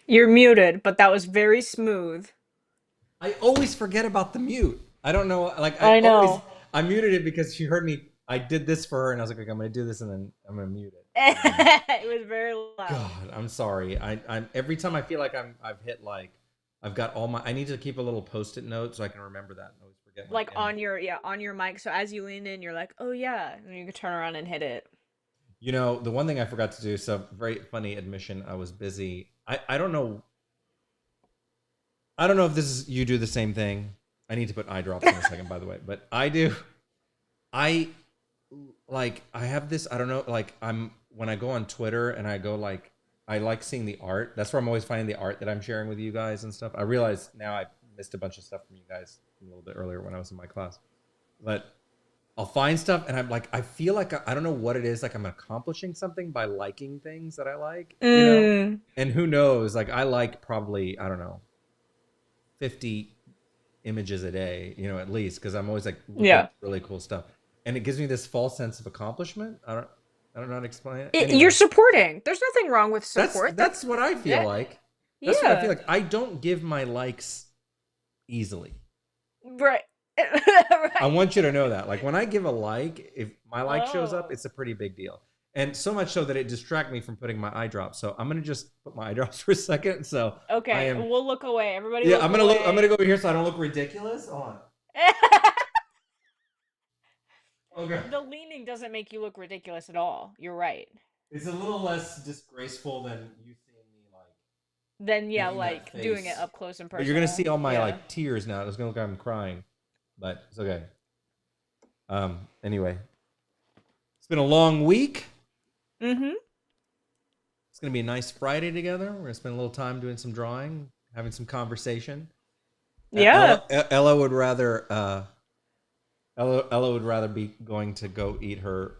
You're muted, but that was very smooth. I always forget about the mute. I don't know. Like I know. I muted it because she heard me. I did this for her, and I was like, okay, I'm gonna do this, and then I'm gonna mute it. It was very loud. God, I'm sorry. I'm every time I feel like I've hit like I've got all my. I need to keep a little post-it note so I can remember that and always forget my Like pin. on your yeah, on your mic. So as you lean in, you're like, "Oh yeah." And you can turn around and hit it. You know, the one thing I forgot to do. So very funny admission. I was busy. I don't know. I don't know if this is you do the same thing. I need to put eye drops in a second, by the way, but I do. I like I have this, I don't know, like I'm when I go on Twitter and I go like I like seeing the art. That's where I'm always finding the art that I'm sharing with you guys and stuff. I realize now I missed a bunch of stuff from you guys a little bit earlier when I was in my class. But I'll find stuff and I'm like I feel like I don't know what it is, like I'm accomplishing something by liking things that I like, you know? Mm. And who knows, like I like probably, I don't know, 50 images a day, you know, at least, because I'm always like looking Yeah. at really cool stuff, and it gives me this false sense of accomplishment. I don't know how to explain it. You're Anyway, supporting. There's nothing wrong with support. that's what I feel Yeah. like. That's what I feel Yeah. like. I don't give my likes easily. Right. I Right. want you to know that. Like when I give a like, if my like shows up, Oh. it's a pretty big deal. And so much so that it distracts me from putting my eye drops. So I'm gonna just put my eye drops for a second. So I Okay. am, We'll look away. Everybody yeah. look I'm gonna away. go over here so I don't look ridiculous. On. Okay. The leaning doesn't make you look ridiculous at all. You're right. It's a little less disgraceful than you seeing me like Then yeah, making that like doing it face. up close and But you're gonna personal. see all my Yeah. like tears now. It's gonna look like I'm crying, but it's okay. Anyway, it's been a long week. Mm-hmm. It's gonna be a nice Friday together. We're gonna spend a little time doing some drawing, having some conversation. Yeah. Ella would rather Ella would rather be going to go eat her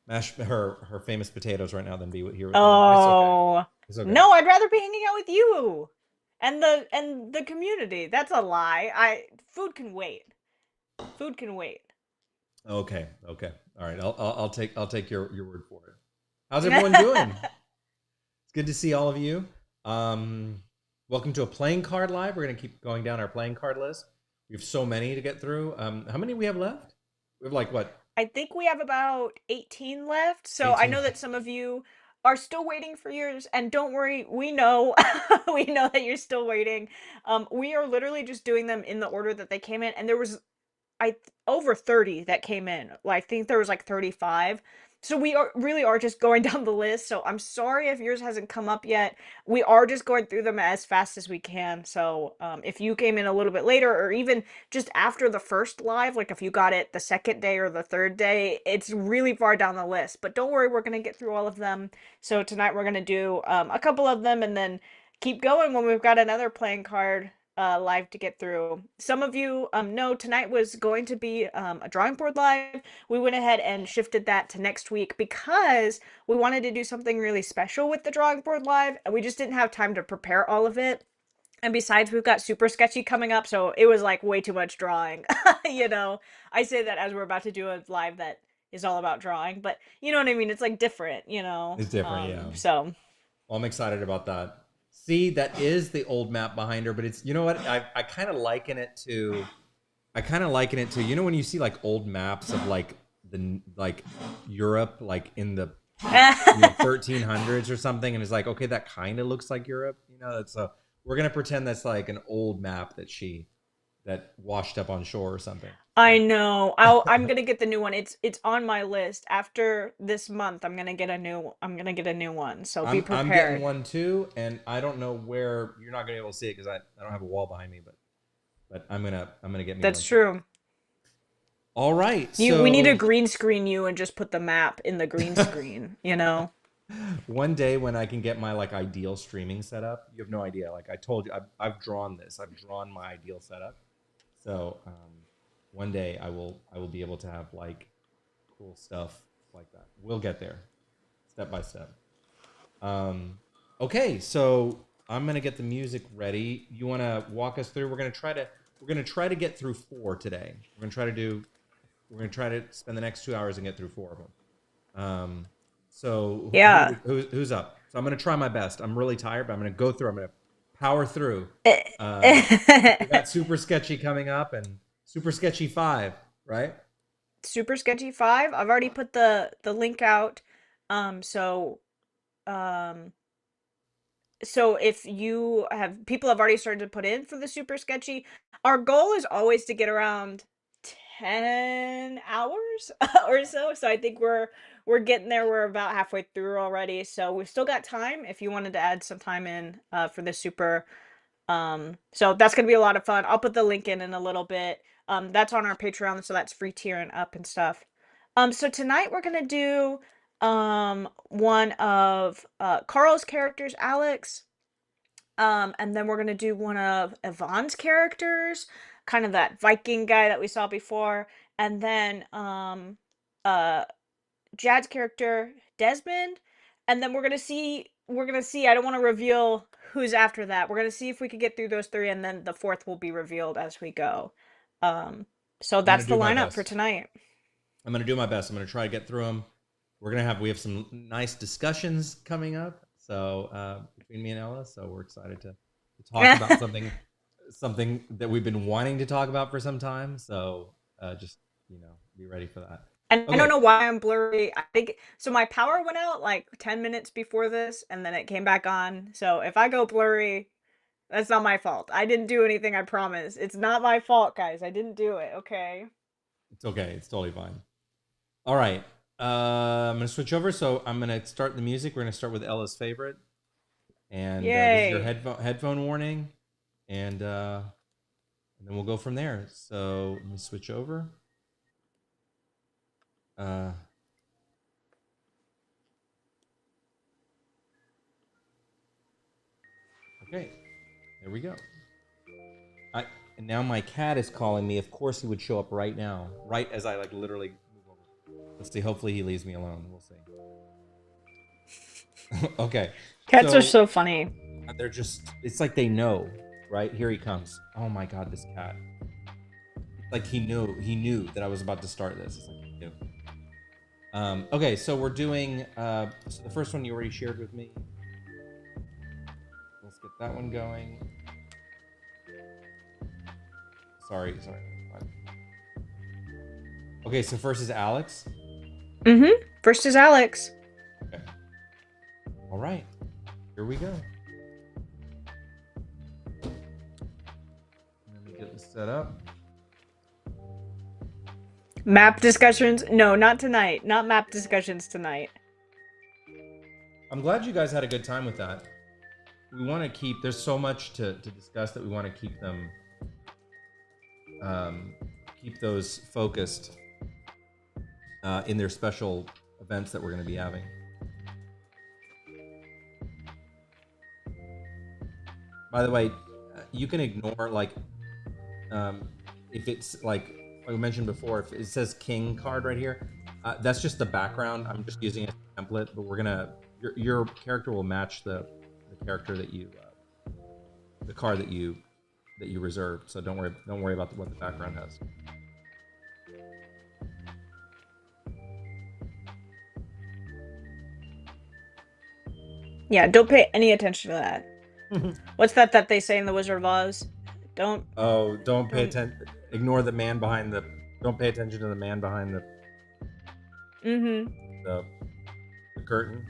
her famous potatoes right now than be here with me. But it's okay. Oh. It's okay. No, I'd rather be hanging out with you. And the community. That's a lie. I food can wait. Food can wait. Okay. Okay. All right. I'll take your word for it. How's everyone doing? It's good to see all of you. Welcome to a playing card live. We're gonna keep going down our playing card list. We have so many to get through. How many we have left? We have like what? I think we have about 18 left. So I 18. know that some of you are still waiting for yours, and don't worry, we know we know that you're still waiting. We are literally just doing them in the order that they came in, and there was over 30 that came in. Like, I think there was like 35. So we are really are just going down the list. So I'm sorry if yours hasn't come up yet. We are just going through them as fast as we can. So if you came in a little bit later, or even just after the first live, like if you got it the second day or the third day, it's really far down the list. But don't worry, we're gonna get through all of them. So tonight we're gonna do a couple of them, and then keep going when we've got another playing card live to get through. Some of you know tonight was going to be a drawing board live. We went ahead and shifted that to next week because we wanted to do something really special with the drawing board live, and we just didn't have time to prepare all of it. And besides, we've got super sketchy coming up, so it was like way too much drawing. You know, I say that as we're about to do a live that is all about drawing, but you know what I mean? It's like different, you know. It's different, yeah. So Well, I'm excited about that. See, that is the old map behind her, but it's, you know what? I kind of liken it to you know when you see like old maps of like the like Europe like in the 1300s or something, and it's like, okay, that kind of looks like Europe, you know. That's so we're gonna pretend that's like an old map that washed up on shore or something. I So know. I'm gonna get the new one. It's on my list. After this month, I'm gonna get a new one. So be I'm getting prepared. one too, and I don't know where you're not gonna be able to see it because I don't have a wall behind me, but I'm gonna get me That's one too. true. All right, We need to so green screen you and just put the map in the green screen, you know? one day when I can get my like ideal streaming setup, you have no idea. Like I told you, I've drawn this. I've drawn my ideal setup. So one day I will be able to have like cool stuff like that. We'll get there, step by step. Um, okay, so I'm gonna get the music ready. You want to walk us through? We're gonna try to get through four today. We're gonna try to spend the next 2 hours and get through four of them. So Yeah. who's up? So I'm gonna try my best. I'm really tired, but I'm gonna go through. I'm gonna power through. We got Super Sketchy coming up and Super Sketchy 5, right? Super Sketchy 5. I've already put the link out. So um so if you have people have already started to put in for the Super Sketchy, our goal is always to get around 10 hours or so. So I think we're getting there. We're about halfway through already. So we've still got time if you wanted to add some time in for the super. So that's gonna be a lot of fun. I'll put the link in a little bit. That's on our Patreon, so that's free tier and up and stuff. So tonight we're gonna do one of Carl's characters, Alex. And then we're gonna do one of Yvonne's characters, kind of that Viking guy that we saw before, and then uh Jad's character, Desmond, and then we're gonna see, I don't want to reveal who's after that. We're gonna see if we could get through those three, and then the fourth will be revealed as we go. Um, so I'm gonna that's the do my lineup for best. tonight. I'm gonna do my best. I'm gonna try to get through them. We have some nice discussions coming up. So between me and Ella, so we're excited to talk about something that we've been wanting to talk about for some time. So just be ready for that. And I don't Okay, know why I'm blurry. I think so. My power went out like 10 minutes before this, and then it came back on. So if I go blurry, that's not my fault. I didn't do anything, I promise. It's not my fault, guys. I didn't do it, okay? it's okay. It's totally fine. All right. I'm gonna switch over. So I'm gonna start the music. We're gonna start with Ella's favorite, and this is your Yay. headphone warning, and then we'll go from there. So let me switch over. Uh, okay, there we go. I and now my cat is calling me. Of course, he would show up right now, right as I like literally move over. Let's see. Hopefully, he leaves me alone. We'll see. Okay, Cats are so so funny. they're just—it's like they know, right? Here he comes. Oh my god, this cat! It's like he knew that I was about to start this. It's like he knew. Okay, so we're doing. So the first one you already shared with me. Let's get that one going. Sorry. Okay, so first is Alex. Mm-hmm. First is Alex. Okay. All right. Here we go. Let me get this set up. Map discussions? No, not tonight. Not map discussions tonight. I'm glad you guys had a good time with that. We want to there's so much to discuss that we want to keep those focused in their special events that we're going to be having. By the way, you can ignore if it's like we mentioned before, if it says king card right here, that's just the background. I'm just using it as a template, but your character will match the character that the card that you reserved. So don't worry about what the background has. Yeah, don't pay any attention to that. What's that they say in the Wizard of Oz? Don't Oh, don't pay don't attention. Ignore the man behind the. Don't pay attention to the man behind Mm-hmm. the, the curtain.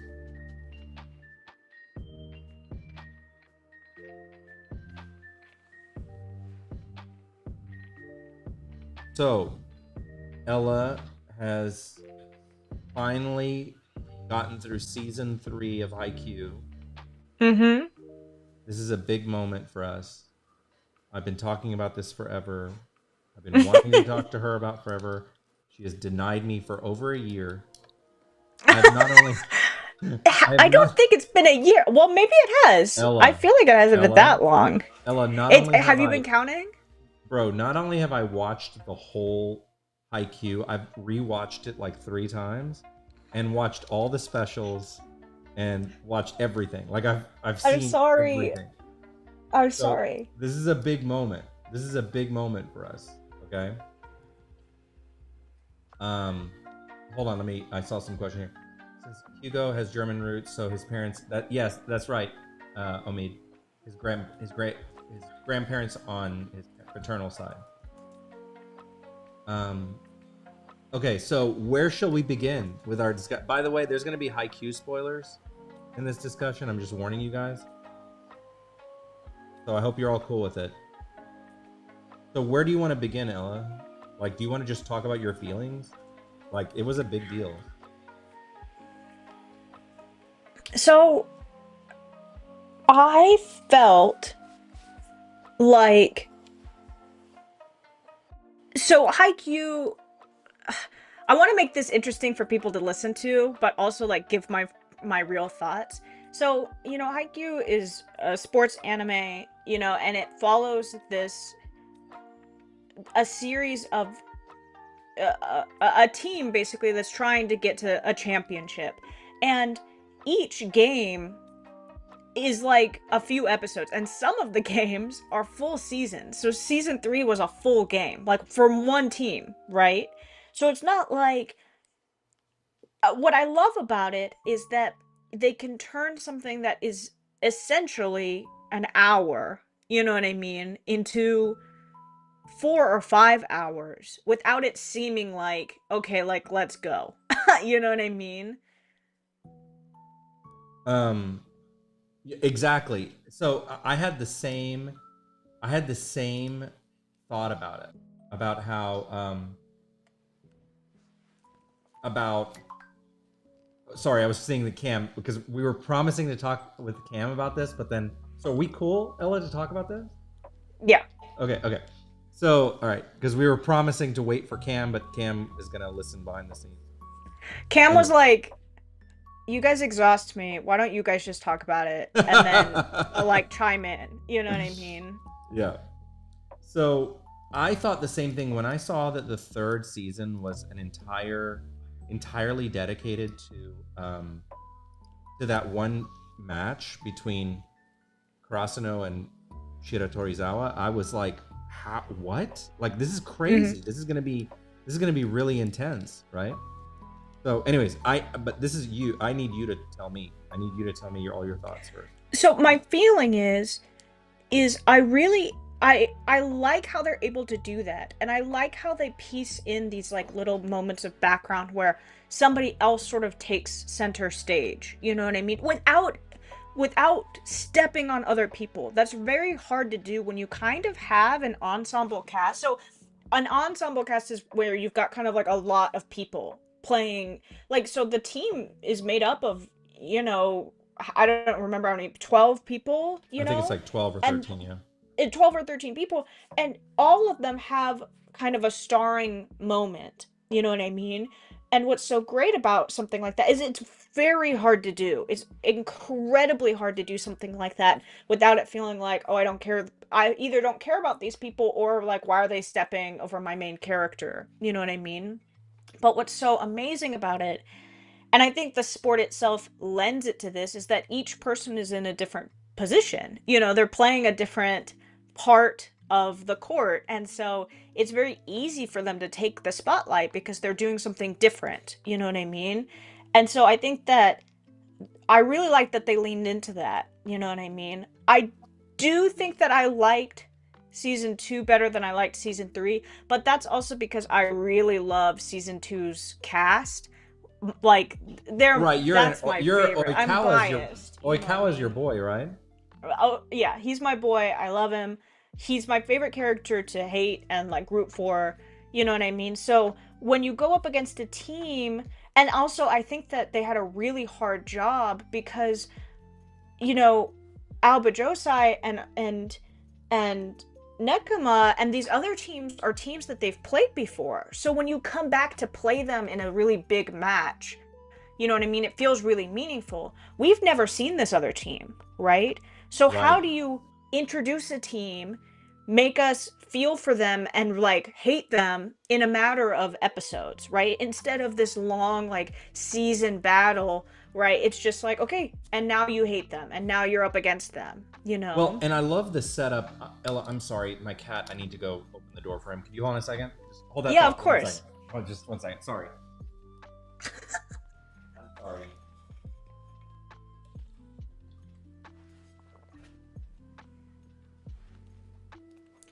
So, Ella has finally gotten through season 3 of Haikyuu. Mm-hmm. This is a big moment for us. I've been talking about this forever. I've been wanting to talk to her about forever. She has denied me for over a year. I have not only I have I don't not think it's been a year. Well, maybe it has. I Ella, feel like it hasn't been Ella, that long. Ella, not It's only have have you been I counting? Bro, not only have I watched the whole Haikyuu, I've rewatched it like 3 times and watched all the specials and watched everything. Like I've I'm seen sorry. everything. I'm So sorry. this is a big moment. This is a big moment for us. Okay. Um, hold on. I saw some question here. Since Hugo has German roots, so his parents. That yes, that's right. Omid, his grandparents on his paternal side. Um. Okay, so where shall we begin with our discussion? By the way, there's going to be Haikyuu spoilers in this discussion. I'm just warning you guys. So I hope you're all cool with it. So where do you want to begin, Ella? Like, do you want to just talk about your feelings? Like, it was a big deal. So I felt like Haikyuu. I want to make this interesting for people to listen to, but also like give my real thoughts. So, Haikyuu is a sports anime, and it follows a series of a team basically that's trying to get to a championship. And each game is like a few episodes, and some of the games are full seasons. So season 3 was a full game, like from one team, right? So it's not like what I love about it is that they can turn something that is essentially an hour, you know what I mean, into 4 or 5 hours without it seeming like, okay, like, let's go. You know what I mean? Um, exactly. So I had the same thought about it, about how, about, sorry, I was seeing the Cam because we were promising to talk with Cam about this, but then, so are we cool, Ella, to talk about this? Yeah. Okay. So, all right, because we were promising to wait for Cam, but Cam is gonna listen behind the scenes. Cam was Anyway. like, you guys exhaust me. Why don't you guys just talk about it? And then I'll like chime in. You know what I mean? Yeah. So I thought the same thing when I saw that the third season was entirely dedicated to that one match between Karasuno and Shiratorizawa. I was like, how, what? Like, this is crazy. Mm-hmm. This is gonna be really intense, right? So, anyways, but this is you. I need you to tell me. I need you to tell me all your thoughts first. So my feeling is I really I like how they're able to do that, and I like how they piece in these like little moments of background where somebody else sort of takes center stage, you know what I mean, without stepping on other people. That's very hard to do when you kind of have an ensemble cast. So an ensemble cast is where you've got kind of like a lot of people playing, like, so the team is made up of, I don't remember how many, 12 people, I think it's like 12 or and 13, yeah. 12 or 13 people, and all of them have kind of a starring moment, you know what I mean? And what's so great about something like that is it's very hard to do. It's incredibly hard to do something like that without it feeling like, oh, I don't care. I either don't care about these people, or like, why are they stepping over my main character? You know what I mean? But what's so amazing about it, and I think the sport itself lends it to this, is that each person is in a different position. They're playing a different part of the court. And so it's very easy for them to take the spotlight because they're doing something different. You know what I mean? And so I think that I really like that they leaned into that. You know what I mean? I do think that I liked season 2 better than I liked season 3, but that's also because I really love season two's cast. Like, Right, that's my favorite. I'm biased, you know what I Oikawa's your mean? boy, right? Oh yeah, he's my boy. I love him. He's my favorite character to hate and like root for, you know what I mean? So when you go up against a team, and also I think that they had a really hard job because, you know Alba Josai and Nekama and these other teams are teams that they've played before. So when you come back to play them in a really big match, you know what I mean? It feels really meaningful. We've never seen this other team, right? So Right. how do you introduce a team, make us feel for them and like hate them in a matter of episodes, right? Instead of this long like season battle, right? It's just like, okay, and now you hate them and now you're up against them, you Well, know? and I love the setup. Ella, I'm sorry, my cat. I need to go open the door for him. Can you hold on a second? Just hold that Yeah, of thought for 1 second. course. Oh, just 1 second. Sorry. I'm sorry.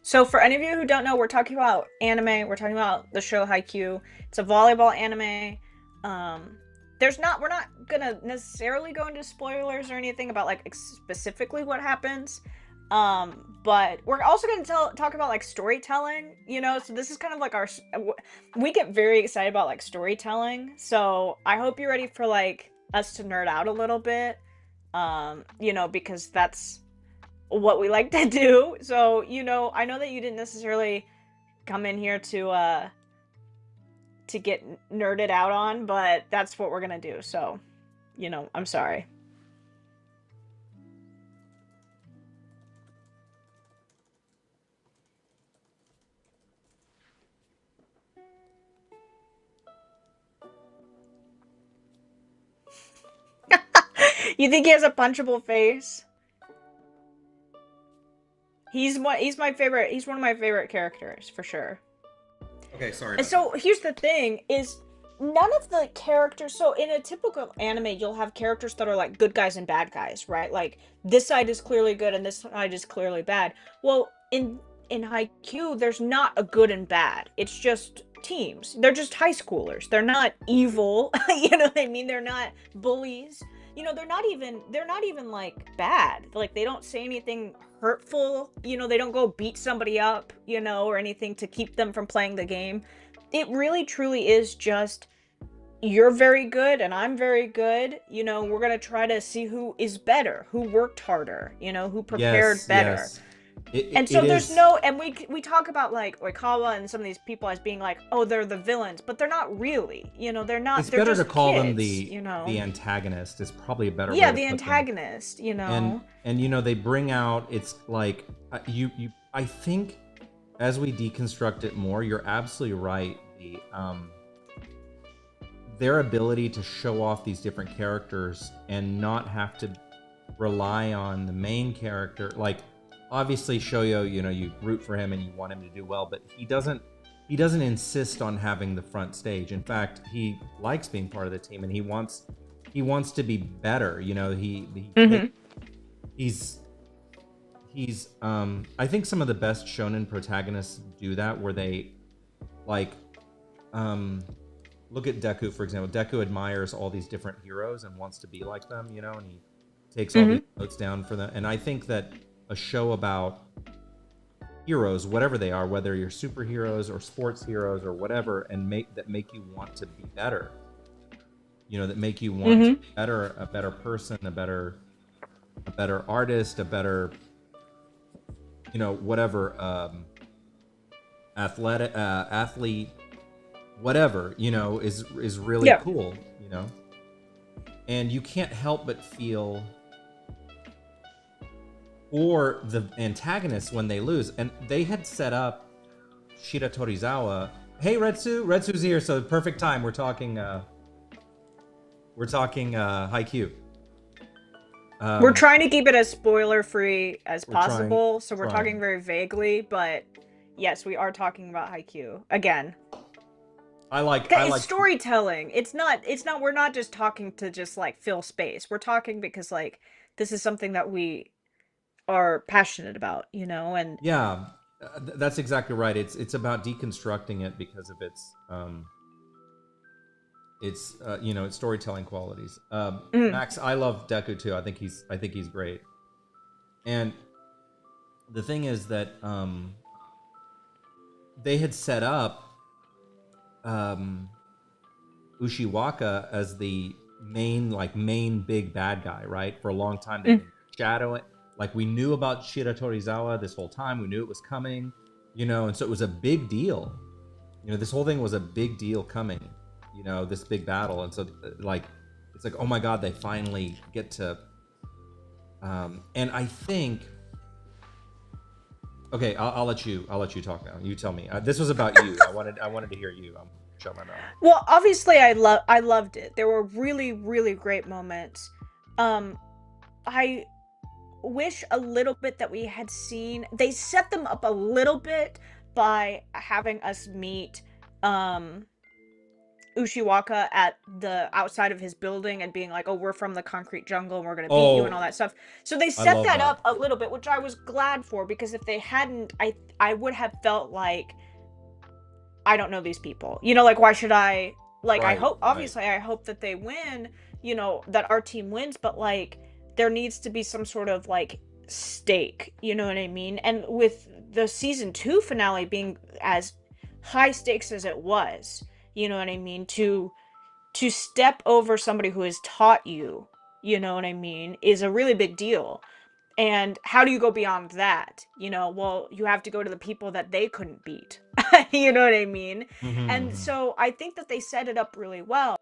So for any of you who don't know, we're talking about anime. We're talking about the show Haikyuu. It's a volleyball anime. Um, we're not gonna necessarily go into spoilers or anything about like specifically what happens. But we're also gonna talk about like storytelling. So this is kind of like we get very excited about like storytelling. So I hope you're ready for like us to nerd out a little bit. Because that's what we like to do. So, I know that you didn't necessarily come in here to get nerded out on, but that's what we're gonna do. So, I'm sorry. You think he has a punchable face? He's my favorite. He's one of my favorite characters for sure. Okay, sorry And about that. so here's the thing is none of the characters, so in a typical anime you'll have characters that are like good guys and bad guys, right? Like this side is clearly good and this side is clearly bad. Well, in Haikyuu there's not a good and bad. It's just teams. They're just high schoolers. They're not evil. You know what I mean? They're not bullies. They're not even like bad. Like they don't say anything hurtful. They don't go beat somebody up, or anything to keep them from playing the game. It really truly is just you're very good and I'm very good. We're going to try to see who is better, who worked harder, who prepared Yes, better. yes. It, it, And so it there's is. no, and we talk about like Oikawa and some of these people as being like, oh, they're the villains, but they're not really. They're It's not. They're better to just call them kids. the antagonist is probably a better way Yeah, to the put them. antagonist. And they bring out it's like you I think as we deconstruct it more, you're absolutely right. Their ability to show off these different characters and not have to rely on the main character. Like obviously Shoyo, you root for him and you want him to do well, but he doesn't insist on having the front stage. In fact, he likes being part of the team and he wants to be better. Mm-hmm. He's I think some of the best shonen protagonists do that, where they like look at Deku, for example. Deku admires all these different heroes and wants to be like them, and he takes all these Mm-hmm. notes down for them. And I think that a show about heroes, whatever they are, whether you're superheroes or sports heroes or whatever, and make you want to be better, that make you want to Mm-hmm. be better, a better person, a better artist, a better, whatever, athlete, whatever, is really Yeah. cool, and you can't help but feel for the antagonists when they lose. And they had set up Shira Torizawa. Hey, Retsu's here, so perfect time. We're talking Haikyuu. We're Um, trying to keep it as spoiler free as we're trying, possible, so we're talking trying. very vaguely, but yes, we are talking about Haikyuu again. It's I like. storytelling. It's not we're not just talking to just like fill space. We're talking because like this is something that we are passionate about, and Yeah, that's exactly right. It's about deconstructing it because of its storytelling qualities. mm, Max, I love Deku too. I think he's great. And the thing is that they had set up um, Ushiwaka as the main big bad guy, right? For a long time, they've mm, been shadowing. Like we knew about Shira Torizawa this whole time. We knew it was coming, and so it was a big deal. This whole thing was a big deal coming. This big battle, and so like it's like, oh my god, they finally get to. And I think. Okay, I'll let you talk now. You tell me. This was about you. I wanted to hear you. I'm shut my mouth. well, obviously I loved it. There were really really great moments. Um I wish a little bit that we had seen. They set them up a little bit by having us meet um Ushiwaka at the outside of his building and being like, "Oh, we're from the concrete jungle and we're gonna beat you," and all Oh, that stuff. So they I set love that that. up a little bit, which I was glad for, because if they hadn't, I would have felt like I don't know these people. Like, why should I? Like, I Right, hope, right. obviously, I hope that they win. That our team wins, but like, there needs to be some sort of like stake. You know what I mean? And with the season 2 finale being as high stakes as it was, you know what I mean? To step over somebody who has taught you, you know what I mean, is a really big deal. And how do you go beyond that? Well, you have to go to the people that they couldn't beat. You know what I mean? And Mm-hmm. so I think that they set it up really well.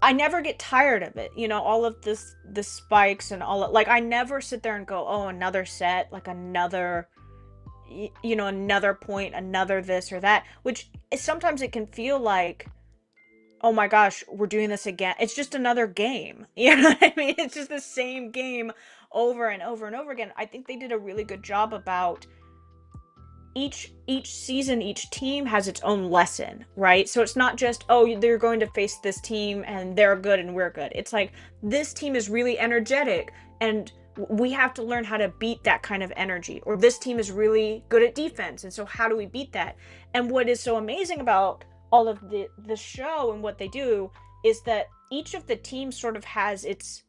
I never get tired of it. All of the spikes and all of, like, I never sit there and go, "Oh, another set, like another another point, another this or that," which sometimes it can feel like, "Oh my gosh, we're doing this again." It's just another game. You know what I mean? It's just the same game over and over and over again. I think they did a really good job about each season, each team has its own lesson, right? So it's not just, "Oh, they're going to face this team and they're good and we're good." It's like, this team is really energetic and we have to learn how to beat that kind of energy, or this team is really good at defense, and so how do we beat that? And what is so amazing about all of the show and what they do is that each of the teams sort of has its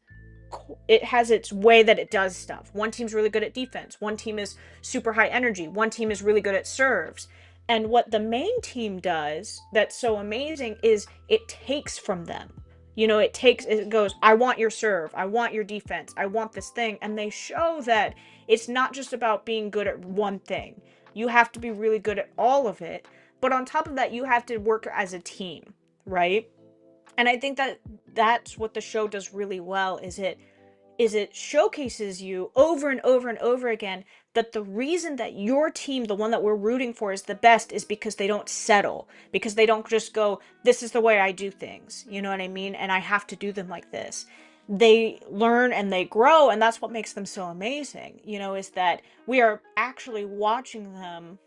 way that it does stuff. One team's really good at defense. One team is super high energy. One team is really good at serves. And what the main team does that's so amazing is it takes from them. It goes, "I want your serve. I want your defense. I want this thing." And they show that it's not just about being good at one thing. You have to be really good at all of it. But on top of that, you have to work as a team, right? And I think that that's what the show does really well, is it showcases you over and over and over again that the reason that your team, the one that we're rooting for, is the best is because they don't settle, because they don't just go, "This is the way I do things," you know what I mean, and I have to do them like this. They learn and they grow, and that's what makes them so amazing, is that we are actually watching them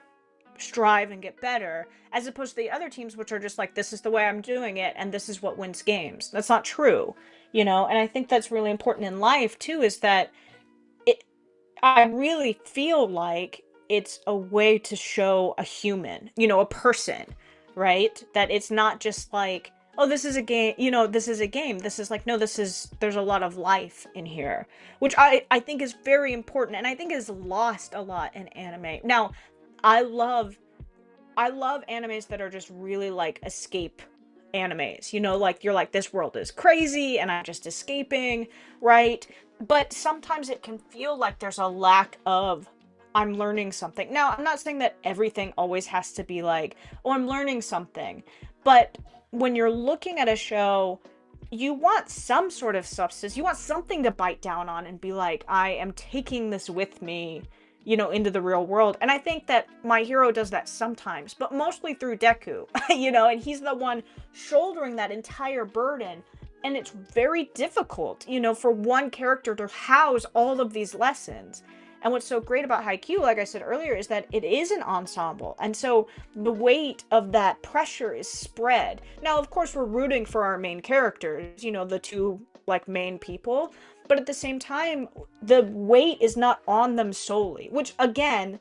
strive and get better, as opposed to the other teams, which are just like, "This is the way I'm doing it and this is what wins games." That's not true. And I think that's really important in life too, is that it I really feel like it's a way to show a human, a person, right? That it's not just like, "Oh, this is a game, this is a game." This is like, no, there's a lot of life in here, which I think is very important, and I think is lost a lot in anime. Now, I love I love animes that are just really like escape animes. Like, you're like, "This world is crazy and I'm just escaping," right? But sometimes it can feel like there's a lack of, "I'm learning something." Now, I'm not saying that everything always has to be like, "Oh, I'm learning something." But when you're looking at a show, you want some sort of substance. You want something to bite down on and be like, "I am taking this with me, into the real world." And I think that My Hero does that sometimes, but mostly through Deku, and he's the one shouldering that entire burden. And it's very difficult, for one character to house all of these lessons. And what's so great about Haikyuu, like I said earlier, is that it is an ensemble. And so the weight of that pressure is spread. Now, of course, we're rooting for our main characters, the two like main people, but at the same time, the weight is not on them solely, which again,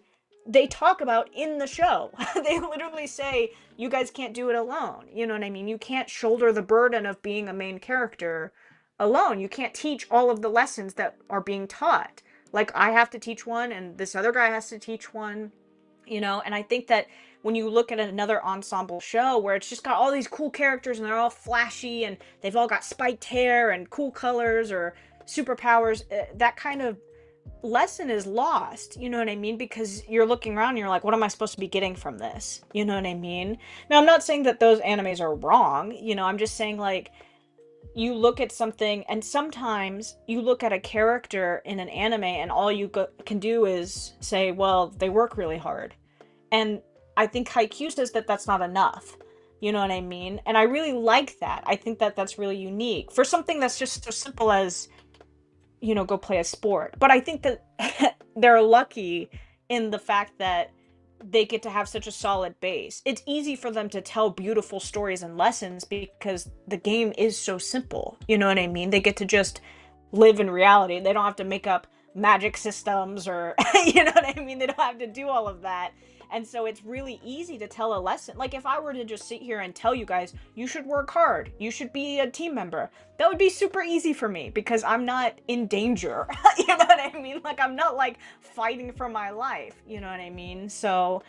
they talk about in the show. They literally say, "You guys can't do it alone." You know what I mean? You can't shoulder the burden of being a main character alone. You can't teach all of the lessons that are being taught. Like, I have to teach one and this other guy has to teach one, and I think that when you look at another ensemble show where it's just got all these cool characters and they're all flashy and they've all got spiked hair and cool colors or superpowers, that kind of lesson is lost, you know what I mean? Because you're looking around and you're like, "What am I supposed to be getting from this?" You know what I mean? Now, I'm not saying that those animes are wrong, I'm just saying, like, you look at something and sometimes you look at a character in an anime and all you can do is say, "Well, they work really hard." And I think Haikyuu says that that's not enough. You know what I mean? And I really like that. I think that that's really unique for something that's just so simple as, go play a sport. But I think that they're lucky in the fact that they get to have such a solid base. It's easy for them to tell beautiful stories and lessons because the game is so simple. You know what I mean? They get to just live in reality. They don't have to make up magic systems or you know what I mean? They don't have to do all of that. And so it's really easy to tell a lesson. Like if I were to just sit here and tell you guys, you should work hard, you should be a team member, that would be super easy for me because I'm not in danger. You know what I mean? Like I'm not like fighting for my life. You know what I mean? So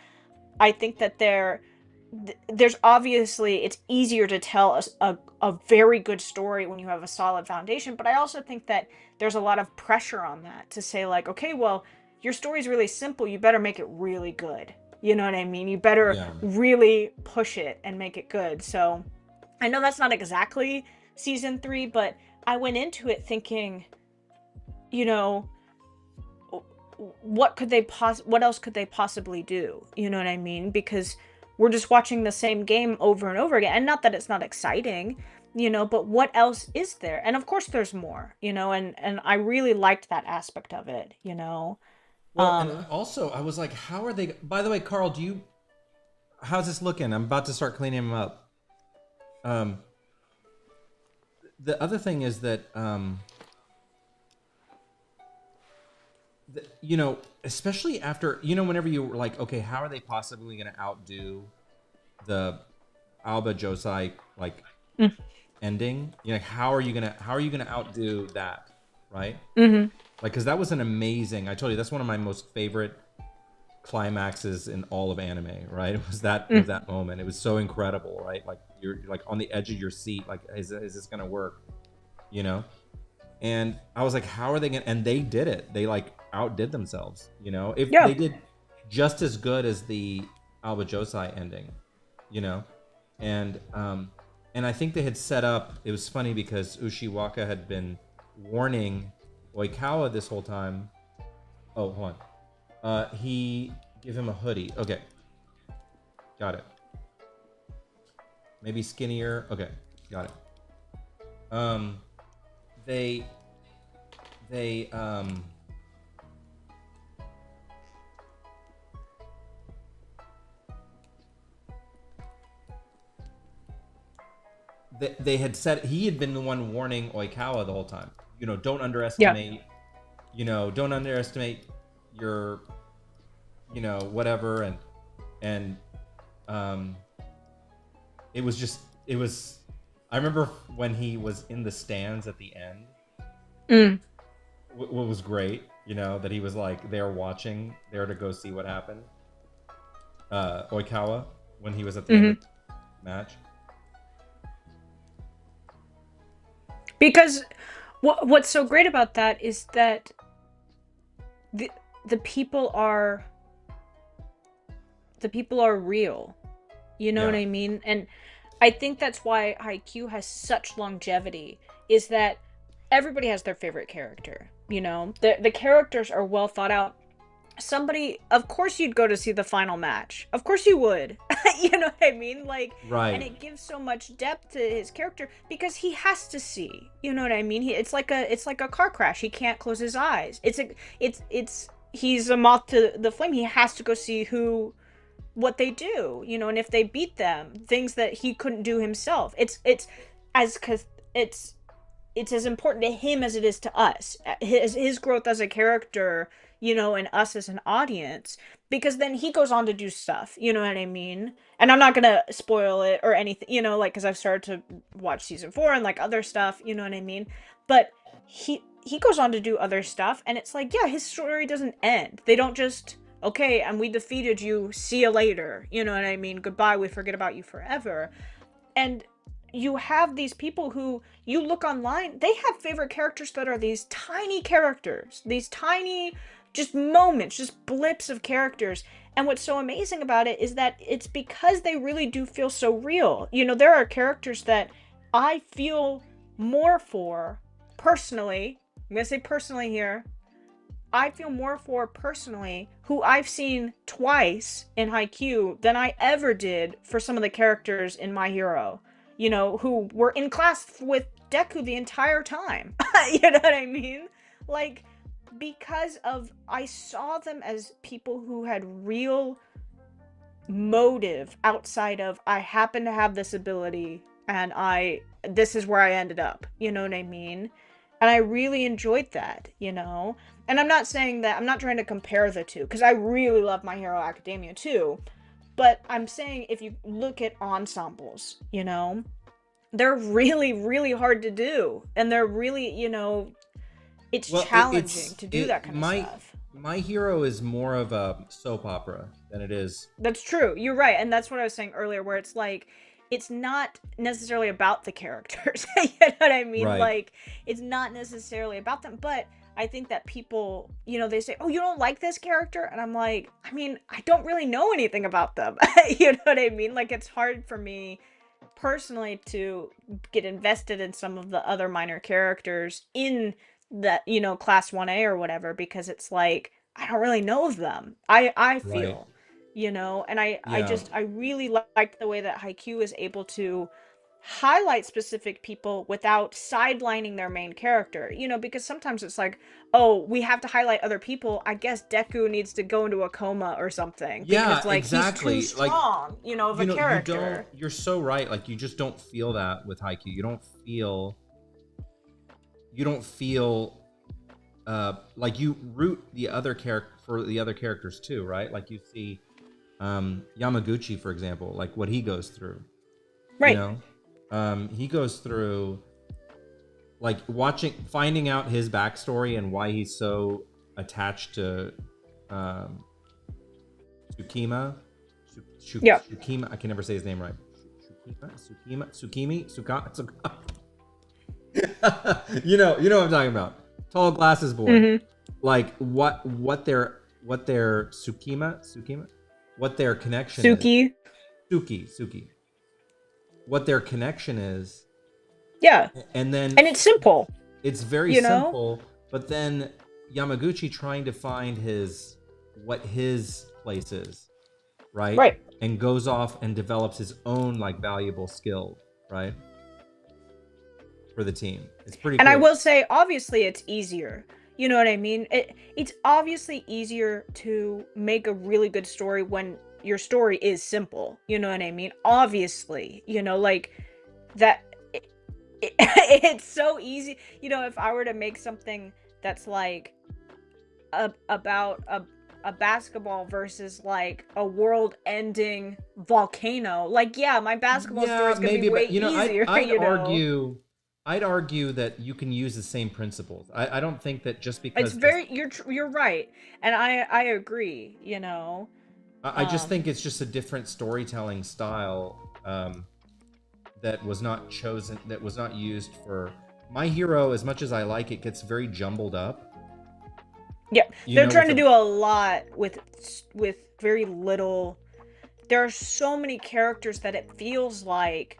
I think that there's obviously it's easier to tell a very good story when you have a solid foundation, but I also think that there's a lot of pressure on that to say like, okay, well, your story's really simple, you better make it really good. You know what I mean? You better Yeah. really push it and make it good. So I know that's not exactly season 3, but I went into it thinking, you know, what else could they possibly do? You know what I mean? Because we're just watching the same game over and over again. And not that it's not exciting, but what else is there? And of course there's more, and I really liked that aspect of it. Well, and Um also I was like, how are they? By the way, Carl, how's this looking? I'm about to start cleaning them up. Um, the other thing is that, especially after, whenever you were like, okay, how are they possibly going to outdo the Alba Josai like mm, ending? How are you gonna outdo that, right? mhm. Like, because that was an amazing. I told you that's one of my most favorite climaxes in all of anime, right? It was that moment. It was so incredible, right? Like you're like on the edge of your seat, like is this gonna work? You know? And I was like, how are they gonna? And they did it. They like outdid themselves. If Yeah. they did just as good as the Alba Josai ending, you know, and I think they had set up. It was funny because Ushiwaka had been warning Oikawa this whole time. Oh, hold on. He give him a hoodie. Okay, got it. Maybe skinnier. Okay, got it. Um, they they they had said he had been the one warning Oikawa the whole time. Don't Yeah. underestimate. Don't underestimate your, whatever, and um, it was. I remember when he was in the stands at the end. Mm. What was great, that he was like there watching, there to go see what happened. Oikawa when he was at the end of Mhm. the match. Because what's so great about that is that the the people are the people are real. You know what Yeah, I mean? And I think that's why Haikyuu has such longevity, is that everybody has their favorite character. The characters are well thought out. Somebody, of course you'd go to see the final match. Of course you would. You know what I mean? Like, and right. it gives so much depth to his character because he has to see. You know what I mean? It's like a car crash. He can't close his eyes. It's he's a moth to the flame. He has to go see what they do, and if they beat them, things that he couldn't do himself. As cause it's as important to him as it is to us. His growth as a character, and us as an audience, because then he goes on to do stuff. You know what I mean? And I'm not gonna spoil it or anything, like because I've started to watch season 4 and like other stuff. You know what I mean? But he goes on to do other stuff, and it's like, yeah, his story doesn't end. They don't just, okay, and we defeated you, see you later. You know what I mean? Goodbye, we forget about you forever. And you have these people who you look online, they have favorite characters that are these tiny characters, these tiny just moments, just blips of characters. And what's so amazing about it is that it's because they really do feel so real. There are characters that I feel more for personally. I'm going to say personally here. I feel more for personally who I've seen twice in Haikyuu than I ever did for some of the characters in My Hero, who were in class with Deku the entire time. You know what I mean? Like, because of I saw them as people who had real motive outside of I happen to have this ability and I this is where I ended up. You know what I mean? And I really enjoyed that, you know? And I'm not saying that I'm not trying to compare the two because I really love My Hero Academia too. But I'm saying if you look at ensembles, you know, they're really, really hard to do. And they're really, you know, it's Well, challenging to do that kind of my stuff. my hero is more of a soap opera than it is. That's true. You're right. And that's what I was saying earlier, where it's like, it's not necessarily about the characters. You know what I mean? Right. Like, it's not necessarily about them. But I think that people, you know, they say, oh, you don't like this character? And I'm like, I mean, I don't really know anything about them. You know what I mean? Like, it's hard for me personally to get invested in some of the other minor characters in that, you know, class 1A or whatever, because it's like I don't really know them. I Right. feel, you know, and I Yeah. just I really liked the way that Haikyuu is able to highlight specific people without sidelining their main character, you know, because sometimes it's like, oh, we have to highlight other people. I guess Deku needs to go into a coma or something Yeah, because like he's too exactly. Like, strong, you know, of a you don't, character. you're so right. Like, you just don't feel that with Haikyuu. You don't feel like you root the other character for the other characters too, right? Like, you see Yamaguchi, for example, like what he goes through, you Right. know? He goes through, like, finding out his backstory and why he's so attached to um, Tsukima. Yeah. Tsukima. I can never say his name right. Tsukima. You know what I'm talking about. Tall glasses boy. Mm-hmm. Like, what their Tsukima, what their connection is. Suki. Suki. What their connection is, Yeah. and then And it's simple, it's very you know? simple, but then Yamaguchi trying to find what his place is, right? Right. And goes off and develops his own, like, valuable skill, right? For the team. It's pretty And I cool. will say, obviously, it's easier. You know what I mean? It's obviously easier to make a really good story when your story is simple. You know what I mean? Obviously, you know, like that. It's so easy. You know, if I were to make something that's like about a basketball versus like a world-ending volcano, like yeah, my basketball story Yeah, is gonna be maybe, way but easier. You know? I'd argue that you can use the same principles. I don't think that just It's because this very you're right, and I agree. You know, I just think um, it's just a different storytelling style, that was not used for My Hero. As much as I like it, gets very jumbled up. yeah, You they're know, trying with to a do a lot with very little. There are so many characters that it feels like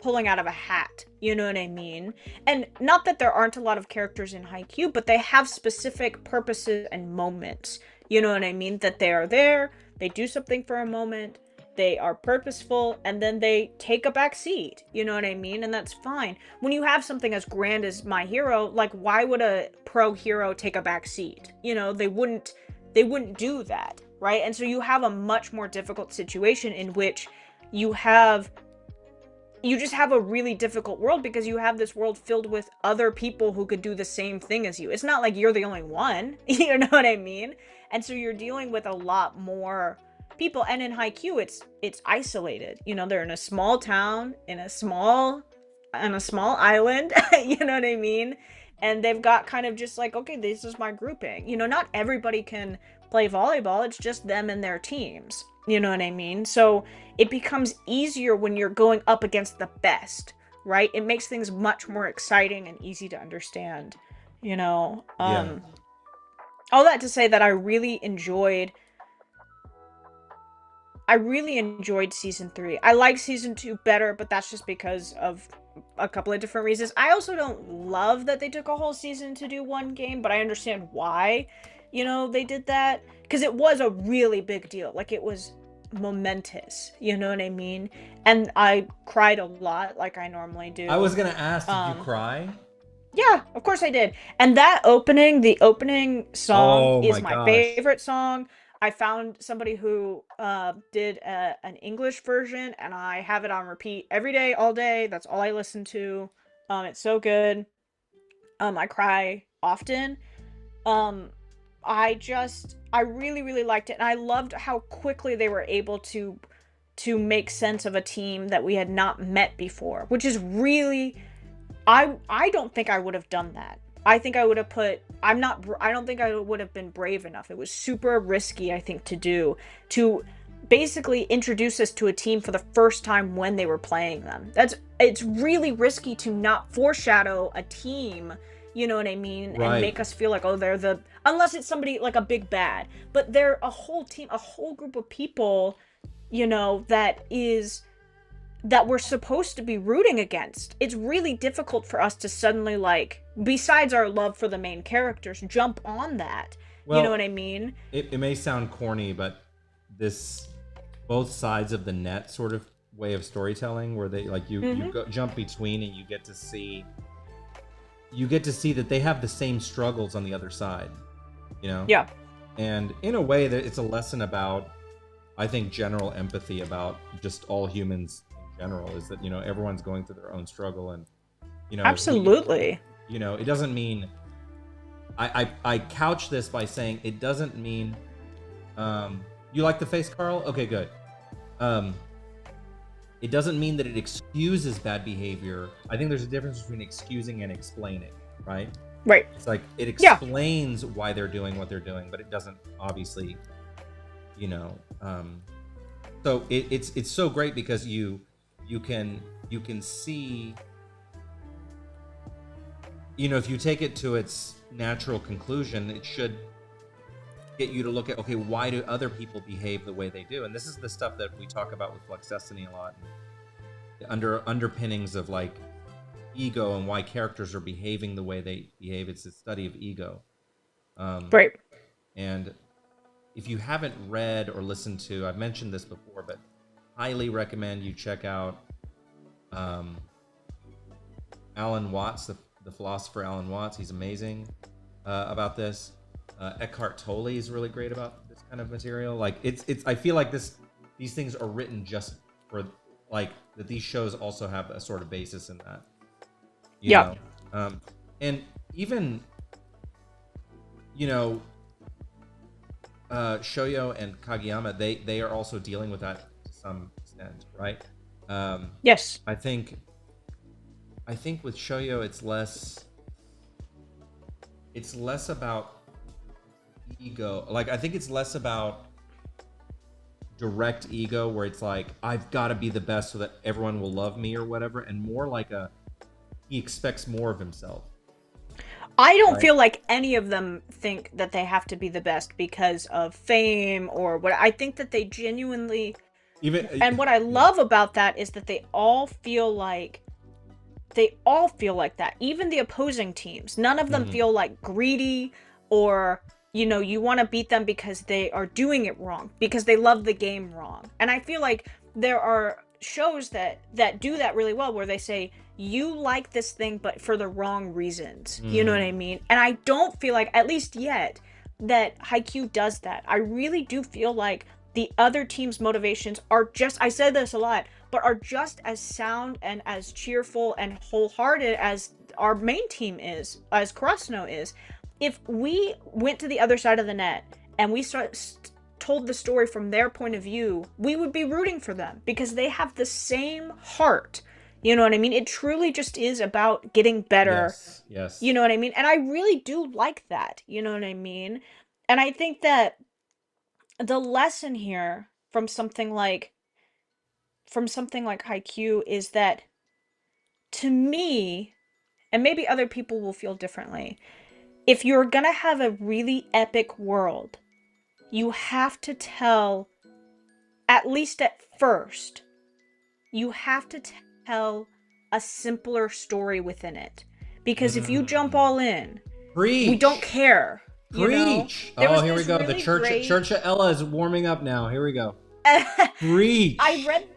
pulling out of a hat. You know what I mean? And not that there aren't a lot of characters in Haikyuu, but they have specific purposes and moments. You know what I mean? That they are there, they do something for a moment, they are purposeful, and then they take a back seat. You know what I mean? And that's fine. When you have something as grand as My Hero, like why would a pro hero take a back seat? You know, they wouldn't do that, right? And so you have a much more difficult situation in which you have you just have a really difficult world because you have this world filled with other people who could do the same thing as you. It's not like you're the only one. You know what I mean? And so you're dealing with a lot more people. And in Haikyuu, it's isolated. You know, they're in a small town, in a small island. You know what I mean? And they've got kind of just like, okay, this is my grouping. You know, not everybody can play volleyball. It's just them and their teams. You know what I mean? So it becomes easier when you're going up against the best, right? It makes things much more exciting and easy to understand, you know. yeah, All that to say that I really enjoyed season 3. I like season 2 better, but that's just because of a couple of different reasons. I also don't love that they took a whole season to do one game, but I understand why, you know, they did that because it was a really big deal. Like it was momentous, you know what I mean? And I cried a lot like I normally I do. was gonna ask, did you Um cry? yeah, of course I did. And that opening, the opening song Oh my is my gosh. favorite song. I found somebody who did an English version, and I have it on repeat every day, all day. That's all I listen to. It's so good. I cry often. Um, I really, really liked it, and I loved how quickly they were able to make sense of a team that we had not met before, which is really, I don't think I would have done that. I think I would have put I don't think I would have been brave enough. It was super risky, I think, to do, to basically introduce us to a team for the first time when they were playing them. It's really risky to not foreshadow a team, you know what I mean, and Right. make us feel like, oh, they're the, unless it's somebody like a big bad, but they're a whole team, a whole group of people, that we're supposed to be rooting against. It's really difficult for us to suddenly, like, besides our love for the main characters, jump on that. You know what Well, I mean? it may sound corny, but this both sides of the net sort of way of storytelling, where they like you Mm-hmm. go jump between, and you get to see that they have the same struggles on the other side, you know. Yeah. And in a way, that it's a lesson about, I think, general empathy about just all humans in general. Is that, everyone's going through their own struggle, and Absolutely. it doesn't mean, I couch this by saying it doesn't mean, you like the face, Carl? Okay, good. Um, it doesn't mean that it excuses bad behavior. I think there's a difference between excusing and explaining, right? Right. It's like it Yeah. explains why they're doing what they're doing, but it doesn't obviously, you know. So it's so great because you can see, if you take it to its natural conclusion, it should get you to look at, okay, why do other people behave the way they do? And this is the stuff that we talk about with Flux Destiny a lot, and the underpinnings of like ego and why characters are behaving the way they behave. It's a study of ego. um, Right. and if you haven't read or listened to, I've mentioned this before, but highly recommend you check out, um, Alan Watts, the philosopher Alan Watts. He's amazing about this. Eckhart Tolle is really great about this kind of material. Like it's. I feel like these things are written just for, like, that. These shows also have a sort of basis in that, you Yeah. know. And even, you know, Shoyo and Kageyama, they are also dealing with that to some extent, right? Um, Yes. I think with Shoyo, it's less about ego. Like, I think it's less about direct ego, where it's like, I've got to be the best so that everyone will love me or whatever, and more like he expects more of himself, I don't right? feel like any of them think that they have to be the best because of fame or what. I think that they genuinely, Even and what I yeah. love about that is that they all feel like that. Even the opposing teams, none of them Hmm. feel like greedy, or you want to beat them because they are doing it wrong, because they love the game wrong. And I feel like there are shows that do that really well, where they say, you like this thing but for the wrong reasons, you know what Hmm. I mean? And I don't feel like, at least yet, that Haikyuu does that. I really do feel like the other team's motivations are just, I said this a lot, but are just as sound and as cheerful and wholehearted as our main team is, as Krasno is. If we went to the other side of the net and told the story from their point of view, we would be rooting for them because they have the same heart. You know what I mean? It truly just is about getting better. Yes, You yes. know what I mean? And I really do like that. You know what I mean? And I think that the lesson here from something like Haikyuu is that, to me, and maybe other people will feel differently, if you're gonna have a really epic world, you have to tell, at least at first, you have to tell a simpler story within it. Because if you jump Mm. all in, we don't Preach. care, you know? Preach. There Oh, was here we this go. The really Church great of Ella is warming up now. Here we go. I Preach. read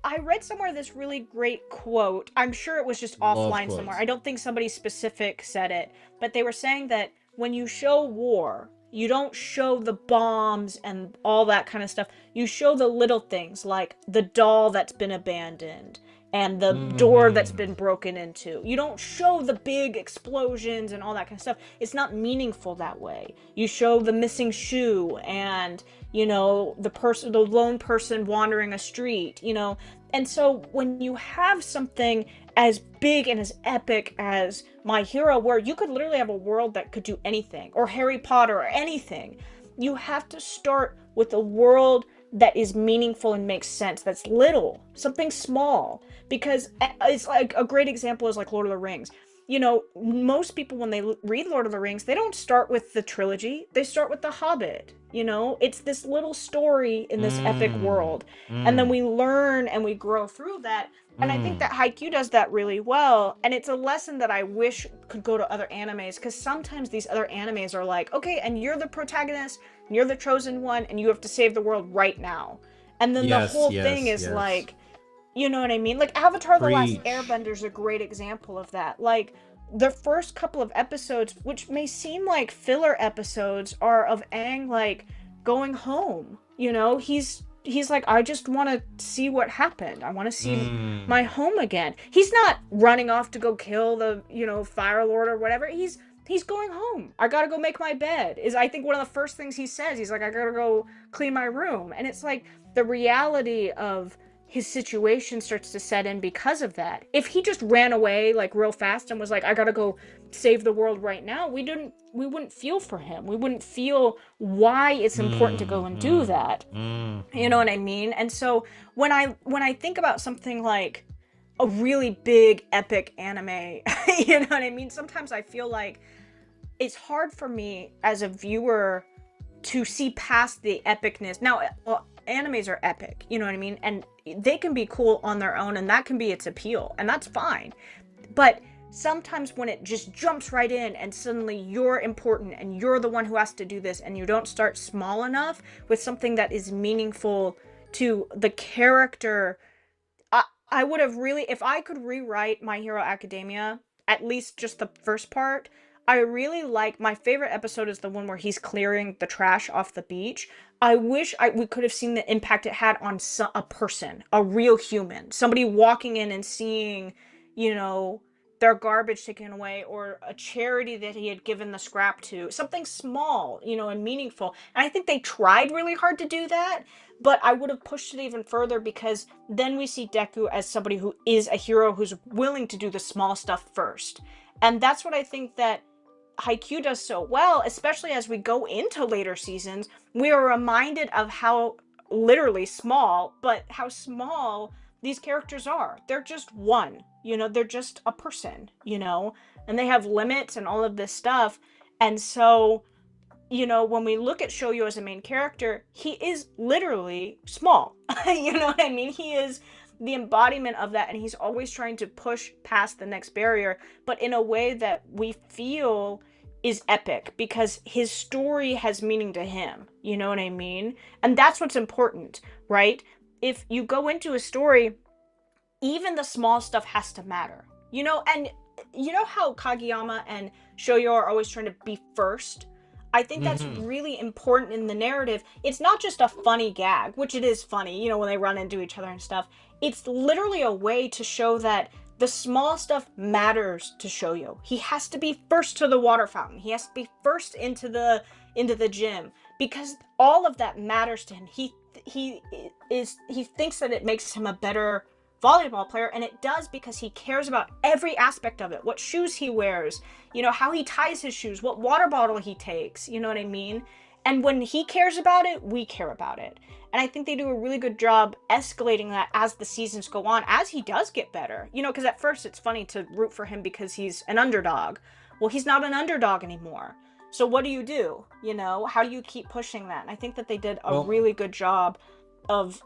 I read somewhere this really great quote. I'm sure it was just Love offline somewhere. quotes. I don't think somebody specific said it, but they were saying that when you show war, You don't show the bombs and all that kind of stuff. You show the little things like the doll that's been abandoned and the door that's Mm-hmm. been broken into. You don't show the big explosions and all that kind of stuff. It's not meaningful that way. You show the missing shoe and, the lone person wandering a street, And so when you have something as big and as epic as My Hero, where you could literally have a world that could do anything, or Harry Potter, or anything, you have to start with a world that is meaningful and makes sense, that's little, something small. Because it's like a great example is like Lord of the Rings. Most people, when they read Lord of the Rings, they don't start with the trilogy, they start with The Hobbit. It's this little story in this epic Mm. world. And then Mm. we learn and we grow through that. And I think Mm. that Haikyuu does that really well. And it's a lesson that I wish could go to other animes, because sometimes these other animes are like, okay, and you're the protagonist, and you're the chosen one, and you have to save the world right now. And then the Yes, whole thing yes, is yes. like, you know what I mean? Like Avatar The Last Preach. Airbender is a great example of that. Like the first couple of episodes, which may seem like filler episodes, are of Aang like going home. He's like, I just want to see what happened. I want to see my Mm. home again. He's not running off to go kill the, Fire Lord or whatever. He's going home. I gotta go make my bed. Is I think one of the first things he says. He's like, I gotta go clean my room. And it's like the reality of his situation starts to set in because of that. If he just ran away like real fast and was like, I gotta go save the world right now, we wouldn't feel for him. We wouldn't feel why it's important to go Mm. and do Mm. that. Mm. You know what I mean? And so when I think about something like a really big epic anime, you know what I mean? Sometimes I feel like it's hard for me as a viewer to see past the epicness. Now, well, animes are epic, you know what I mean? And they can be cool on their own, and that can be its appeal, and that's fine. But sometimes when it just jumps right in and suddenly you're important and you're the one who has to do this, and you don't start small enough with something that is meaningful to the character. I would have really, if I could rewrite My Hero Academia, at least just the first part, I really like, my favorite episode is the one where he's clearing the trash off the beach. I wish we could have seen the impact it had on a person, a real human, somebody walking in and seeing, you know, their garbage taken away, or a charity that he had given the scrap to, something small, and meaningful. And I think they tried really hard to do that, but I would have pushed it even further, because then we see Deku as somebody who is a hero who's willing to do the small stuff first. And that's what I think that Haikyuu does so well, especially as we go into later seasons. We are reminded of how literally small, but how small these characters are. They're just one, they're just a person, and they have limits and all of this stuff. And so, when we look at Shoyo as a main character, he is literally small. You know what I mean? He is the embodiment of that, and he's always trying to push past the next barrier, but in a way that we feel is epic, because his story has meaning to him. You know what I mean? And that's what's important, right? If you go into a story, even the small stuff has to matter. And you know how Kageyama and Shoyo are always trying to be first? I think that's Mm-hmm. really important in the narrative. It's not just a funny gag, which it is funny, when they run into each other and stuff. It's literally a way to show that the small stuff matters to Shoyo. He has to be first to the water fountain. He has to be first into the gym, because all of that matters to him. He thinks that it makes him a better volleyball player, and it does, because he cares about every aspect of it. What shoes he wears, how he ties his shoes, what water bottle he takes, you know what I mean? And when he cares about it, we care about it. And I think they do a really good job escalating that as the seasons go on, as he does get better. Because at first it's funny to root for him because he's an underdog. Well, he's not an underdog anymore. So what do you do? How do you keep pushing that? And I think that they did a Well, really good job of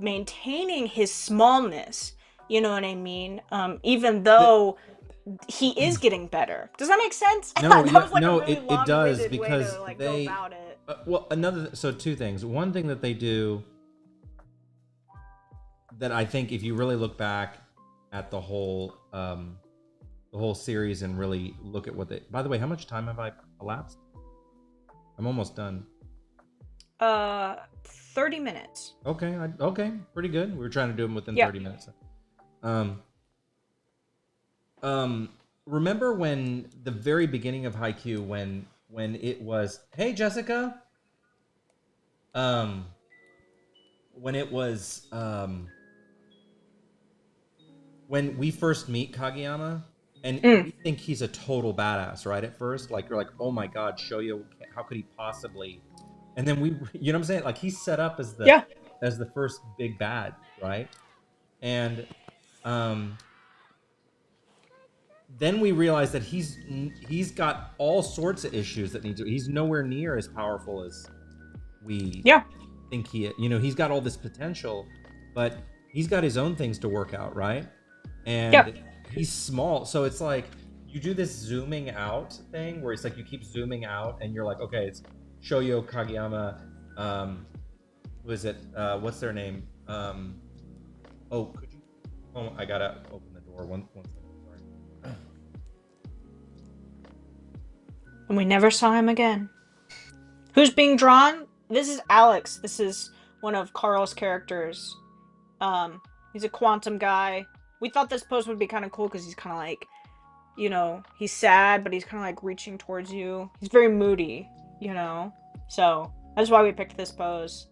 maintaining his smallness. You know what I mean? Even the, though he is getting better. Does that make sense? no, That yeah, was like a no, really it does, long-winded way to because like go they. about it. Well, so two things. One thing that they do that I think, if you really look back at the whole series and really look at what they. By the way, how much time have I elapsed? I'm almost done. 30 minutes. Okay, okay, pretty good. We were trying to do them within Yeah. 30 minutes. Um, um, remember when the very beginning of Haikyuu, when it was, hey Jessica, um, when it was, when we first meet Kageyama, and Mm. we think he's a total badass, right? At first, like you're like, oh my god, Shoyo, how could he possibly? And then we, you know what I'm saying? Like he's set up Yeah. as the first big bad, right? And um, then we realize that he's got all sorts of issues that need to. He's nowhere near as powerful as we Yeah. think he. You know, he's got all this potential, but he's got his own things to work out, right? Yeah. And he's small, so it's like you do this zooming out thing where it's like you keep zooming out, and you're like, okay, it's Shoyo Kageyama. Who is it? What's their name? Oh, could you? Oh, I gotta open the door. One second. Sorry. And we never saw him again. Who's being drawn? This is Alex. This is one of Carl's characters. He's a quantum guy. We thought this pose would be kind of cool because he's kind of like, you know, he's sad, but he's kind of like reaching towards you. He's very moody, you know? So, that's why we picked this pose.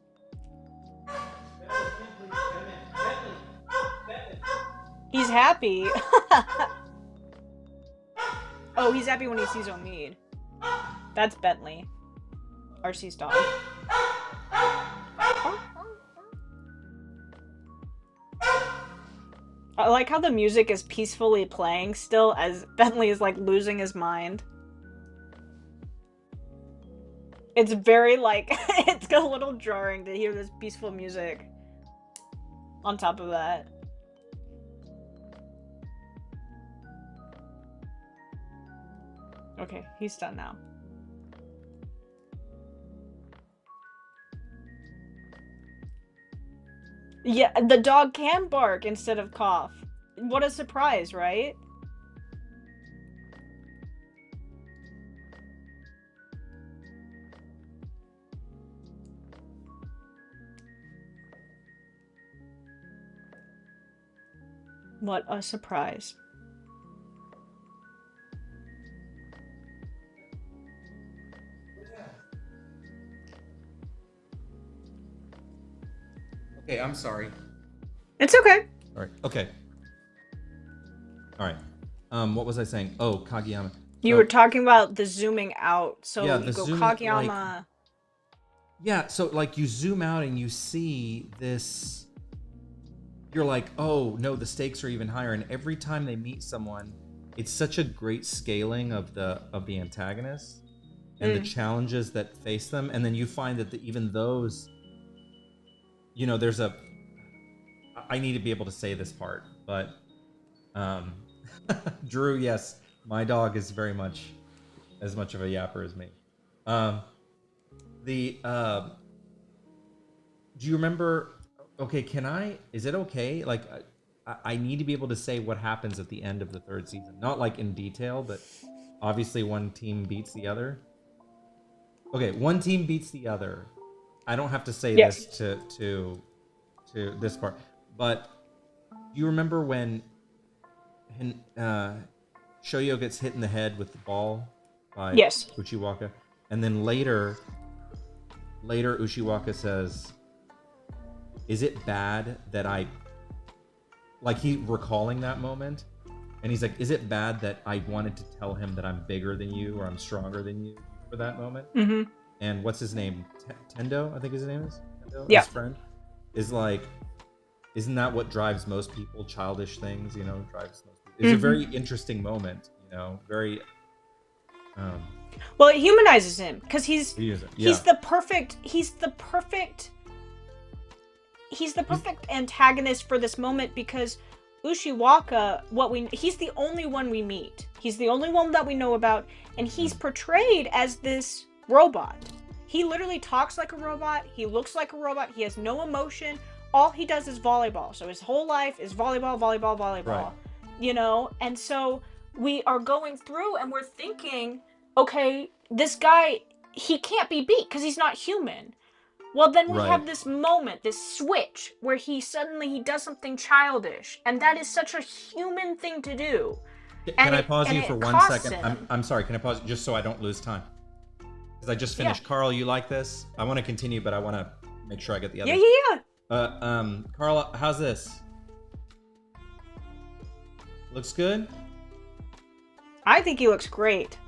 He's happy. Oh, he's happy when he sees Omid. That's Bentley. RC's dog. I like how the music is peacefully playing still as Bentley is like losing his mind. It's very like, it's a little jarring to hear this peaceful music on top of that. Okay, he's done now. Yeah, the dog can bark instead of cough. What a surprise, right? What a surprise. Okay, I'm sorry. It's okay. All right. Okay. All right. What was I saying? Oh, Kageyama. You were So talking about the zooming out. yeah, So you the go zooming, like, Kageyama. yeah. So like you zoom out and you see this. You're like, oh no, the stakes are even higher. And every time they meet someone, it's such a great scaling of the antagonists and the challenges that face them. And then you find that even those, you know, there's a. I need to be able to say this part, but um, Drew, yes, my dog is very much as much of a yapper as me. Um, the do you remember? Okay, can I? Is it okay? Like, I need to be able to say what happens at the end of the third season, not like in detail, but obviously one team beats the other. Okay, one team beats the other. I don't have to say Yes. this to this part, but do you remember when Shoyo gets hit in the head with the ball by Yes. Uchiwaka, and then later Ushiwaka says, "Is it bad that I?" Like he recalling that moment, and he's like, "Is it bad that I wanted to tell him that I'm bigger than you or I'm stronger than you?" For that moment, Mm-hmm. and what's his name? Tendo, I think his name is Tendo. Yeah. His friend is like, isn't that what drives most people? Childish things, you know, drives most people. It's a very interesting moment, you know, very. Um, Well, it humanizes him because yeah. he's the perfect antagonist for this moment because Ushiwaka, he's the only one we meet. He's the only one that we know about, and he's portrayed as this robot. He literally talks like a robot, he looks like a robot, he has no emotion. All he does is volleyball. So his whole life is volleyball, volleyball, volleyball. Right. You know? And so we are going through and we're thinking, okay, this guy he can't be beat because he's not human. Well, then we Right. have this moment, this switch, where he does something childish, and that is such a human thing to do, Can and I it pause and you for it one costs second? him. I'm sorry. Can I pause just so I don't lose time? Because I just Yeah, finished. Carl, you like this? I want to continue, but I want to make sure I get the yeah, others. yeah, yeah. Carl, how's this? Looks good? I think he looks great.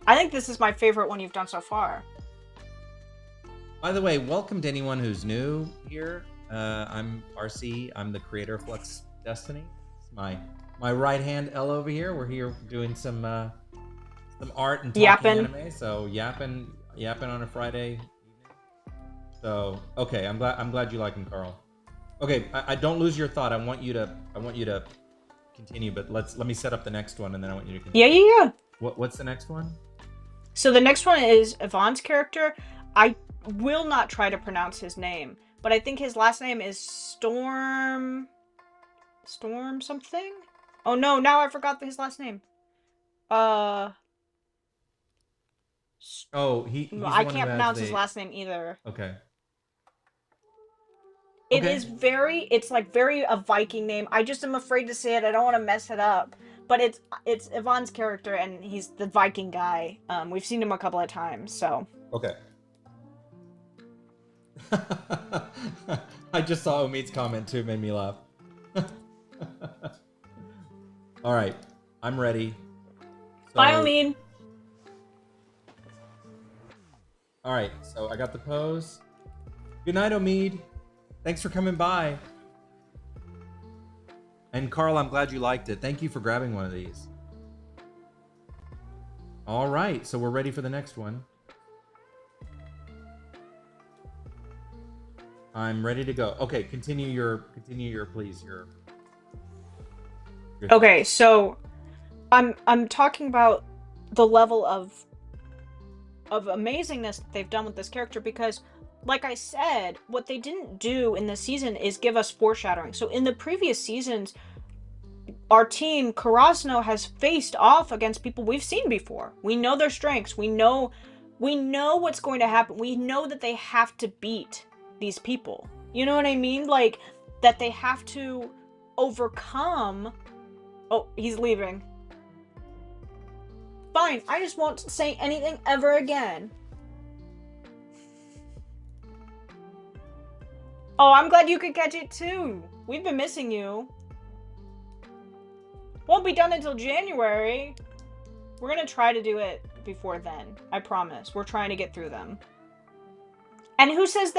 I think this is my favorite one you've done so far. By the way, welcome to anyone who's new here. I'm RC. I'm the creator of Flux Destiny. It's my right hand L over here. We're here doing some art and talking Yappin'. anime. So yapping on a Friday evening. So okay, I'm glad you like him, Carl. Okay, I don't lose your thought. I want you to continue, but let me set up the next one, and then I want you to Yeah, continue. yeah, yeah. What's the next one? So the next one is Yvonne's character. I will not try to pronounce his name, but I think his last name is Storm something? Oh no, now I forgot his last name. Uh, Oh, he's the I one who can't has pronounce his the. last name either. Okay. It Okay. is it's like very a Viking name. I just am afraid to say it. I don't want to mess it up. But it's Yvonne's character, and he's the Viking guy. We've seen him a couple of times, so. Okay. I just saw Omid's comment too, made me laugh. All right, I'm ready. By all So, means. all right, so I got the pose. Good night, Omid. Thanks for coming by. And Carl, I'm glad you liked it. Thank you for grabbing one of these. All right, so we're ready for the next one. I'm ready to go. Okay, continue your please your Okay, so I'm talking about the level of amazingness that they've done with this character because like I said, what they didn't do in this season is give us foreshadowing. So in the previous seasons, our team Karasno has faced off against people we've seen before. We know their strengths. We know what's going to happen. We know that they have to beat these people. You know what I mean? Like that they have to overcome. Oh, he's leaving. Fine, I just won't say anything ever again. Oh, I'm glad you could catch it too. We've been missing you. Won't be done until January. We're gonna try to do it before then. I promise. We're trying to get through them. And who says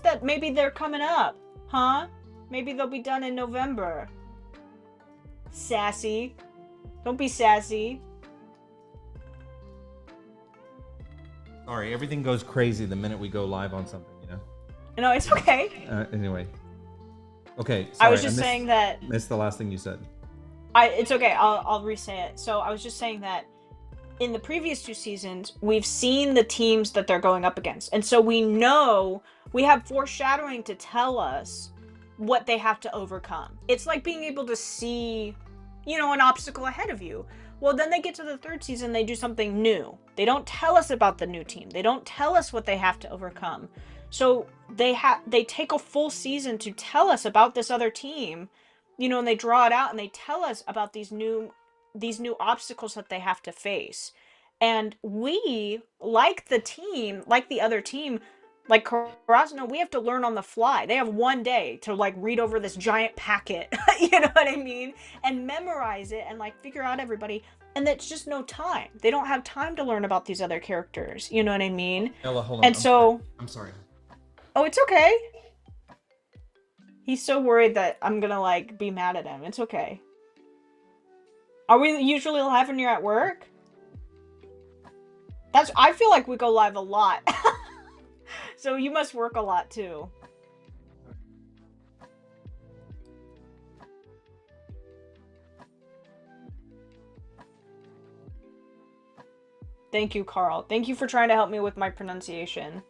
that maybe they're coming up? Huh? Maybe they'll be done in November. Sassy. Don't be sassy. Sorry, everything goes crazy the minute we go live on something, you know. No, it's okay. Anyway, okay. I Sorry, was just saying that missed the last thing you said. it's okay. I'll re-say it. So I was just saying that in the previous two seasons, we've seen the teams that they're going up against. And so we know we have foreshadowing to tell us what they have to overcome. It's like being able to see, an obstacle ahead of you. Well, then they get to the third season, they do something new. They don't tell us about the new team. They don't tell us what they have to overcome. So they take a full season to tell us about this other team, and they draw it out and they tell us about these new obstacles that they have to face. And we, like the other team, like Karasuno, we have to learn on the fly. They have one day to read over this giant packet, you know what I mean? And memorize it and figure out everybody. And that's just no time. They don't have time to learn about these other characters, you know what I mean? Ella, hold on. And so, I'm sorry. oh, it's okay. He's so worried that I'm gonna be mad at him. It's okay. Are we usually live when you're at work? I feel like we go live a lot. So you must work a lot too. Thank you, Carl. Thank you for trying to help me with my pronunciation.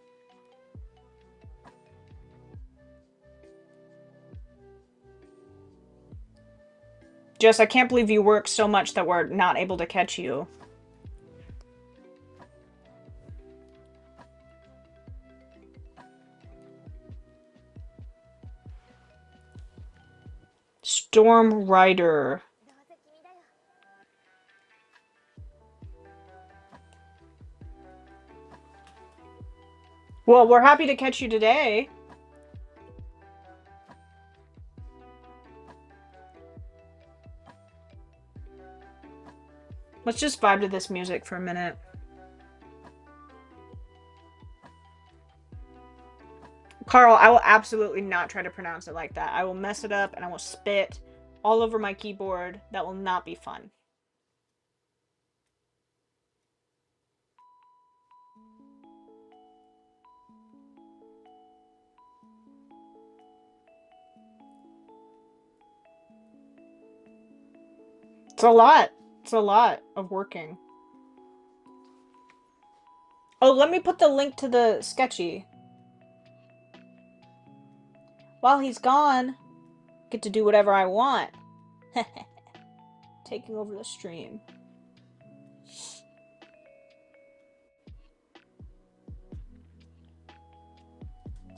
Jess, I can't believe you work so much that we're not able to catch you. Storm Rider. Well, we're happy to catch you today. Let's just vibe to this music for a minute. Carl, I will absolutely not try to pronounce it like that. I will mess it up and I will spit all over my keyboard. That will not be fun. It's a lot. It's a lot of working. Oh, let me put the link to the sketchy. While he's gone, get to do whatever I want. Taking over the stream.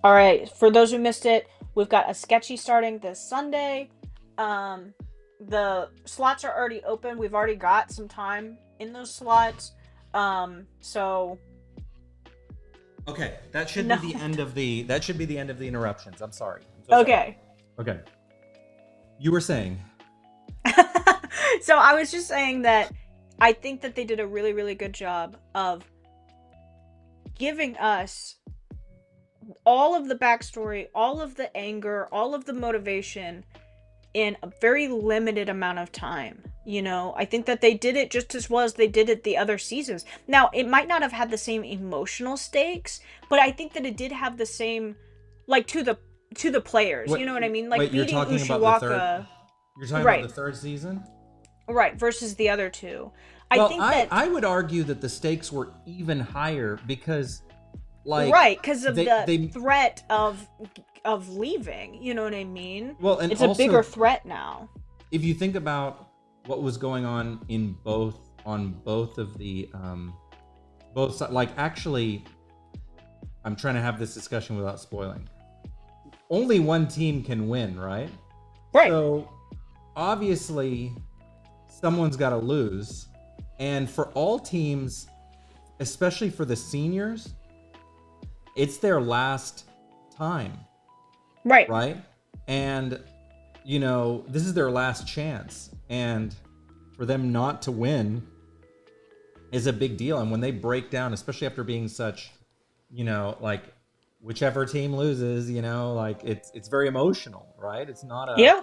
All right, for those who missed it, we've got a sketchy starting this Sunday. The slots are already open. We've already got some time in those slots. So Okay, that should no. be the end of the interruptions. I'm sorry. I'm so Okay. sorry. Okay. You were saying. So I was just saying that I think that they did a really, really good job of giving us all of the backstory, all of the anger, all of the motivation in a very limited amount of time. You know, I think that they did it just as well as they did it the other seasons. Now, it might not have had the same emotional stakes, but I think that it did have the same, like, to the players. You know what I mean? Like, Wait, you're beating talking about the third. Ushiwaka. You're talking about Right. the third season. Right, versus the other two. I Well, think I that I would argue that the stakes were even higher because, like, right, because of the they threat of leaving. You know what I mean? well, and It's a bigger also threat now. if you think about what was going on in both of the both sides, like actually, I'm trying to have this discussion without spoiling. Only one team can win, right? Right. So obviously, someone's got to lose, and for all teams, especially for the seniors, it's their last time, Right. right? And you know, this is their last chance, and for them not to win is a big deal. And when they break down, especially after being such, you know, like whichever team loses, you know, like it's very emotional, right? It's not a Yeah.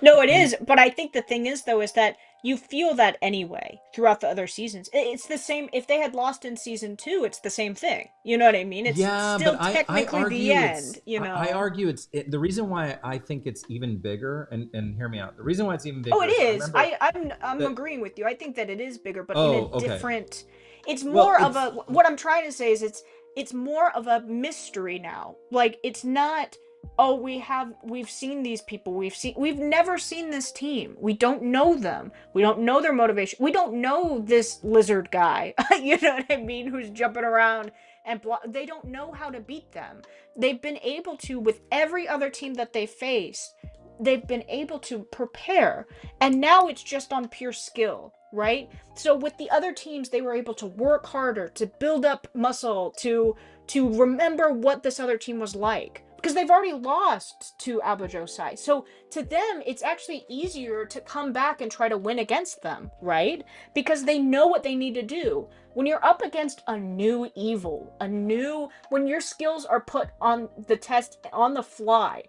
No, it and is. But I think the thing is, though, is that you feel that anyway throughout the other seasons. It's the same. If they had lost in season two, it's the same thing. You know what I mean? It's yeah, but still I technically the argue end, you I know? argue the reason why I think it's even bigger, and hear me out. The reason why it's even Oh, it bigger is I is. remember I'm that. agreeing with you. I think that it is bigger, but in a Oh, okay. different. It's Well, more of it's a. What I'm trying to say is it's more of a mystery now. Like it's not. Oh, we've seen these people. We've never seen this team. We don't know them. We don't know their motivation. We don't know this lizard guy. You know what I mean? Who's jumping around and they don't know how to beat them. They've been able to with every other team that they face, they've been able to prepare, and now it's just on pure skill, right? So with the other teams, they were able to work harder, to build up muscle, to remember what this other team was like, because they've already lost to Abajosai. So to them, it's actually easier to come back and try to win against them, right? Because they know what they need to do. When you're up against a new evil, when your skills are put on the test on the fly,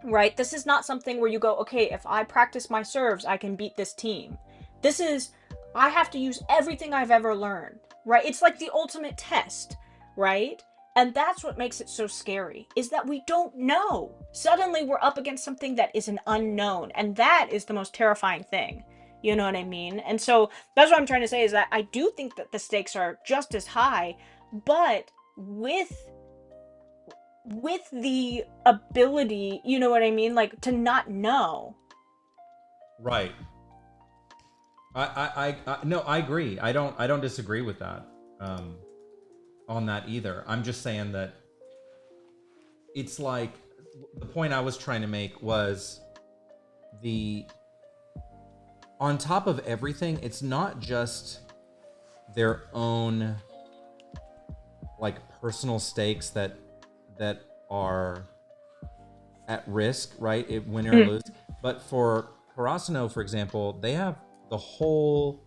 right? This is not something where you go, okay, if I practice my serves, I can beat this team. This is, I have to use everything I've ever learned, right? It's like the ultimate test, right? And that's what makes it so scary, is that we don't know. Suddenly we're up against something that is an unknown, and that is the most terrifying thing. You know what I mean? And so that's what I'm trying to say, is that I do think that the stakes are just as high, but with the ability, you know what I mean, like to not know. right. No, I agree. I don't disagree with that. Um, on that either. I'm just saying that it's like the point I was trying to make was the on top of everything, it's not just their own like personal stakes that are at risk, right? It win or Mm, lose. But for Karasuno, for example, they have the whole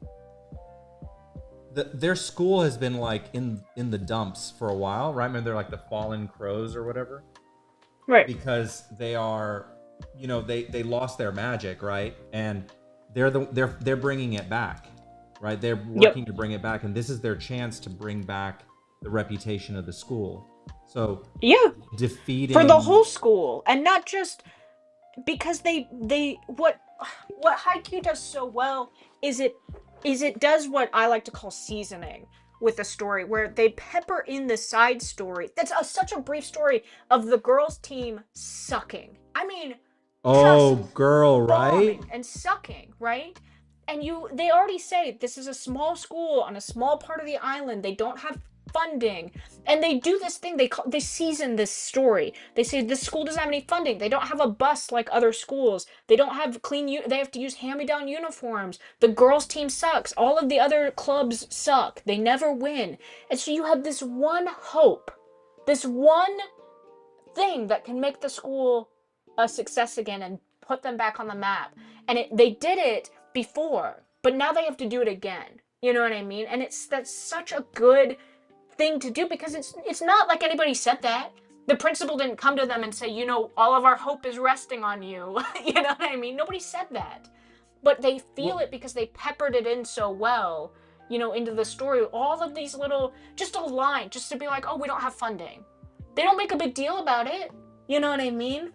their school has been like in the dumps for a while, right? I mean, they're like the fallen crows or whatever, right. because they are, they lost their magic, right? And they're bringing it back, right? They're Yep. working to bring it back, and this is their chance to bring back the reputation of the school. So Yeah. For the defeating. whole school, and not just because they what Haikyuu does so well is it does what I like to call seasoning with a story, where they pepper in the side story that's such a brief story of the girls team sucking. I mean, Oh, just girl, right? bombing and sucking, right? And they already say this is a small school on a small part of the island. They don't have funding. And they do this thing, they season this story. They say this school doesn't have any funding. They don't have a bus like other schools. They don't have they have to use hand-me-down uniforms. The girls team sucks. All of the other clubs suck. They never win. And so you have this one hope. This one thing that can make the school a success again and put them back on the map. And they did it before, but now they have to do it again. You know what I mean? And that's such a good thing to do, because it's not like anybody said that. The principal didn't come to them and say, all of our hope is resting on you. You know what I mean? Nobody said that. But they feel Well, it because they peppered it in so well, into the story. All of these little, just a line, just to be like, oh, we don't have funding. They don't make a big deal about it. You know what I mean?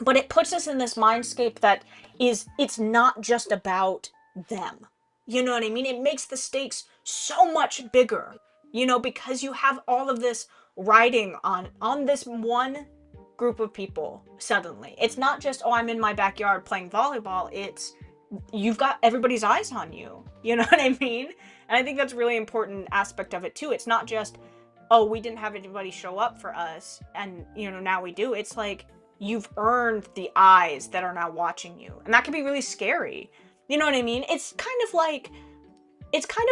But it puts us in this mindscape that it's not just about them. You know what I mean? It makes the stakes so much bigger, because you have all of this riding on this one group of people. Suddenly it's not just, oh, I'm in my backyard playing volleyball. It's you've got everybody's eyes on you. You know what I mean? And I think that's a really important aspect of it too. It's not just, oh, we didn't have anybody show up for us and now we do. It's like you've earned the eyes that are now watching you, and that can be really scary. You know what I mean? It's kind of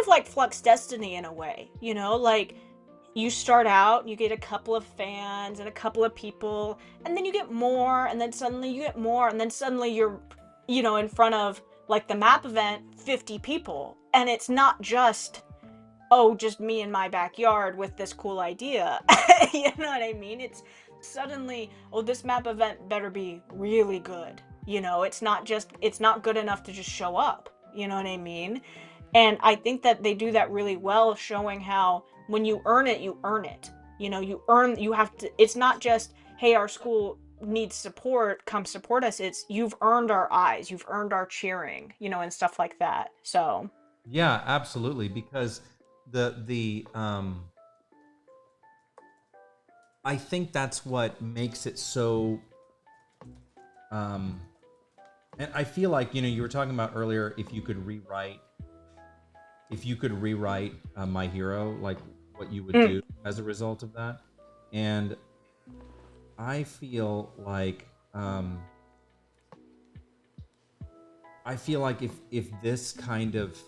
like Flux Destiny in a way. Like, you start out, you get a couple of fans and a couple of people, and then you get more, and then suddenly you get more, and then suddenly you're in front of, like, the map event, 50 people, and it's not just, oh, just me in my backyard with this cool idea. You know what I mean? It's suddenly, oh, this map event better be really good. It's not good enough to just show up. You know what I mean? And I think that they do that really well, showing how when you earn it, you earn it. You have to, it's not just, hey, our school needs support, come support us. It's, you've earned our eyes, you've earned our cheering, and stuff like that. So, yeah, absolutely. Because the I think that's what makes it so. Um, and I feel like you were talking about earlier, if you could rewrite My Hero, like what you would mm, do as a result of that. And I feel like if this kind of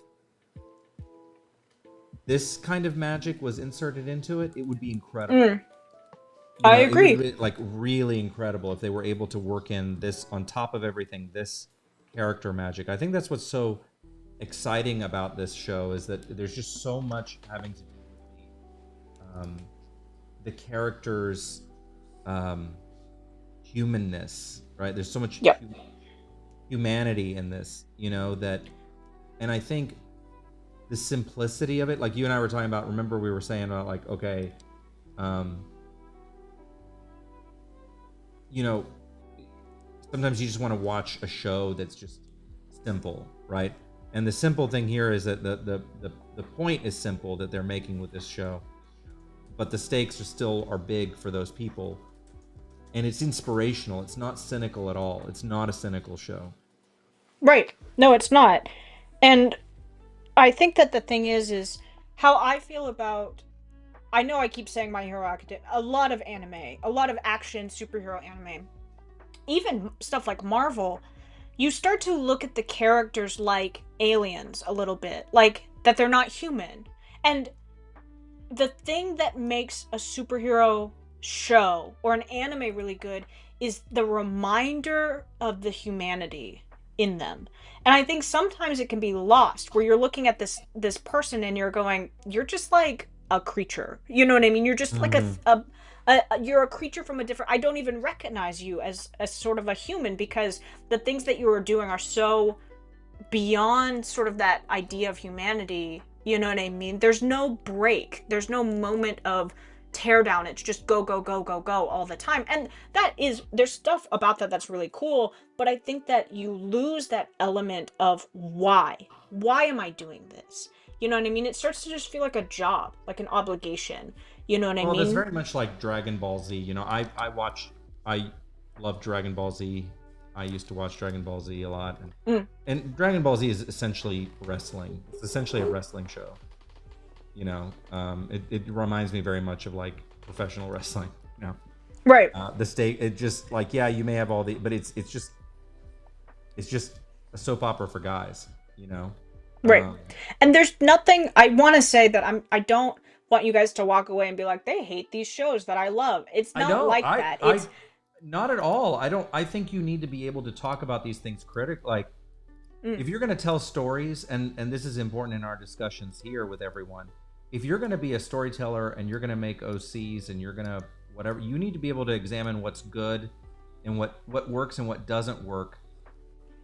magic was inserted into it, it would be incredible. mm, I It would agree. be like really incredible if they were able to work in this on top of everything, this character magic. I think that's what's so exciting about this show, is that there's just so much having to do with the characters' um, humanness, right? There's so much Yep. humanity in this, that, and I think the simplicity of it, like you and I were talking about. Remember, we were saying about, like, okay, um, you know, sometimes you just want to watch a show that's just simple, right? And the simple thing here is that the point is simple that they're making with this show, but the stakes are big for those people, and it's inspirational. It's not cynical at all. It's not a cynical show. Right. No, it's not. And I think that the thing is how I feel about. I know I keep saying My Hero Academia. A lot of anime, a lot of action superhero anime, even stuff like Marvel. you start to look at the characters like aliens a little bit, like that they're not human. And the thing that makes a superhero show or an anime really good is the reminder of the humanity in them. And I think sometimes it can be lost where you're looking at this person and you're going, you're just like a creature. You know what I mean? You're just like Mm-hmm. you're a creature from a different, I don't even recognize you as sort of a human, because the things that you are doing are so beyond sort of that idea of humanity. You know what I mean? There's no break. There's no moment of tear down. It's just go, go, go, go, go all the time. And that is, there's stuff about that that's really cool, but I think that you lose that element of why. Why am I doing this? You know what I mean? It starts to just feel like a job, like an obligation. You know what I Well, there's mean? very much like Dragon Ball Z. You know, I love Dragon Ball Z. I used to watch Dragon Ball Z a lot, Mm, and Dragon Ball Z is essentially wrestling. It's essentially a wrestling show. You know, it reminds me very much of like professional wrestling. You know, right. the state. It just like, yeah, you may have all the, but it's just a soap opera for guys. You know, Right. um, And there's nothing I want to say that I don't want you guys to walk away and be like, they hate these shows that I love. It's I not don't. like that. I It's not at all. I don't. I think you need to be able to talk about these things like mm, if you're going to tell stories, and this is important in our discussions here with everyone. If you're going to be a storyteller and you're going to make OCs and you're going to whatever, you need to be able to examine what's good and what works and what doesn't work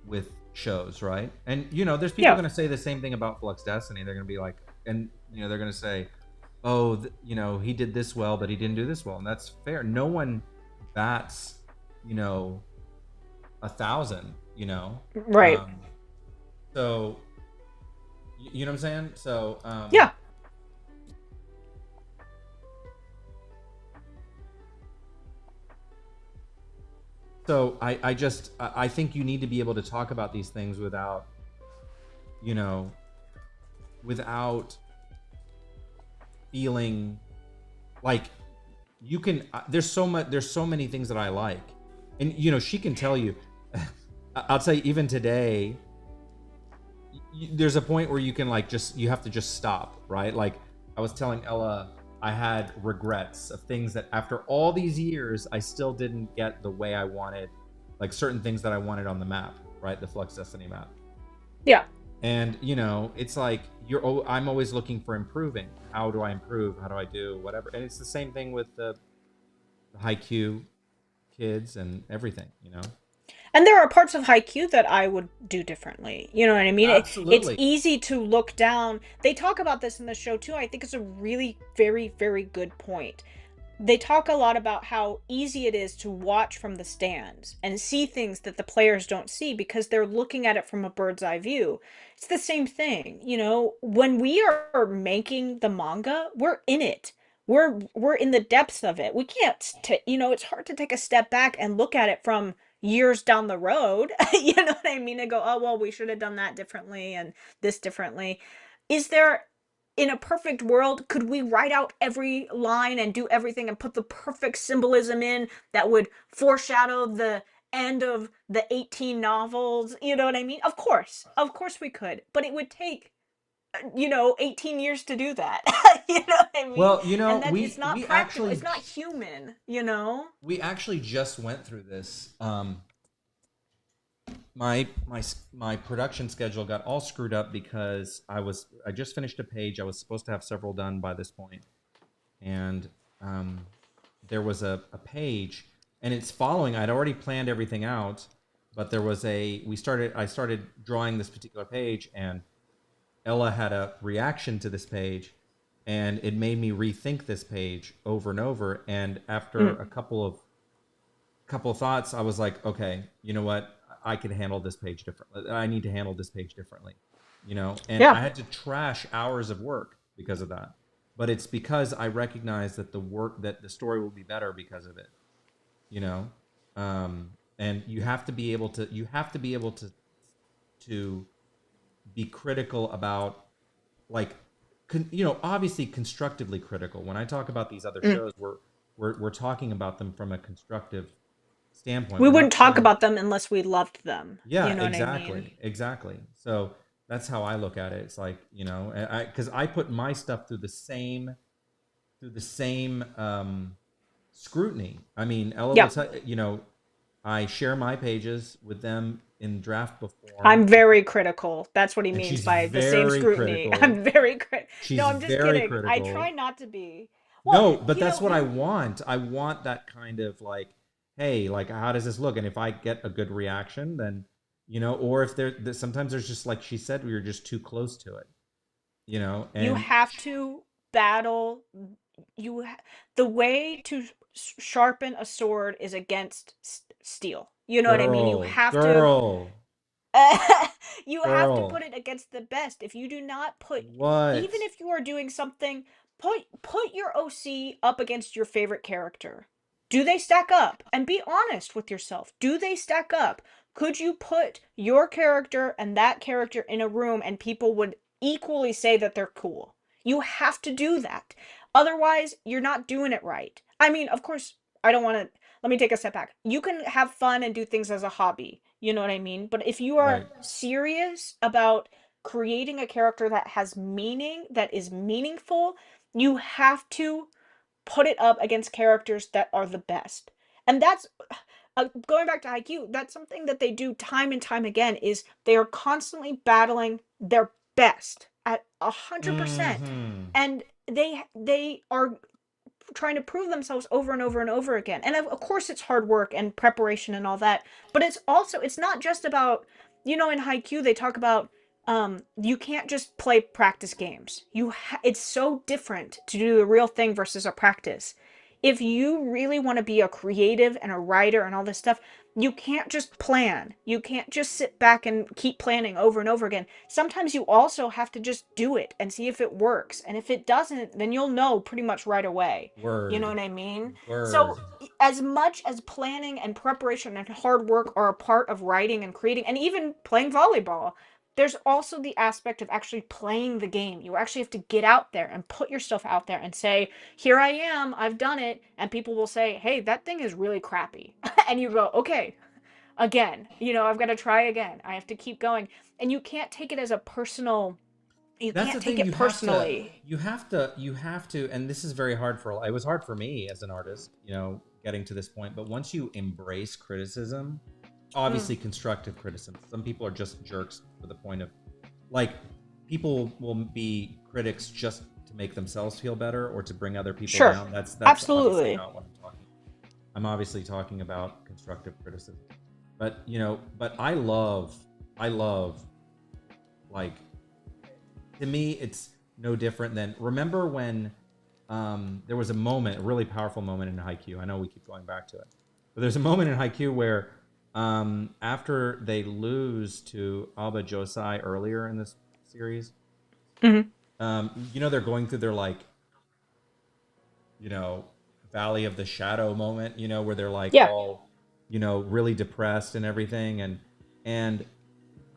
with shows, right? And you know, there's people yeah. going to say the same thing about Flux Destiny. They're going to be like, and you know, they're going to say, "Oh, you know, he did this well, but he didn't do this well," and that's fair. No one bats, you know, 1,000. You know, Right. um, so you know what I'm saying? Yeah. So I think you need to be able to talk about these things without, you know, without feeling like you can. There's so many things that I like, and you know, she can tell you. I'll tell you, even today, there's a point where you can like you have to just stop, right? Like I was telling Ella, I had regrets of things that after all these years I still didn't get the way I wanted, like certain things that I wanted on the map, right? The Flux Destiny map. Yeah. And you know, it's like I'm always looking for improving. How do I improve? How do I do whatever? And it's the same thing with the high Q kids and everything, you know. And there are parts of Haikyuu that I would do differently. You know what I mean? It's Absolutely. easy to look down. They talk about this in the show too. I think it's a really very very good point. They talk a lot about how easy it is to watch from the stands and see things that the players don't see because they're looking at it from a bird's eye view. It's the same thing, you know, when we are making the manga, we're in it. We're in the depths of it. We can't you know, it's hard to take a step back and look at it from years down the road. You know what I mean? And go, "Oh, well, we should have done that differently and this differently." Is there, in a perfect world, could we write out every line and do everything and put the perfect symbolism in that would foreshadow the end of the 18 novels? You know what I mean? Of course. Of course we could. But it would take, you know, 18 years to do that. You know what I mean? Well, you know, And that it's not we practical. actually It's not human, you know? we actually just went through this. My production schedule got all screwed up because I just finished a page. I was supposed to have several done by this point, and there was a page, and it's following. I'd already planned everything out, but there was a we started. I started drawing this particular page, and Ella had a reaction to this page, and it made me rethink this page over and over. And after Mm. a couple of thoughts, I was like, okay, you know what? I can handle this page differently. I need to handle this page differently, you know? And Yeah. I had to trash hours of work because of that. But it's because I recognize that the story will be better because of it, you know? And you have to be able to be critical about like, you know, obviously constructively critical. When I talk about these other Mm. shows, we're talking about them from a constructive standpoint. We We're wouldn't not talk saying, about them unless we loved them. You yeah, know what I mean? exactly, exactly. So that's how I look at it. It's like, because I put my stuff through the same scrutiny. I mean, Ella will Yep. tell I share my pages with them in draft form, I'm very critical. That's what he and means she's by the same very scrutiny. critical. I'm very No, She's I'm just very kidding. I try critical. not to be. Well, No, but you that's know, what I in want. I want that kind of like, hey, like, how does this look? And if I get a good reaction, then, or if sometimes there's just, like she said, we are just too close to it, you and have to battle you ha- the way to sharpen a sword is against steel. You know what I mean? You girl, have to girl, you have to put girl, it against the best. If you do not put, even what if you are doing something, put your OC up against your favorite character. Do they stack up? And be honest with yourself. Do they stack up? Could you put your character and that character in a room and people would equally say that they're cool? You have to do that. Otherwise, you're not doing it right. I mean, of course, I don't want to let me take a step back. You can have fun and do things as a hobby. You know what I mean? But if you are right? serious about creating a character that has meaning, that is meaningful, you have to put it up against characters that are the best. And that's going back to IQ, that's something that they do time and time again is they are constantly battling their best at 100%. Mm-hmm. And they are trying to prove themselves over and over and over again. And of course it's hard work and preparation and all that, but it's not just about, in Haikyuu they talk about you can't just play practice games. It's so different to do the real thing versus a practice. If you really want to be a creative and a writer and all this stuff, you can't just plan. You can't just sit back and keep planning over and over again. Sometimes you also have to just do it and see if it works. And if it doesn't, then you'll know pretty much right away. You know Word, what I mean? word. So, as much as planning and preparation and hard work are a part of writing and creating, and even playing volleyball, there's also the aspect of actually playing the game. You actually have to get out there and put yourself out there and say, here I am, I've done it. And people will say, hey, that thing is really crappy. And you go, okay, again, I've got to try again. I have to keep going. And you can't take it as a personal, you That's can't the take thing. it personally. You have to, and this is very hard for. It was hard for me as an artist, getting to this point. But once you embrace criticism, Mm. obviously constructive criticism. Some people are just jerks for the point of, like, people will be critics just to make themselves feel better or to bring other people Sure. down. That's obviously Absolutely. not what I'm talking. I'm obviously talking about constructive criticism. But I love, like, to me, it's no different than, remember when there was a moment, a really powerful moment in Haikyuu. I know we keep going back to it, but there's a moment in Haikyuu where after they lose to Alba Josai earlier in this series, Hmm. they're going through their, like, you know Valley of the Shadow moment, where they're like Yeah. all, really depressed and everything, and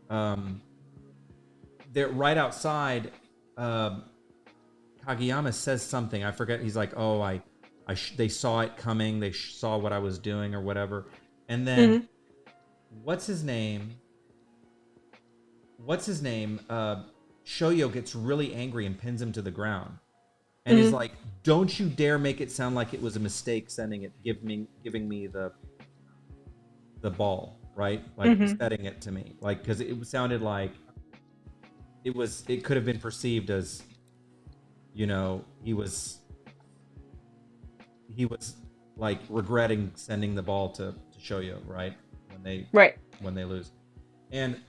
um, they're right outside. Um, Kageyama says something. I forget. He's like, "Oh, they saw it coming. They saw what I was doing, or whatever." And then, Hmm. what's his name? What's his name? Shoyo gets really angry and pins him to the ground, and is Hmm. like, "Don't you dare make it sound like it was a mistake sending it, giving me the ball, right? Like, Hmm. setting it to me, like, because it sounded like it could have been perceived as, he was like regretting sending the ball to Shoyo, right? When they Right. when they lose. And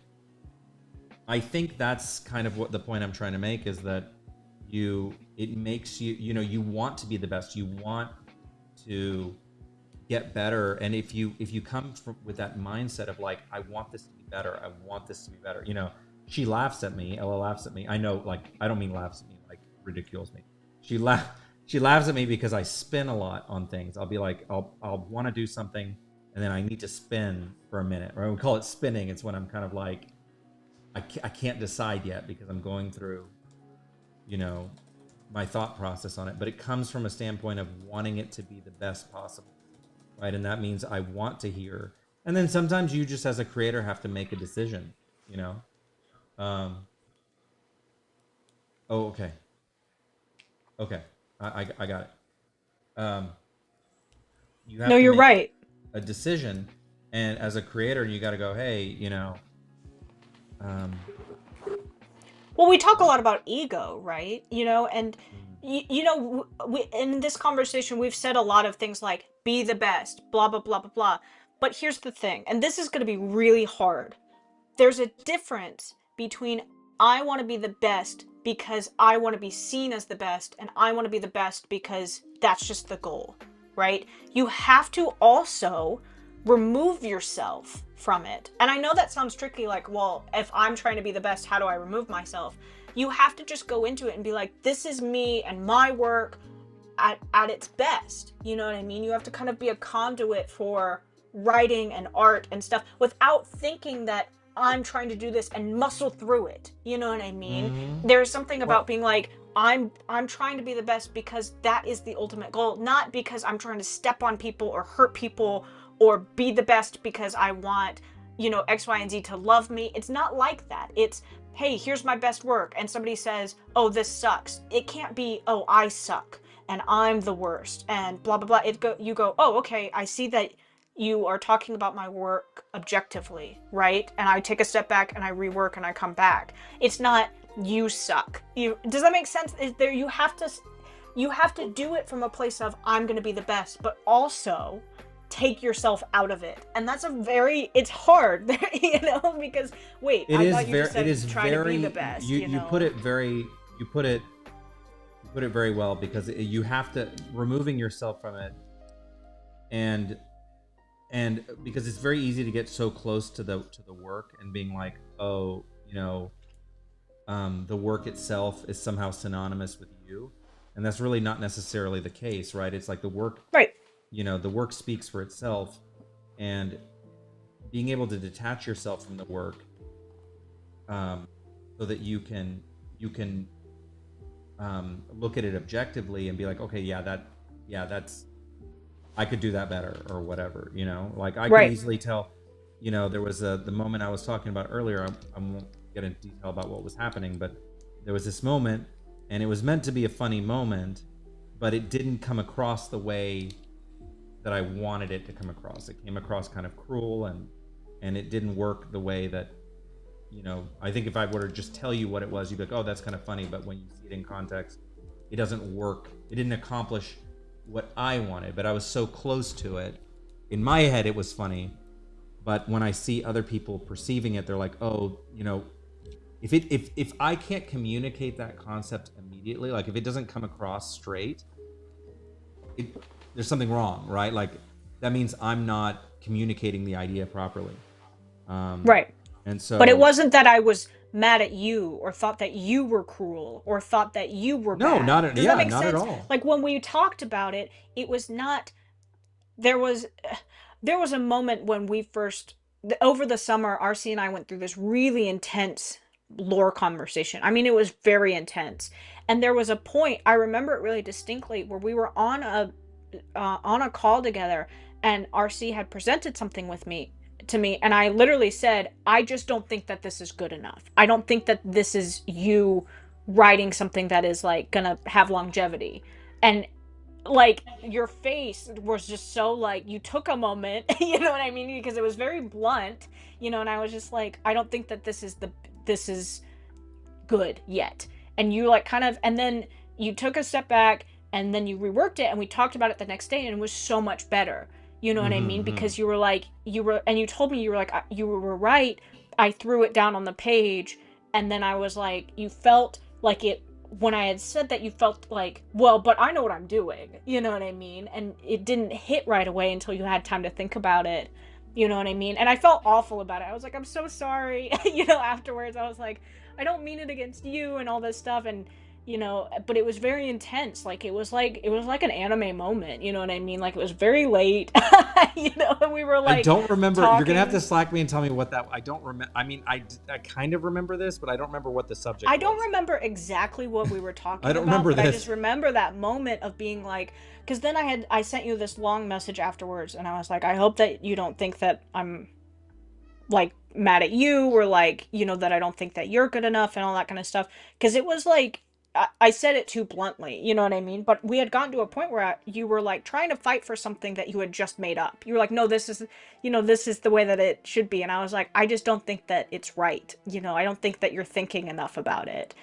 I think that's kind of what the point I'm trying to make is that it makes you want to be the best. You want to get better. And if you come with that mindset of, like, I want this to be better. I want this to be better. She laughs at me. Ella laughs at me. I know, like, I don't mean laughs at me, like, ridicules me. She laugh she laughs at me because I spin a lot on things. I'll be like, I'll want to do something, and then I need to spin for a minute. Or we call it spinning. It's when I'm kind of like, I can't decide yet because I'm going through, you know, my thought process on it. But it comes from a standpoint of wanting it to be the best possible. right? And that means I want to hear. And then sometimes you just as a creator have to make a decision, you know. Um, oh, okay, okay, I got it. You No, have to you're make right. a decision, and as a creator, you got to go, hey, um, Well, we talk a lot about ego, right? And mm, we in this conversation we've said a lot of things like be the best, blah blah blah blah blah. But here's the thing, and this is going to be really hard. There's a difference between I want to be the best because I want to be seen as the best, and I want to be the best because that's just the goal, right? You have to also remove yourself from it. And I know that sounds tricky, like, well, if I'm trying to be the best, how do I remove myself? You have to just go into it and be like, this is me and my work at its best. You know what I mean? You have to kind of be a conduit for writing and art and stuff without thinking that I'm trying to do this and muscle through it. You know what I mean? mm-hmm. There's something about Well, being like, I'm trying to be the best because that is the ultimate goal, not because I'm trying to step on people or hurt people or be the best because I want, X, Y, and Z to love me. It's not like that. It's, hey, here's my best work, and somebody says, oh, this sucks. It can't be, oh, I suck and I'm the worst and blah blah blah. You go, oh, okay, I see that you are talking about my work objectively, right? And I take a step back and I rework and I come back. It's not you suck. Does that make sense? Is there you have to do it from a place of I'm going to be the best, but also take yourself out of it. And that's it's hard, because wait, it I is thought you very, just it said is try to be very, the best, you put it very, you put it very well, because you have to removing yourself from it, and because it's very easy to get so close to the work and being like, oh, the work itself is somehow synonymous with you, and that's really not necessarily the case, right? It's like the work, Right. the work speaks for itself, and being able to detach yourself from the work, so that you can look at it objectively and be like, okay, that's I could do that better, or whatever, like I could Right. easily tell, there was the moment I was talking about earlier. I won't get into detail about what was happening, but there was this moment, and it was meant to be a funny moment, but it didn't come across the way that I wanted it to come across. It came across kind of cruel, and it didn't work the way that, I think if I were to just tell you what it was, you'd be like, oh, that's kind of funny, but when you see it in context, it doesn't work. It didn't accomplish what I wanted, but I was so close to it. In my head, it was funny, but when I see other people perceiving it, they're like, oh, if I can't communicate that concept immediately, like if it doesn't come across straight, there's something wrong, right? Like that means I'm not communicating the idea properly. Um, Right. and But it so, wasn't that I was mad at you or thought that you were cruel or thought that you were no, bad. Does that make not at sense? all. Like when we talked about it, it was not there was there was a moment when we first over the summer RC and I went through this really intense lore conversation. I mean, it was very intense. And there was a point, I remember it really distinctly, where we were on a call together, and RC had presented something with me to me, and I literally said, I just don't think that this is good enough. I don't think that this is you writing something that is like gonna have longevity. And like your face was just so like you took a moment, you know what I mean? Because it was very blunt, and I was just like, I don't think that this is good yet. And you like kind of, and then you took a step back and then you reworked it and we talked about it the next day and it was so much better. You know what I mean? Mm-hmm. Because and you told me, you were like, you were right. I threw it down on the page. And then I was like, you felt like it, when I had said that, you felt like, well, but I know what I'm doing. You know what I mean? And it didn't hit right away until you had time to think about it. You know what I mean? And I felt awful about it. I was like, I'm so sorry. Afterwards, I was like, I don't mean it against you and all this stuff. you know, but it was very intense. Like it was like an anime moment, you know what I mean? Like it was very late, you know, and we were I like don't remember. You're gonna have to talking. slack me and tell me what that. I don't remember. I mean, I kind of remember this, but I don't remember what the subject I don't was. remember exactly what we were I talking don't about, remember but I just this. remember that moment of being like, because then I sent you this long message afterwards, and I was like, I hope that you don't think that I'm like mad at you, or like, you know, that I don't think that you're good enough and all that kind of stuff, because it was like I said it too bluntly, you know what I mean? But we had gotten to a point where you were like trying to fight for something that you had just made up. You were like, no, this is, you know, this is the way that it should be. And I was like, I just don't think that it's right. You know, I don't think that you're thinking enough about it.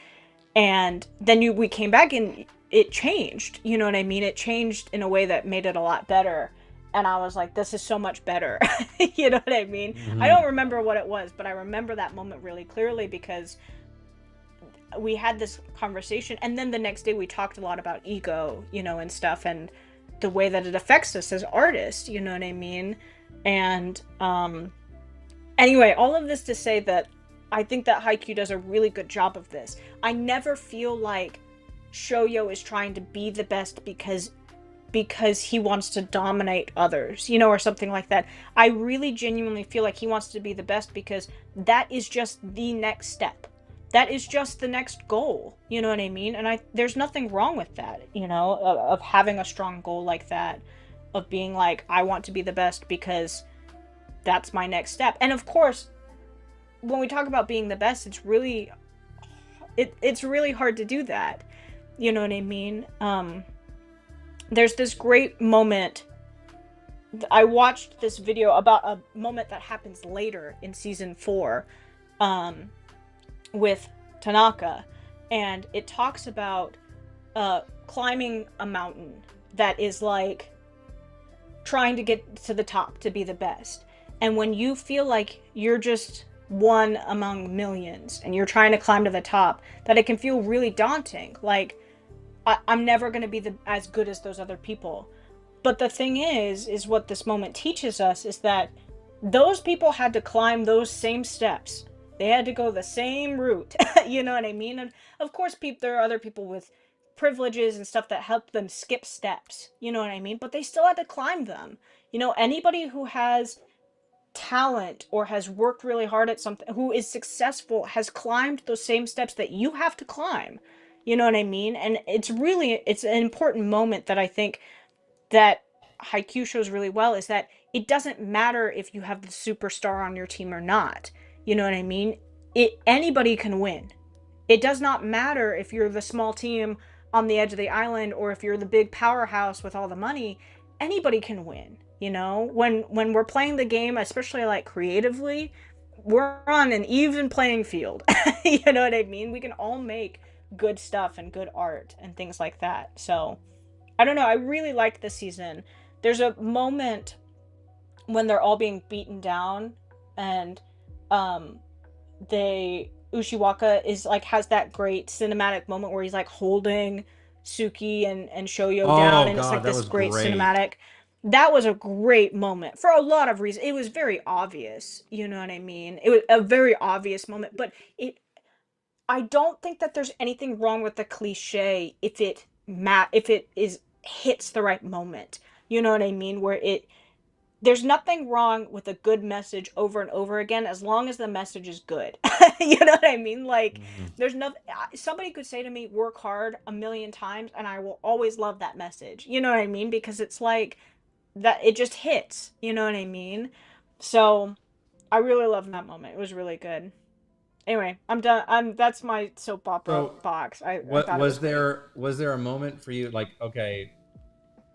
And then we came back and it changed, you know what I mean? It changed in a way that made it a lot better, and I was like, this is so much better. You know what I mean? I Hmm. don't remember what it was, but I remember that moment really clearly because we had this conversation, and then the next day we talked a lot about ego, you know, and stuff, and the way that it affects us as artists, you know what I mean? And anyway, all of this to say that I think that Haikyuu does a really good job of this. I never feel like Shoyo is trying to be the best because he wants to dominate others, you know, or something like that. I really genuinely feel like he wants to be the best because that is just the next step. That is just the next goal, you know what I mean? And I there's nothing wrong with that, you know, of having a strong goal like that, of being like I want to be the best because that's my next step. And of course, when we talk about being the best, it's really hard to do that. You know what I mean? There's this great moment. I watched this video about a moment that happens later in season 4, um, with Tanaka, and it talks about climbing a mountain that is like trying to get to the top to be the best. And when you feel like you're just one among millions and you're trying to climb to the top, that it can feel really daunting. Like, I'm never going to be as good as those other people. But the thing is what this moment teaches us is that those people had to climb those same steps. They had to go the same route. You know what I mean? And of course, there are other people with privileges and stuff that help them skip steps. You know what I mean? But they still had to climb them. You know, anybody who has talent or has worked really hard at something, who is successful, has climbed those same steps that you have to climb. You know what I mean? And it's an important moment that I think that Haikyuu shows really well, is that it doesn't matter if you have the superstar on your team or not. You know what I mean? Anybody can win. It does not matter if you're the small team on the edge of the island or if you're the big powerhouse with all the money. Anybody can win. You know, when we're playing the game, especially like creatively, we're on an even playing field. You know what I mean? We can all make good stuff and good art and things like that. So I don't know. I really liked this season. There's a moment when they're all being beaten down, and um, they Ushiwaka is like has that great cinematic moment where he's like holding Suki and Shoyo down, Oh and it's God, like that this was great great. cinematic. That was a great moment for a lot of reasons. It was very obvious, you know what I mean? It was a very obvious moment, but it I don't think that there's anything wrong with the cliche if it is hits the right moment. You know what I mean? Where it there's nothing wrong with a good message over and over again as long as the message is good. You know what I mean? Like Mhm. there's no somebody could say to me work hard a million times and I will always love that message. You know what I mean? Because it's like that it just hits. You know what I mean? So I really love that moment. It was really good. Anyway, I'm done. I'm That's my soap opera So, box. I what thought it was great. was there a moment for you like, okay,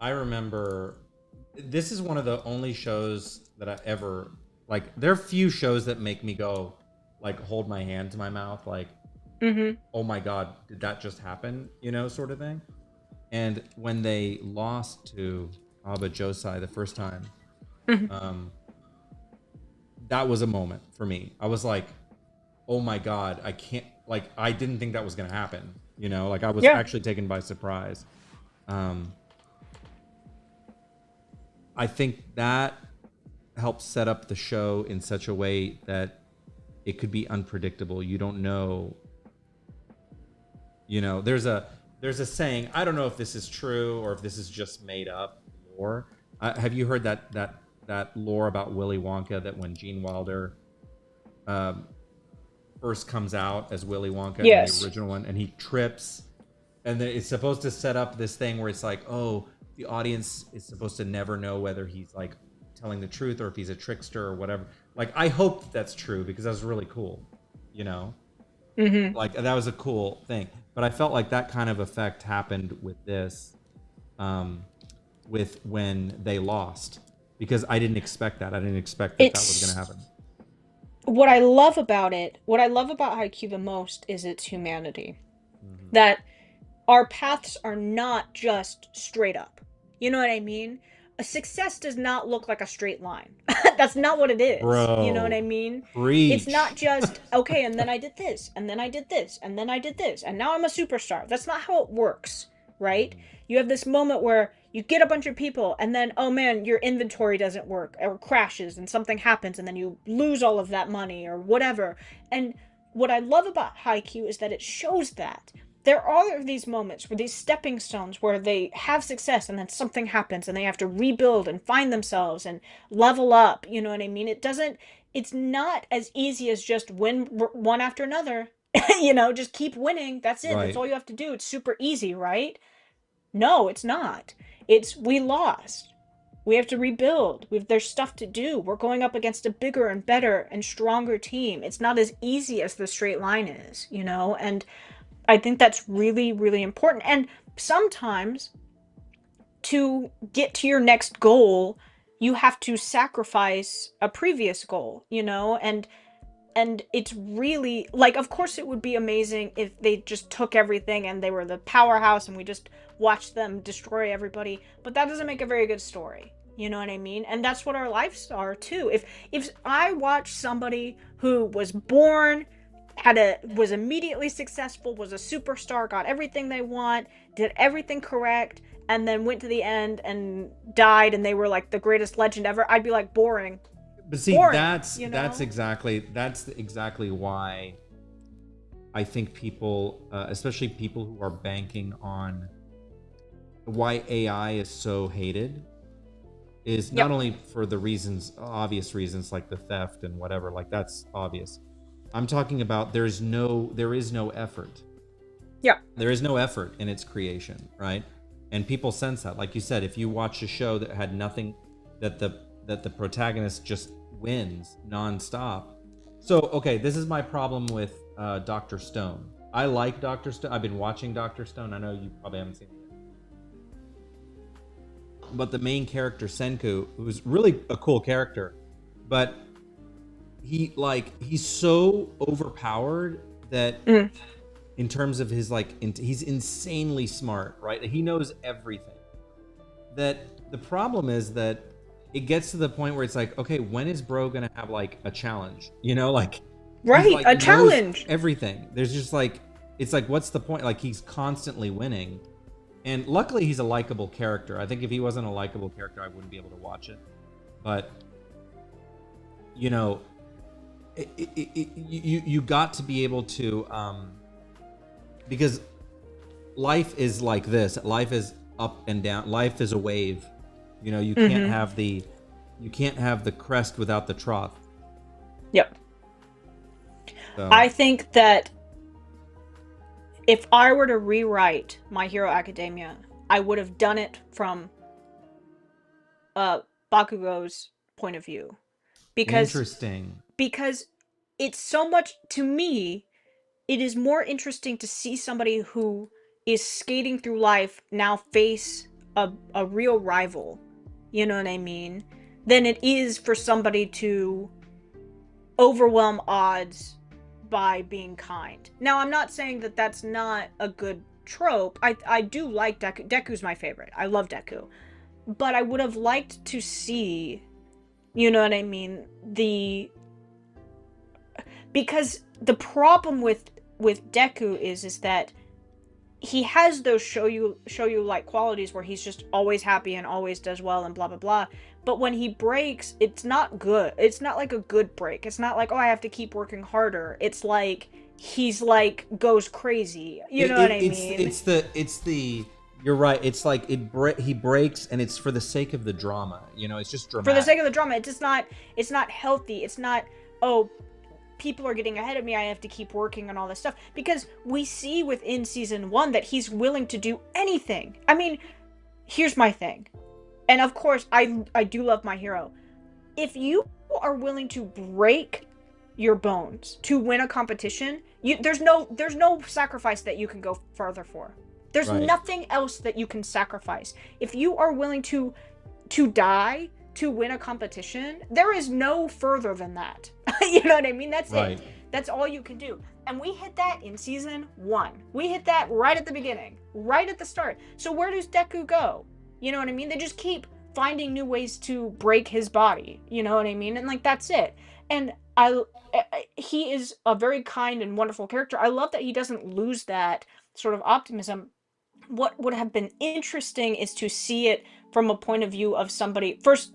I remember this is one of the only shows that I ever like. There are few shows that make me go like hold my hand to my mouth, like, Mm-hmm. oh my god, did that just happen? You know, sort of thing. And when they lost to Aba Josai the first time, Mm-hmm. um, that was a moment for me. I was like, oh my god, I can't. Like, I didn't think that was gonna happen. You know, like I was Yeah. actually taken by surprise. Um, I think that helps set up the show in such a way that it could be unpredictable. You don't know There's a saying. I don't know if this is true or if this is just made up lore. Have you heard that lore about Willy Wonka, that when Gene Wilder um, first comes out as Willy Wonka in the Yes. original one, and he trips, and then it's supposed to set up this thing where it's like, oh, the audience is supposed to never know whether he's like telling the truth or if he's a trickster or whatever. Like, I hope that's true because that was really cool, you know. Mm-hmm. Like, that was a cool thing. But I felt like that kind of effect happened with this, um, with when they lost, because I didn't expect that. I didn't expect that was going It's to happen. what I love about it. What I love about Haikyuu the most is its humanity. Mm-hmm. That our paths are not just straight up. You know what I mean? A success does not look like a straight line. That's not what it is. You know what I Bro, mean? It's not preach. just, okay, and then I did this, and then I did this, and then I did this, and now I'm a superstar. That's not how it works, right? Mm-hmm. You have this moment where you get a bunch of people, and then, oh man, your inventory doesn't work, or crashes, and something happens, and then you lose all of that money, or whatever. And what I love about Haikyuu is that it shows that there are these moments where these stepping stones where they have success and then something happens and they have to rebuild and find themselves and level up. You know what I mean? It's not as easy as just win one after another. Just keep winning. That's it. That's Right. all you have to do. It's super easy, right? No, it's not. It's we lost. We have to rebuild. There's stuff to do. We're going up against a bigger and better and stronger team. It's not as easy as the straight line is. And I think that's really, really important. And sometimes to get to your next goal, you have to sacrifice a previous goal. And it's really like, of course it would be amazing if they just took everything and they were the powerhouse and we just watched them destroy everybody, but that doesn't make a very good story. You know what I mean? And that's what our lives are too. If I watch somebody who was born, was immediately successful, was a superstar, got everything they want, did everything correct, and then went to the end and died and they were like the greatest legend ever, I'd be like, boring. But see, Boring, that's you that's know? exactly that's exactly why I think people, especially people who are banking on why AI is so hated, is not Yep. only for the reasons, obvious reasons like the theft and whatever, like that's obvious. I'm talking about there is no effort. Yep. There is no effort in its creation, right? And people sense that. Like you said, if you watch a show that had nothing, that the protagonist just wins nonstop. So okay, this is my problem with Dr. Stone. I like Dr. Stone. I've been watching Dr. Stone. I know you probably haven't seen it. But the main character Senku, who's really a cool character, but he's so overpowered that Mm. in terms of his he's insanely smart, right? He knows everything. That the problem is that it gets to the point where it's like, okay, when is bro gonna have like a challenge? Like he's Right, like a knows challenge. everything. There's just like, it's like, what's the point? Like, he's constantly winning. And luckily he's a likable character. I think if he wasn't a likable character, I wouldn't be able to watch it. But you know, you got to be able to because life is like this. Life is up and down. Life is a wave. You can't Mm-hmm. have the crest without the trough. Yep. So I think that if I were to rewrite My Hero Academia, I would have done it from Bakugo's point of view. Because interesting. because it's so much to me, it is more interesting to see somebody who is skating through life now face a real rival, you know what I mean, than it is for somebody to overwhelm odds by being kind. Now, I'm not saying that that's not a good trope. I do like Deku. Deku's my favorite. I love Deku. But I would have liked to see, you know what I mean, because the problem with Deku is that he has those show you like qualities where he's just always happy and always does well and blah blah blah. But when he breaks, it's not good. It's not like a good break. It's not like, oh, I have to keep working harder. It's like he's like goes crazy. You know what It, I it's mean? it's the it's the you're right. It's like he breaks, and it's for the sake of the drama. It's just For the sake dramatic. of the drama, it's not healthy. It's not, oh, people are getting ahead of me, I have to keep working on all this stuff, because we see within season 1 that he's willing to do anything. I mean, here's my thing. And of course, I do love my hero. If you are willing to break your bones to win a competition, there's no sacrifice that you can go farther for. There's Right. nothing else that you can sacrifice. If you are willing to die to win a competition, there is no further than that. You know what I mean? That's it. Right. That's all you can do. And we hit that in season 1. We hit that right at the beginning, right at the start. So where does Deku go? You know what I mean? They just keep finding new ways to break his body. You know what I mean? And like that's it. And he is a very kind and wonderful character. I love that he doesn't lose that sort of optimism. What would have been interesting is to see it from a point of view of somebody first.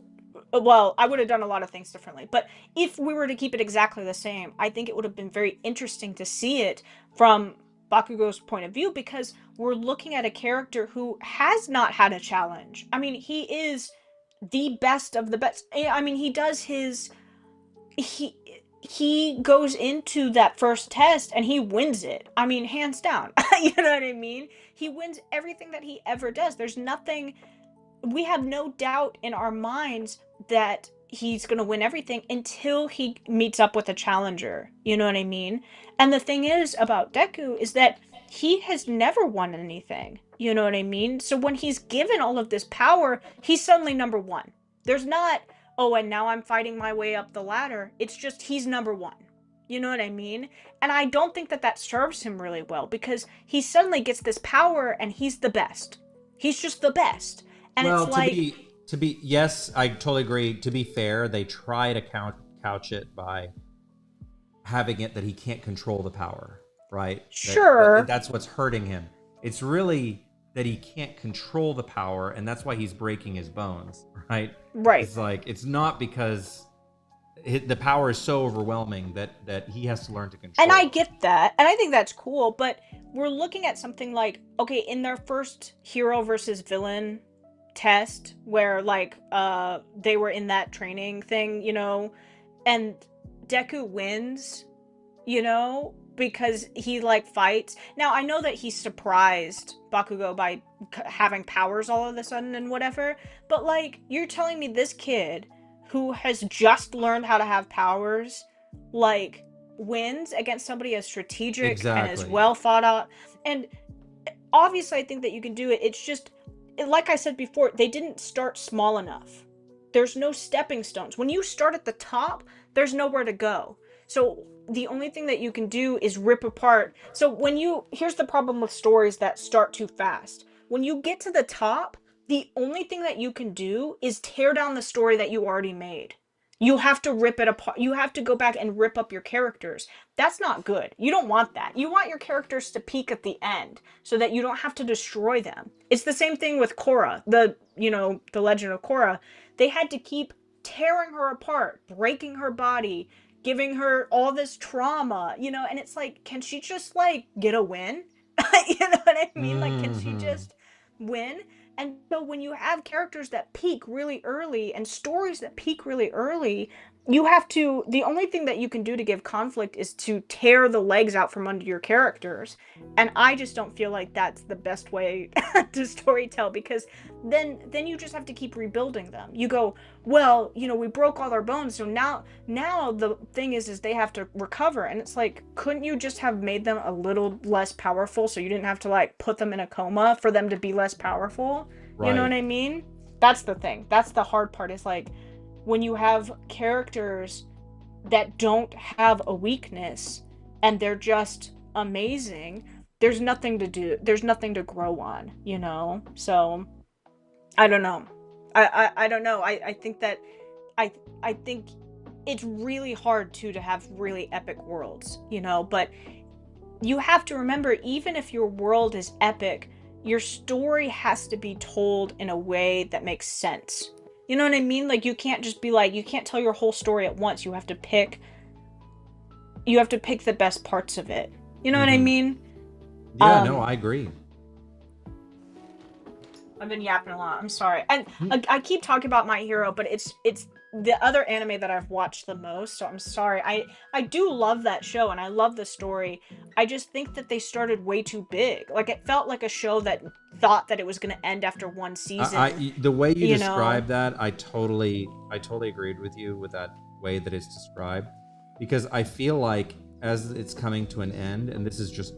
Well, I would have done a lot of things differently, but if we were to keep it exactly the same, I think it would have been very interesting to see it from Bakugo's point of view, because we're looking at a character who has not had a challenge. I mean, he is the best of the best. I mean, he he goes into that first test and he wins it. I mean, hands down. You know what I mean? He wins everything that he ever does. There's nothing, we have no doubt in our minds that he's going to win everything until he meets up with a challenger. You know what I mean? And the thing is about Deku is that he has never won anything. You know what I mean? So when he's given all of this power, he's suddenly number 1. There's not, oh, and now I'm fighting my way up the ladder. It's just he's number 1. You know what I mean? And I don't think that that serves him really well, because he suddenly gets this power and he's the best. He's just the best. And it's Well, like, yes, I totally agree. To be fair, they try to couch it by having it that he can't control the power, right? sure, That's what's hurting him. It's really that he can't control the power, and that's why he's breaking his bones, right? right. It's like it's not because the power is so overwhelming that he has to learn to And control I it. get that. And I think that's cool. But we're looking at something like, okay, in their first hero versus villain test, where like they were in that training thing, and Deku wins, because he like fights. Now I know that he surprised Bakugo by having powers all of a sudden and whatever, but like you're telling me this kid who has just learned how to have powers, like, wins against somebody as strategic and as Exactly. well thought out. And obviously I think that you can do it. It's just, like I said before, they didn't start small enough. There's no stepping stones. When you start at the top, there's nowhere to go. So the only thing that you can do is rip apart. So here's the problem with stories that start too fast. When you get to the top, the only thing that you can do is tear down the story that you already made. You have to rip it apart. You have to go back and rip up your characters. That's not good. You don't want that. You want your characters to peak at the end so that you don't have to destroy them. It's the same thing with Korra, the Legend of Korra. They had to keep tearing her apart, breaking her body, giving her all this trauma, and it's like, can she just like get a win? You know what I mean? Like, can she Hmm. just win? And so when you have characters that peak really early and stories that peak really early, the only thing that you can do to give conflict is to tear the legs out from under your characters. And I just don't feel like that's the best way to storytell, because then you just have to keep rebuilding them. You go, well, we broke all their bones, so now the thing is they have to recover. And it's like, couldn't you just have made them a little less powerful so you didn't have to like put them in a coma for them to be less powerful? You know what Right. I mean? That's the thing. That's the hard part, is like when you have characters that don't have a weakness and they're just amazing, there's nothing to do. There's nothing to grow on. So I don't know. I don't know. I think that I I think it's really hard to have really epic worlds. But you have to remember, even if your world is epic, your story has to be told in a way that makes sense. You know what I mean? Like, you can't just be like, you can't tell your whole story at once. You have to pick you have to pick the best parts of it. You know what I Mm-hmm. mean? Yeah, no, Um, I agree. I've been yapping a lot. I'm sorry. And Mm. I keep talking about My Hero, but it's the other anime that I've watched the most, so I'm sorry. I do love that show and I love the story. I just think that they started way too big. Like it felt like a show that thought that it was going to end after one season, The way you you know. describe that, I totally agreed with you with that way that it's described, because I feel like as it's coming to an end, and this is just,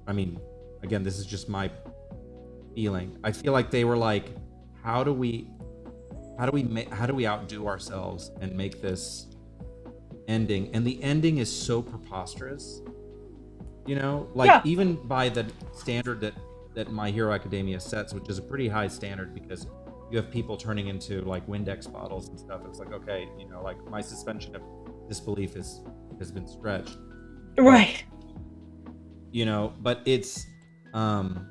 I mean, again, this is just my feeling. I feel like they were like, how do we, how do we outdo ourselves and make this ending? And the ending is so preposterous, like Yeah. even by the standard that My Hero Academia sets, which is a pretty high standard, because you have people turning into like Windex bottles and stuff. It's like, okay, like my suspension of disbelief has been stretched. But Right. but it's um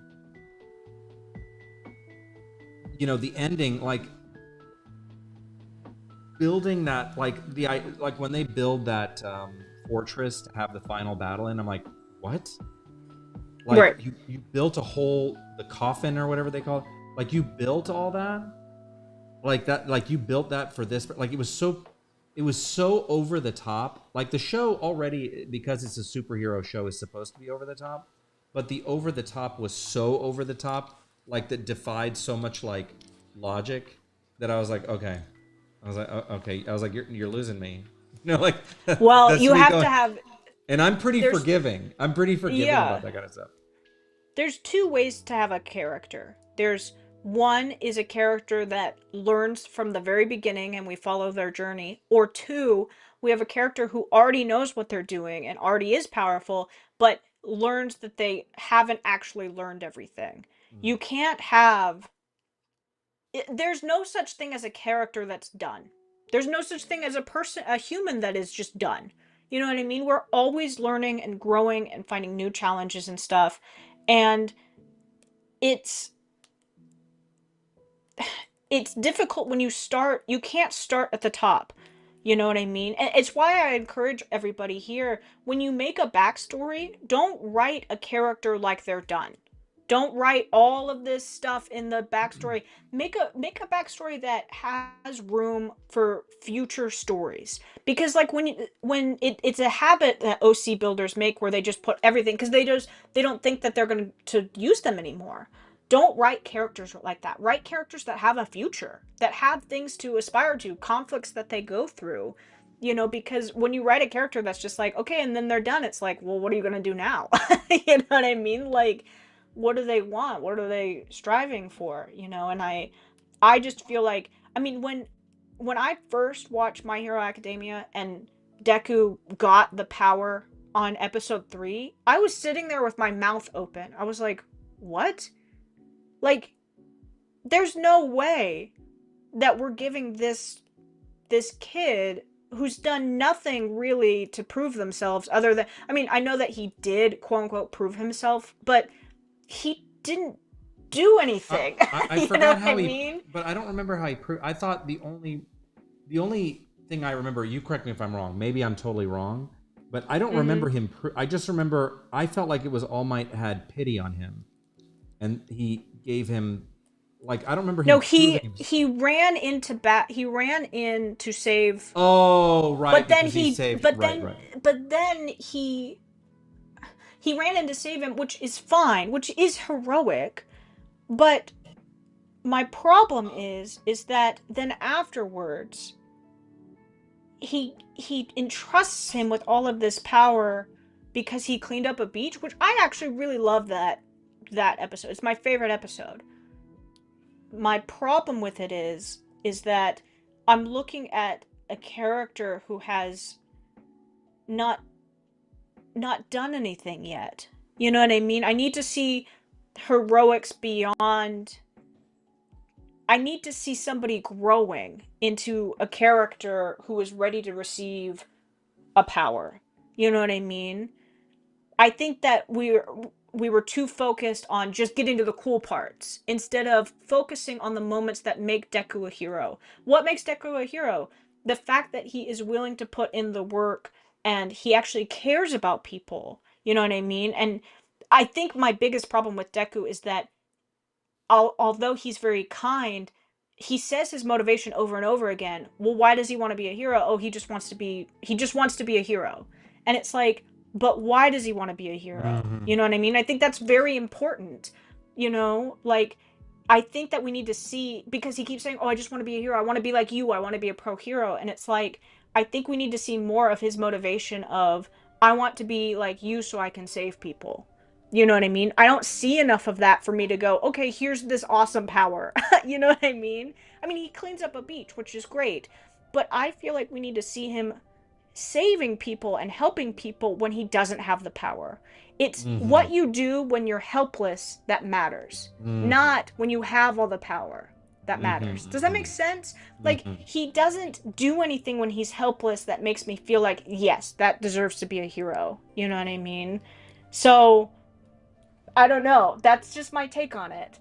the ending, like building that, like when they build that fortress to have the final battle in, I'm like, what? Like Right. you built a whole, the coffin or whatever they call it, like you built all that, like that, like you built that for this, but like it was so over the top. Like the show already, because it's a superhero show, is supposed to be over the top, but the over the top was so over the top, like that defied so much like logic, that I was like, okay. I was like, okay. I was like, you're losing me. Like Well, that's you me have to going. have And I'm pretty there's forgiving. I'm pretty forgiving yeah. about that kind of stuff. There's two ways to have a character. There's one is a character that learns from the very beginning and we follow their journey, or two, we have a character who already knows what they're doing and already is powerful, but learns that they haven't actually learned everything. Mm. You can't have there's no such thing as a character that's done. There's no such thing as a human that is just done. You know what I mean? We're always learning and growing and finding new challenges and stuff. And it's it's difficult when you can't start at the top. You know what I mean? And it's why I encourage everybody here, when you make a backstory, don't write a character like they're done. Don't write all of this stuff in the backstory. Make a backstory that has room for future stories. Because like it's a habit that OC builders make where they just put everything because they don't think that they're going to use them anymore. Don't write characters like that. Write characters that have a future, that have things to aspire to, conflicts that they go through. Because when you write a character that's just like, okay, and then they're done, it's like, well, what are you going to do now? You know what I mean? Like, what do they want? What are they striving for? And I just feel like, I mean, when I first watched My Hero Academia and Deku got the power on episode 3, I was sitting there with my mouth open. I was like, what? Like, there's no way that we're giving this kid who's done nothing really to prove themselves other than, I mean, I know that he did quote unquote prove himself, but he didn't do I, anything. I You know forgot what I how he, mean? but I don't remember how he proved. I thought the only thing I remember. You correct me if I'm wrong. Maybe I'm totally wrong, but I don't remember Mhm. him. I just remember I felt like it was All Might had pity on him, and he gave him, like, I don't remember No, him he proving. he ran into bat he ran in to save, Oh, right, but then because he he saved. but Right, then right. but then he ran in to save him, which is fine, which is heroic, but my problem is that then afterwards he entrusts him with all of this power because he cleaned up a beach, which I actually really love that episode. It's my favorite episode. My problem with it is that I'm looking at a character who has not not done anything yet. You know what I mean? I need to see heroics beyond. I need to see somebody growing into a character who is ready to receive a power. You know what I mean? I think that we were too focused on just getting to the cool parts instead of focusing on the moments that make Deku a hero. What makes Deku a hero? The fact that he is willing to put in the work and he actually cares about people. You know what I mean? And I think my biggest problem with Deku is that although he's very kind, he says his motivation over and over again. Well, why does he want to be a hero? Oh, he just wants to be a hero. And it's like, but why does he want to be a hero? Mm-hmm. You know what I mean? I think that's very important. You know, like I think that we need to see, because he keeps saying, "Oh, I just want to be a hero. I want to be like you. I want to be a pro hero." And it's like I think we need to see more of his motivation of I want to be like you so I can save people. You know what I mean? I don't see enough of that for me to go, okay, here's this awesome power. You know what I mean? I mean, he cleans up a beach, which is great. But I feel like we need to see him saving people and helping people when he doesn't have the power. It's Mm-hmm. what you do when you're helpless that matters, Mm-hmm. not when you have all the power that matters. Does that make Mm-hmm. sense? Like, Mm-hmm. he doesn't do anything when he's helpless that makes me feel like, yes, that deserves to be a hero. You know what I mean? So, I don't know. That's just my take on it.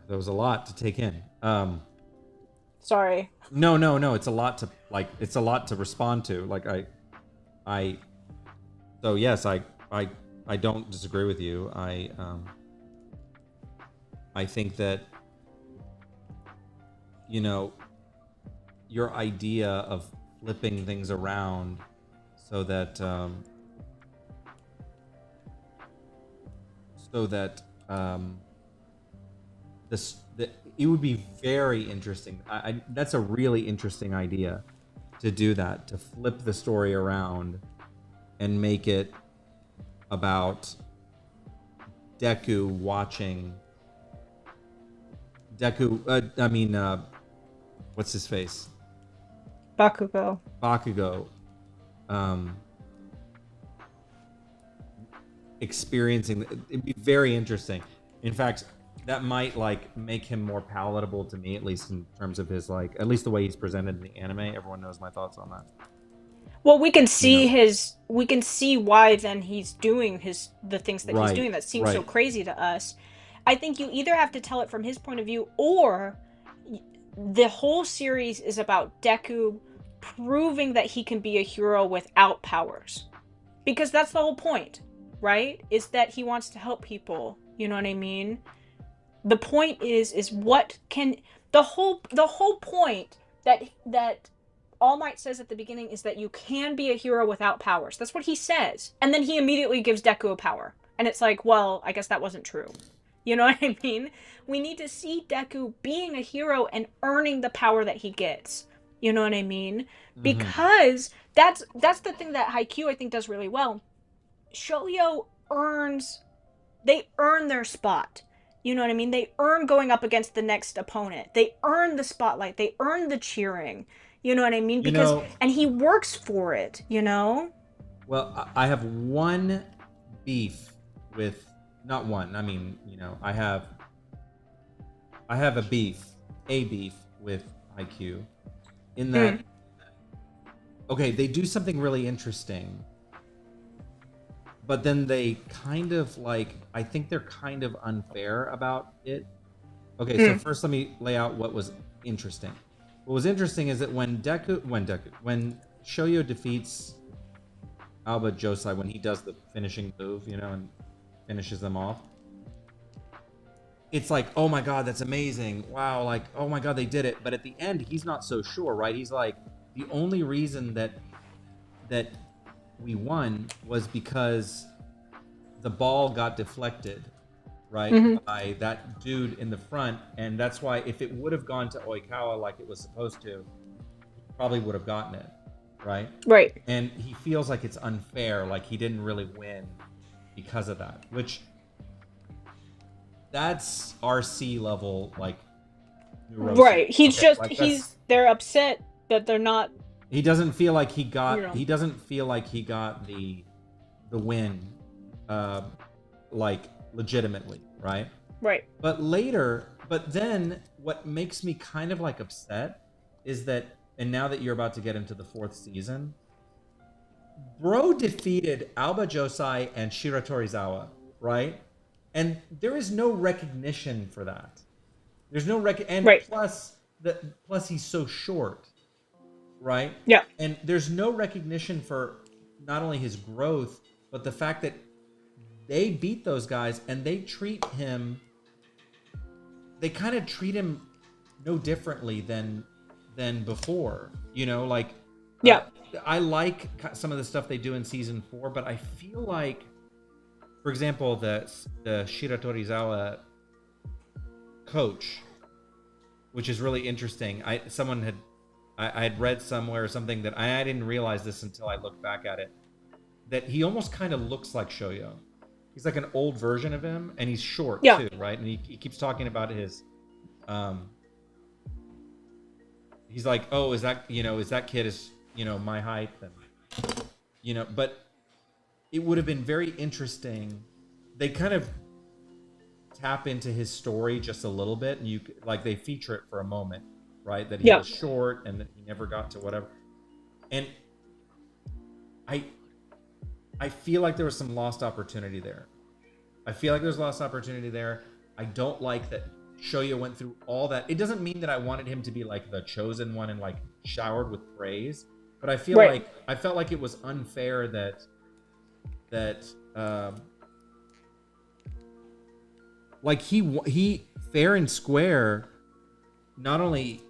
There was a lot to take in. Sorry. No, no, no. It's a lot to like. It's a lot to respond to. Like I. So yes, I, I don't disagree with you. I think that you know your idea of flipping things around so that so that this the, it would be very interesting. That's a really interesting idea to do that, to flip the story around and make it about Deku watching Deku. I mean, what's his face? Bakugo. Bakugo. Um, Experiencing. It'd be very interesting. In fact, that might like make him more palatable to me, at least in terms of his like, at least the way he's presented in the anime. Everyone knows my thoughts on that. Well, You know, we can see why then he's doing the things that he's right, doing that seem so right. crazy to us. I think you either have to tell it from his point of view, or the whole series is about Deku proving that he can be a hero without powers. Because that's the whole point, right? Is that he wants to help people. You know what I mean? The point is what can the whole point that All Might says at the beginning is that you can be a hero without powers. That's what he says. And then he immediately gives Deku a power. And it's like, well, I guess that wasn't true. You know what I mean? We need to see Deku being a hero and earning the power that he gets. You know what I mean? Mm-hmm. Because that's the thing that Haikyuu I think does really well. Shoujo earns they earn their spot. You know what I mean? They earn going up against the next opponent. They earn the spotlight. They earn the cheering. You know what I mean? You Because know, and he works for it, you know? well, I have one beef with not one. I mean, I have a beef with IQ in that Mm. okay, they do something really interesting, but then they kind of like I think they're kind of unfair about it. Okay, so Mm. first let me lay out what was interesting. What was interesting is that when Shoyo defeats Alba Josai, when he does the finishing move, and finishes them off, it's like, oh my god, that's amazing. Wow, like, oh my god, they did it. But at the end, he's not so sure, right? He's like, the only reason that we won was because the ball got deflected, right, Mhm. by that dude in the front, and that's why if it would have gone to Oikawa like it was supposed to, he probably would have gotten it, right? Right. And he feels like it's unfair, like he didn't really win because of that, which that's RC level like neurosis. Right. He's Okay, just like that's he's they're upset that they're not, he doesn't feel like you know. he doesn't feel like he got the win uh like legitimately, right? Right. But then what makes me kind of like upset is that, and now that you're about to get into the fourth season, bro defeated Alba Josai and Shiratorizawa, right? And there is no recognition for that. There's no and Right. plus he's so short. right? Yeah. And there's no recognition for not only his growth, but the fact that they beat those guys and they kind of treat him no differently than before. You know, like uh, Yeah. I like some of the stuff they do in season 4, but I feel like, for example, the Shiratorizawa coach, which is really interesting. I had read somewhere or something that I didn't realize this until I looked back at it, that he almost kind of looks like Shoyo. He's like an old version of him, and he's short Yeah. too, right? And he keeps talking about his um he's like, oh, is that kid is my height, and but it would have been very interesting. They kind of tap into his story just a little bit, and like they feature it for a moment, right? That he Yeah. was short and that he never got to whatever. And I I feel like there was some lost opportunity there. I feel like there's lost opportunity there. I don't like that Shoya went through all that. It doesn't mean that I wanted him to be like the chosen one and like showered with praise, but Right. I felt like it was unfair that like he fair and square not only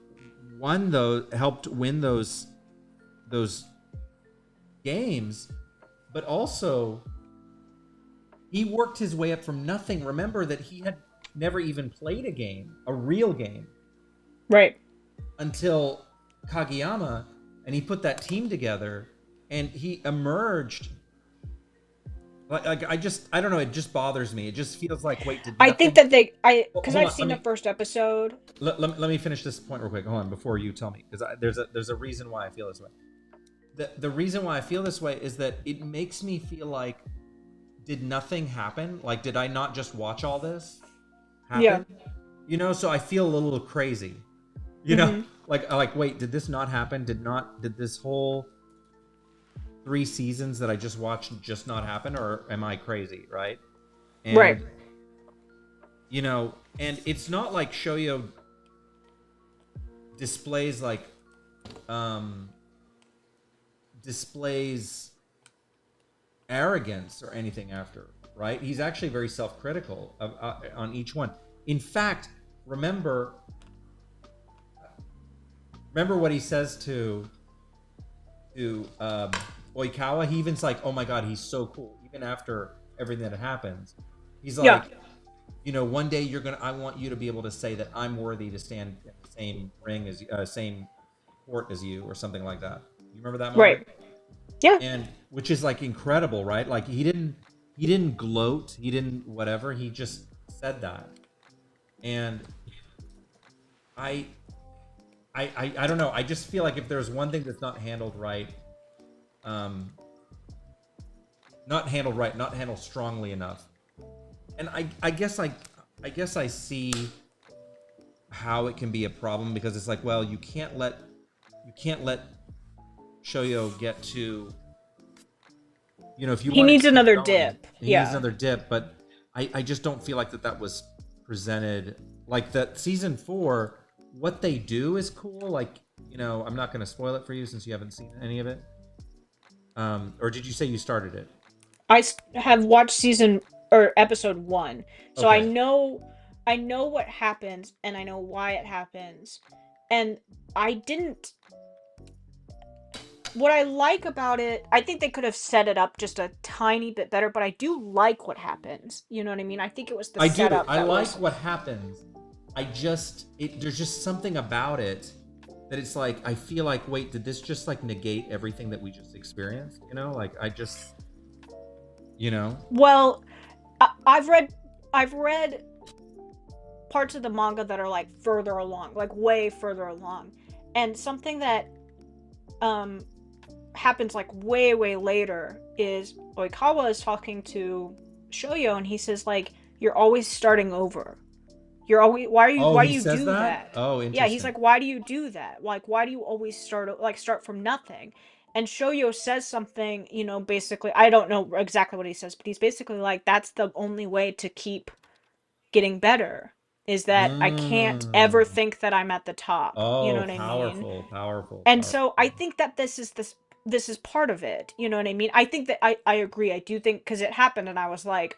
won those helped win those games, but also he worked his way up from nothing. Remember that he had never even played a real game, Right. until Kageyama, and he put that team together, and he emerged. I don't know. It just bothers me. It just feels like, wait, did I think nothing? that because Hold I've on. seen the first episode. Let me finish this point real quick. Hold on before you tell me, because there's a reason why I feel this way. The reason why I feel this way is that it makes me feel like, did nothing happen? Like, did I not just watch all this Yeah. happen? So I feel a little crazy. You know, Mm-hmm. like wait, did this not happen? Did this whole 3 seasons that I just watched just not happen, or am I crazy, right? Right. And and it's not like Shoyo displays like um displays arrogance or anything after, right? He's actually very self-critical on each one. In fact, remember what he says to Oikawa. He even's like, oh my god, he's so cool. Even after everything that happens, he's Yeah. like, one day I want you to be able to say that I'm worthy to stand in the same ring as same court as you, or something like that. You remember that moment? Right. Yeah. And which is like incredible, right? Like he didn't gloat, he didn't whatever, he just said that. And I I don't know. I just feel like if there's one thing that's not handled right, um, not handled strongly enough, and I guess I see how it can be a problem, because it's like, well, you can't let Shoyo get to, if you He want to needs keep another going, dip. he needs Yeah. another dip. But I just don't feel like that was presented like that. Season 4, what they do is cool. Like, I'm not going to spoil it for you since you haven't seen any of it. Or did you say you started it? Have watched season or episode 1. So Okay. I know what happens and I know why it happens. And I didn't what I like about it, I think they could have set it up just a tiny bit better, but I do like what happens. You know what I mean? I think it was the I do. setup I that like was what happens. There's just something about it that it's like, I feel like, wait, did this just like negate everything that we just experienced? Like I just, you know? well, I've read parts of the manga that are like further along, like way further along. And something that um happens like way later is Oikawa is talking to Shoyo and he says like you're always starting over. You're always Oh, why he do you says do that? that? Oh, Yeah, he's interesting. like why do you do that? Like why do you always start from nothing? And Shoyo says something, basically I don't know exactly what he says, but he's basically like that's the only way to keep getting better. is that I can't ever Mm. think that I'm at the top. You know Oh, what I mean? powerful, powerful, And powerful. so I think that this is part of it. You know what I mean? I think that I agree. I do think because it happened and I was like,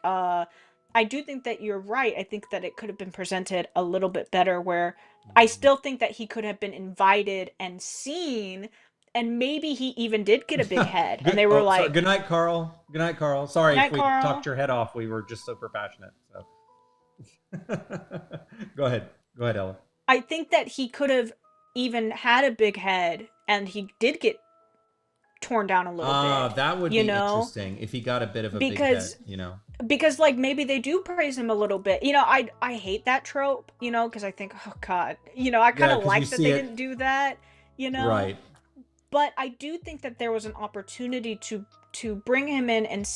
I do think that you're right. I think that it could have been presented a little bit better where I Mm. still think that he could have been invited and seen and maybe he even did get a big head and Good. they were Oh, sorry. like, Good night, Carl. Good night, Carl. Sorry if "Night, we talked Carl." your head off. We were just super passionate. So, go ahead. Go ahead, Ella. I think that he could have even had a big head and he did get torn down a little Ah, bit, that would you be know? interesting if he got a bit of a big head. Because You know. like maybe they do praise him a little bit. I hate that trope, because I think, oh god, I kind Yeah, of because you like that see they it didn't do that, you know. right. But I do think that there was an opportunity to bring him in and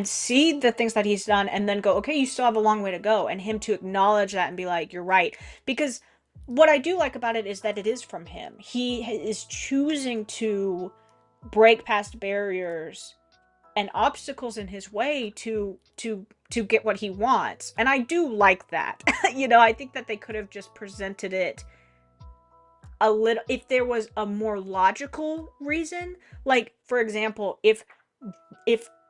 see the things that he's done and then go, okay, you still have a long way to go, and him to acknowledge that and be like, you're right. Because what I do like about it is that it is from him. He is choosing to break past barriers and obstacles in his way to get what he wants. And I do like that. I think that they could have just presented it a little if there was a more logical reason. Like for example, if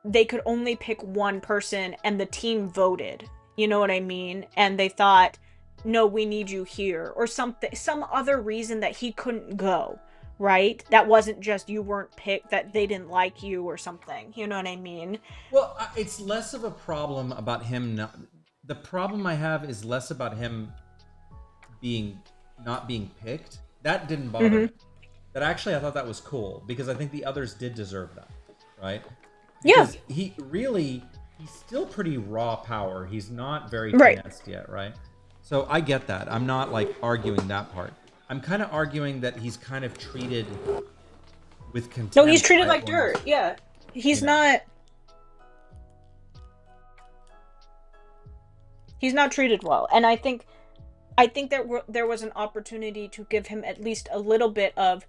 they could only pick one person and the team voted, you know what I mean? And they thought, no, we need you here, or something, some other reason that he couldn't go, right? That wasn't just you weren't picked, that they didn't like you or something. You know what I mean? Well, it's less of a problem about him not. The problem I have is less about him being not being picked. That didn't bother Mm-hmm. me. That actually I thought that was cool because I think the others did deserve that, right? Yeah. Because he's still pretty raw power. He's not very Right. finessed yet, right? So I get that. I'm not like arguing that part. I'm kind of arguing that he's kind of treated with No, he's contempt, treated right? like dirt. Almost, Yeah. you He's know. not he's not treated well. And I think there was an opportunity to give him at least a little bit of,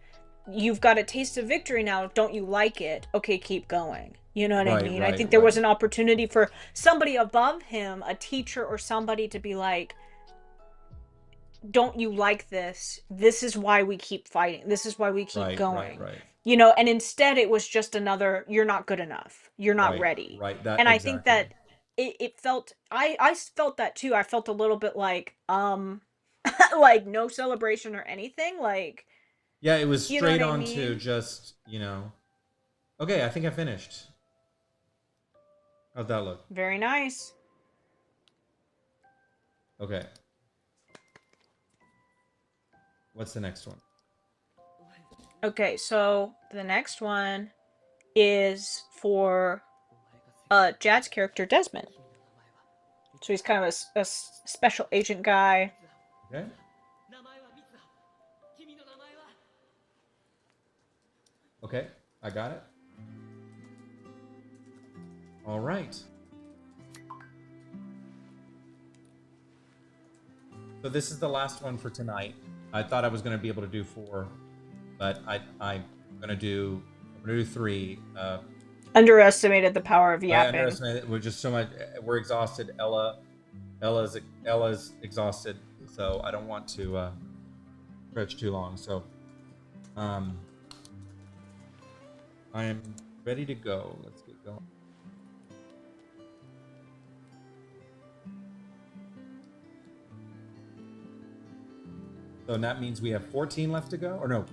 you've got a taste of victory now, don't you like it? Okay, keep going. You know what I Right, mean? I right, think there right, was an opportunity for somebody above him, a teacher or somebody, to be like, don't you like this? This is why we keep fighting. This is why we keep right, right, going. right, And instead it was just another, you're not good enough. You're not right, ready. right. That And I think exactly. that it felt, I felt that too. I felt a little bit like, like no celebration or anything. Like, Yeah, it was you know what straight I on to mean? just, okay, I think I finished. How'd that look? Very nice. Okay. What's the next one? Okay, so the next one is for Jad's character Desmond. So he's kind of a special agent guy. Okay. Okay. I got it. All right. So this is the last one for tonight. I thought I was going to be able to do 4, but I'm gonna do 3. Underestimated the power of I yapping. underestimated it. We're just so much. We're exhausted. Ella's exhausted, so I don't want to stretch too long. So, um, I am ready to go. Let's get going. So that means we have 14 left to go, or no,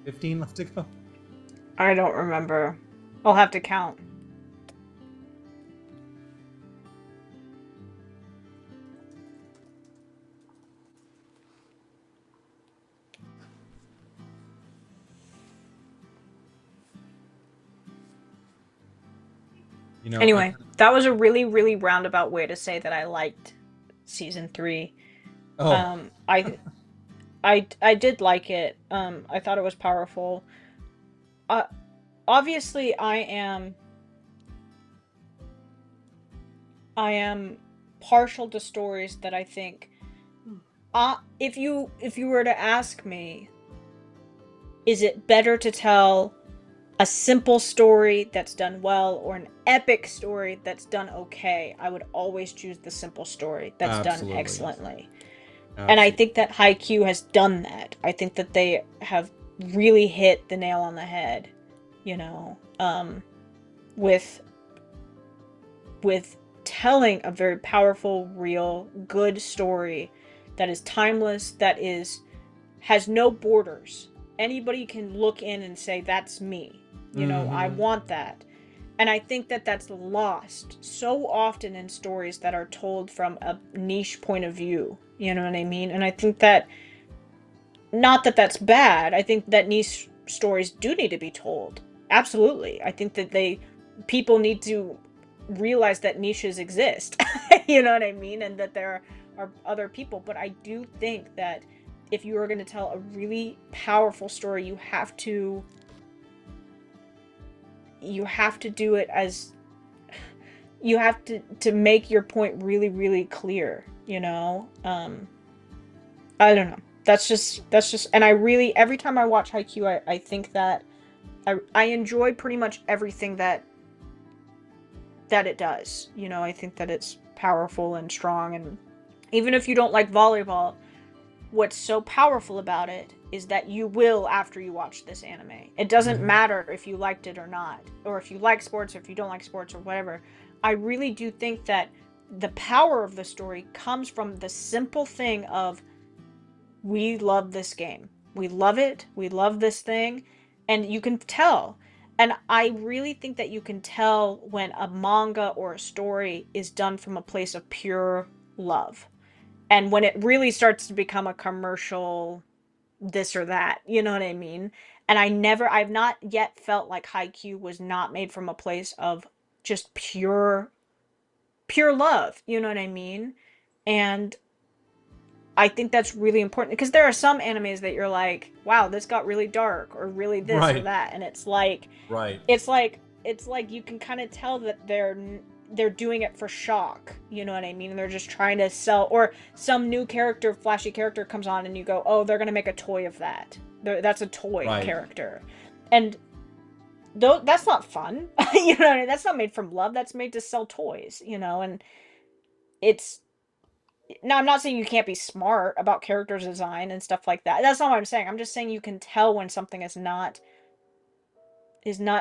15 left to go. I don't remember. I'll have to count. I Anyway, that was a really, really roundabout way to say that I liked season 3. oh I did like it. I thought it was powerful. Uh, Obviously, I am partial to stories that I think. If you were to ask me, is it better to tell a simple story that's done well or an epic story that's done okay? I would always choose the simple story that's done absolutely, excellently. And I Absolutely. think that Haikyuu has done that. I think that they have really hit the nail on the head, you know, with with telling a very powerful, real, good story that is timeless, that is has no borders. Anybody can look in and say that's me. You know, I Mm-hmm. want that. And I think that that's lost so often in stories that are told from a niche point of view. You know what I mean? And I think that, not that that's bad. I think that niche stories do need to be told. Absolutely. I think that people need to realize that niches exist. You know what I mean? And that there are other people. But I do think that if you are going to tell a really powerful story, you have to do it as you have to make your point really, really clear, you know? I don't know. That's just and I really, every time I watch Haikyuu, I think that I enjoy pretty much everything that it does. You know, I think that it's powerful and strong, and even if you don't like volleyball, what's so powerful about it is that you will after you watch this anime. It doesn't Mm-hmm. matter if you liked it or not, or if you like sports or if you don't like sports or whatever. I really do think that the power of the story comes from the simple thing of, we love this game. We love it. We love this thing. And you can tell. And I really think that you can tell when a manga or a story is done from a place of pure love. And when it really starts to become a commercial this or that, you know what I mean? And I've not yet felt like Haikyuu was not made from a place of just pure love, you know what I mean? And I think that's really important because there are some animes that you're like, wow, this got really dark or really this or Right. that, and Right. it's like you can kind of tell that they're doing it for shock, you know what I mean? And they're just trying to sell, or some new character, flashy character comes on and you go, oh, they're gonna make a toy of that. That's a toy Right. character, and though that's not fun, you know what I mean? That's not made from love. That's made to sell toys, you know, and it's now, I'm not saying you can't be smart about character design and stuff like that. That's not what I'm saying. I'm just saying you can tell when something is not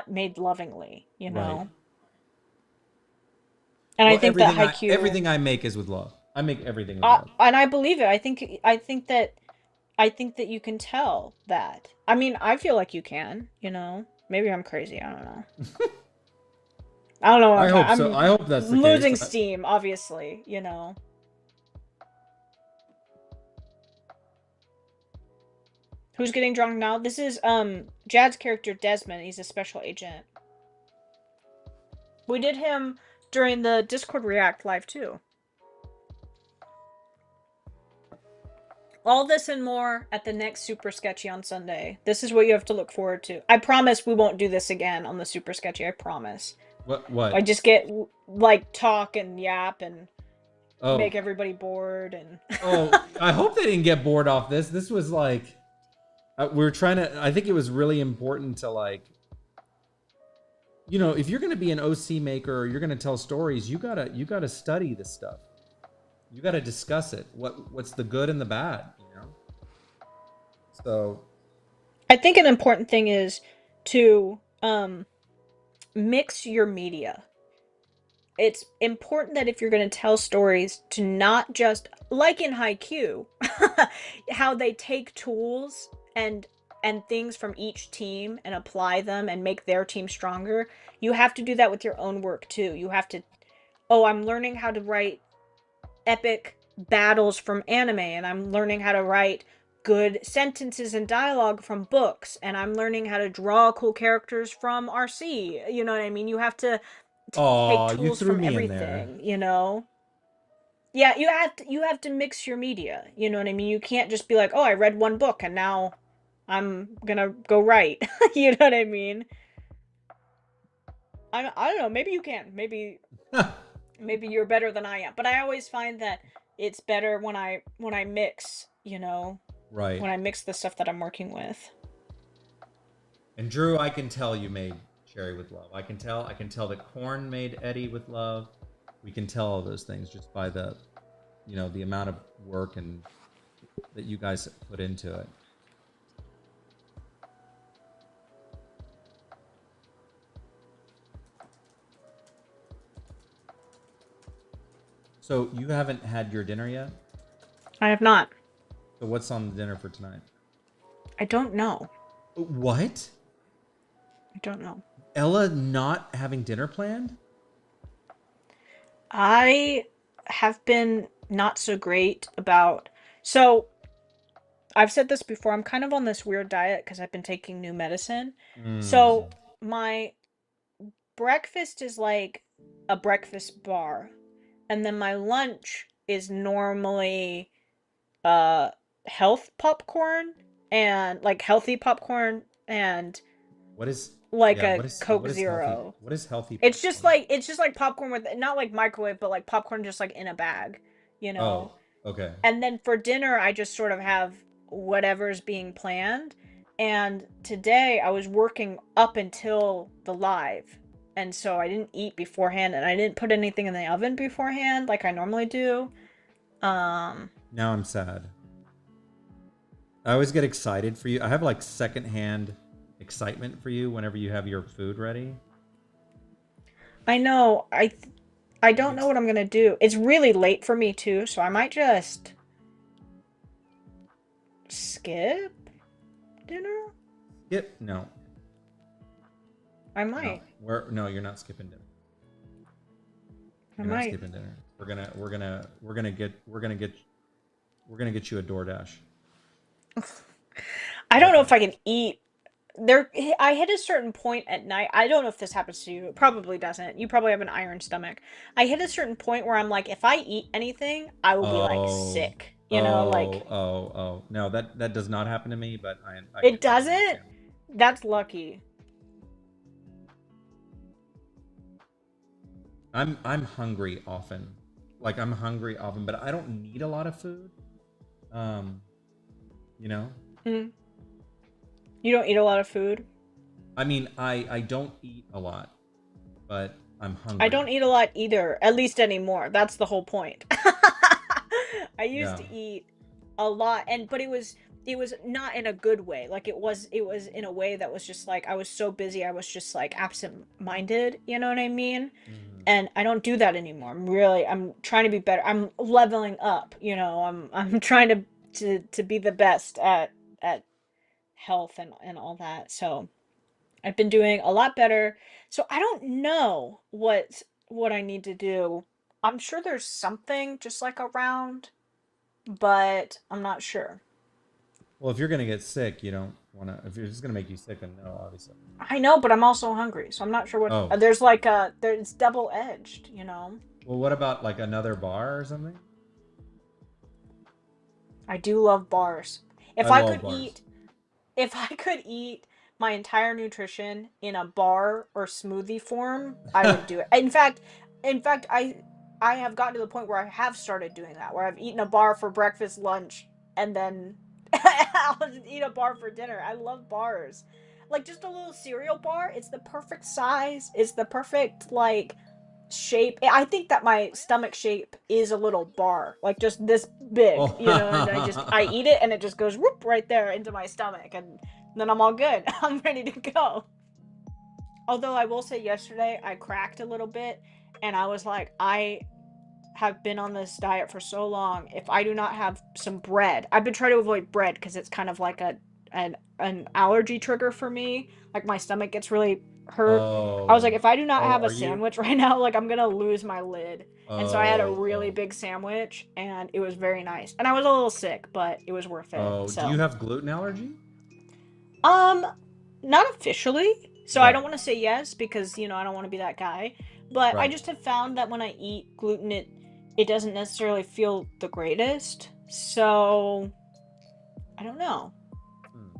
made lovingly, you Right. know? And I Well, think that Haikyuu, everything I make is with love. I make everything with love. and I believe it. I think that you can tell that. I mean, I feel like you can, you know? Maybe I'm crazy. I don't know. I don't know what I'm I hope talking. so. I hope that's the I'm case. losing steam, obviously, you know. Who's getting drunk now? This is Jad's character Desmond. He's a special agent. We did him during the Discord React live too. All this and more at the next Super Sketchy on Sunday. This is what you have to look forward to. I promise we won't do this again on the Super Sketchy. I promise. What? I What? just get like talk and yap and Oh. make everybody bored and Oh. I hope they didn't get bored off this. This was like we are trying to. I think it was really important to like. If you're going to be an OC maker or you're going to tell stories, you gotta study this stuff. You gotta discuss it. What's the good and the bad? So I think an important thing is to mix your media. It's important that if you're going to tell stories, to not just like in Haikyuu, how they take tools and things from each team and apply them and make their team stronger. You have to do that with your own work too. You have to, oh, I'm learning how to write epic battles from anime, and I'm learning how to write good sentences and dialogue from books, and I'm learning how to draw cool characters from RC. You know what I mean? You have to take oh, you tools threw from me in there. everything, you know? Yeah, you have to mix your media. You know what I mean? You can't just be like, "Oh, I read one book and now I'm gonna go write." You know what I mean? I don't know. Maybe you can. Maybe you're better than I am. But I always find that it's better when I mix. You know, Right. when I mix the stuff that I'm working with. And Drew, I can tell you made Cherry with love. I can tell. I can tell that Corn made Eddie with love. We can tell all those things just by the amount of work and that you guys put into it. So you haven't had your dinner yet? I have not. So what's on the dinner for tonight? I don't know. What? I don't know. Ella not having dinner planned? I have been not so great about. So, I've said this before. I'm kind of on this weird diet because I've been taking new medicine. Mm. So, my breakfast is like a breakfast bar, and then my lunch is normally uh health popcorn and like healthy popcorn and What is like yeah, a Coke what is healthy? Zero. What is healthy It's just popcorn? like popcorn with not like microwave, but like popcorn just like in a bag, you know. Oh, okay. And then for dinner, I just sort of have whatever's being planned. And today I was working up until the live. And so I didn't eat beforehand and I didn't put anything in the oven beforehand like I normally do. Um Now I'm sad. I always get excited for you. I have like secondhand excitement for you whenever you have your food ready. I know I Like don't know what I'm going to do. It's really late for me too, so I might just skip dinner. skip? No, I no. might. No, you're not skipping dinner. I You're not might. skipping dinner. We're gonna get you a DoorDash. I don't know if Definitely. I can eat there. I hit a certain point at night. I don't know if this happens to you. It probably doesn't. You probably have an iron stomach. I hit a certain point where I'm like, if I eat anything, I will be like Oh, sick. You know, like oh. No, that does not happen to me, but it I can doesn't. understand. That's lucky. I'm hungry often. Like I'm hungry often, but I don't need a lot of food. Um, you know? Mm. You don't eat a lot of food. I mean, I don't eat a lot, but I'm I hungry. don't eat a lot either, at least anymore. That's the whole point. I used Yeah. to eat a lot and but it was not in a good way. Like it was in a way that was just like I was so busy, I was just like absent-minded, you know what I mean? Hmm. And I don't do that anymore. I'm trying to be better. I'm leveling up, you know. I'm trying to be the best at health and all that. So, I've been doing a lot better. So I don't know what I need to do. I'm sure there's something just like around, but I'm not sure. Well, if you're gonna get sick, you don't want to. If it's gonna make you sick, then no, obviously. I know, but I'm also hungry, so I'm not sure what. Oh, There's like a it's double edged, you know. well, what about like another bar or something? I do love bars. I If I love could bars. eat, if I could eat my entire nutrition in a bar or smoothie form, I would do it. In fact, I have gotten to the point where I have started doing that, where I've eaten a bar for breakfast, lunch, and then I'll eat a bar for dinner. I love bars. Like just a little cereal bar, it's the perfect size. It's the perfect like shape. I think that my stomach shape is a little bar, like just this big, Oh, you know, and I eat it and it just goes whoop right there into my stomach and then I'm all good. I'm ready to go. Although I will say yesterday I cracked a little bit and I was like I have been on this diet for so long. If I do not have some bread, I've been trying to avoid bread because it's kind of like an allergy trigger for me. Like my stomach gets really hurt. I was like, oh, if I do not oh. have a Are you? sandwich right now, like I'm gonna lose my lid. And so I had a Oh, really oh, big sandwich, and it was very nice. And I was a little sick, but it was worth it. oh. Do you So, have gluten allergy? um, not officially. So I Right, don't want to say yes because I don't want to be that guy. But I right. just have found that when I eat gluten, it doesn't necessarily feel the greatest. So I don't know. Hmm.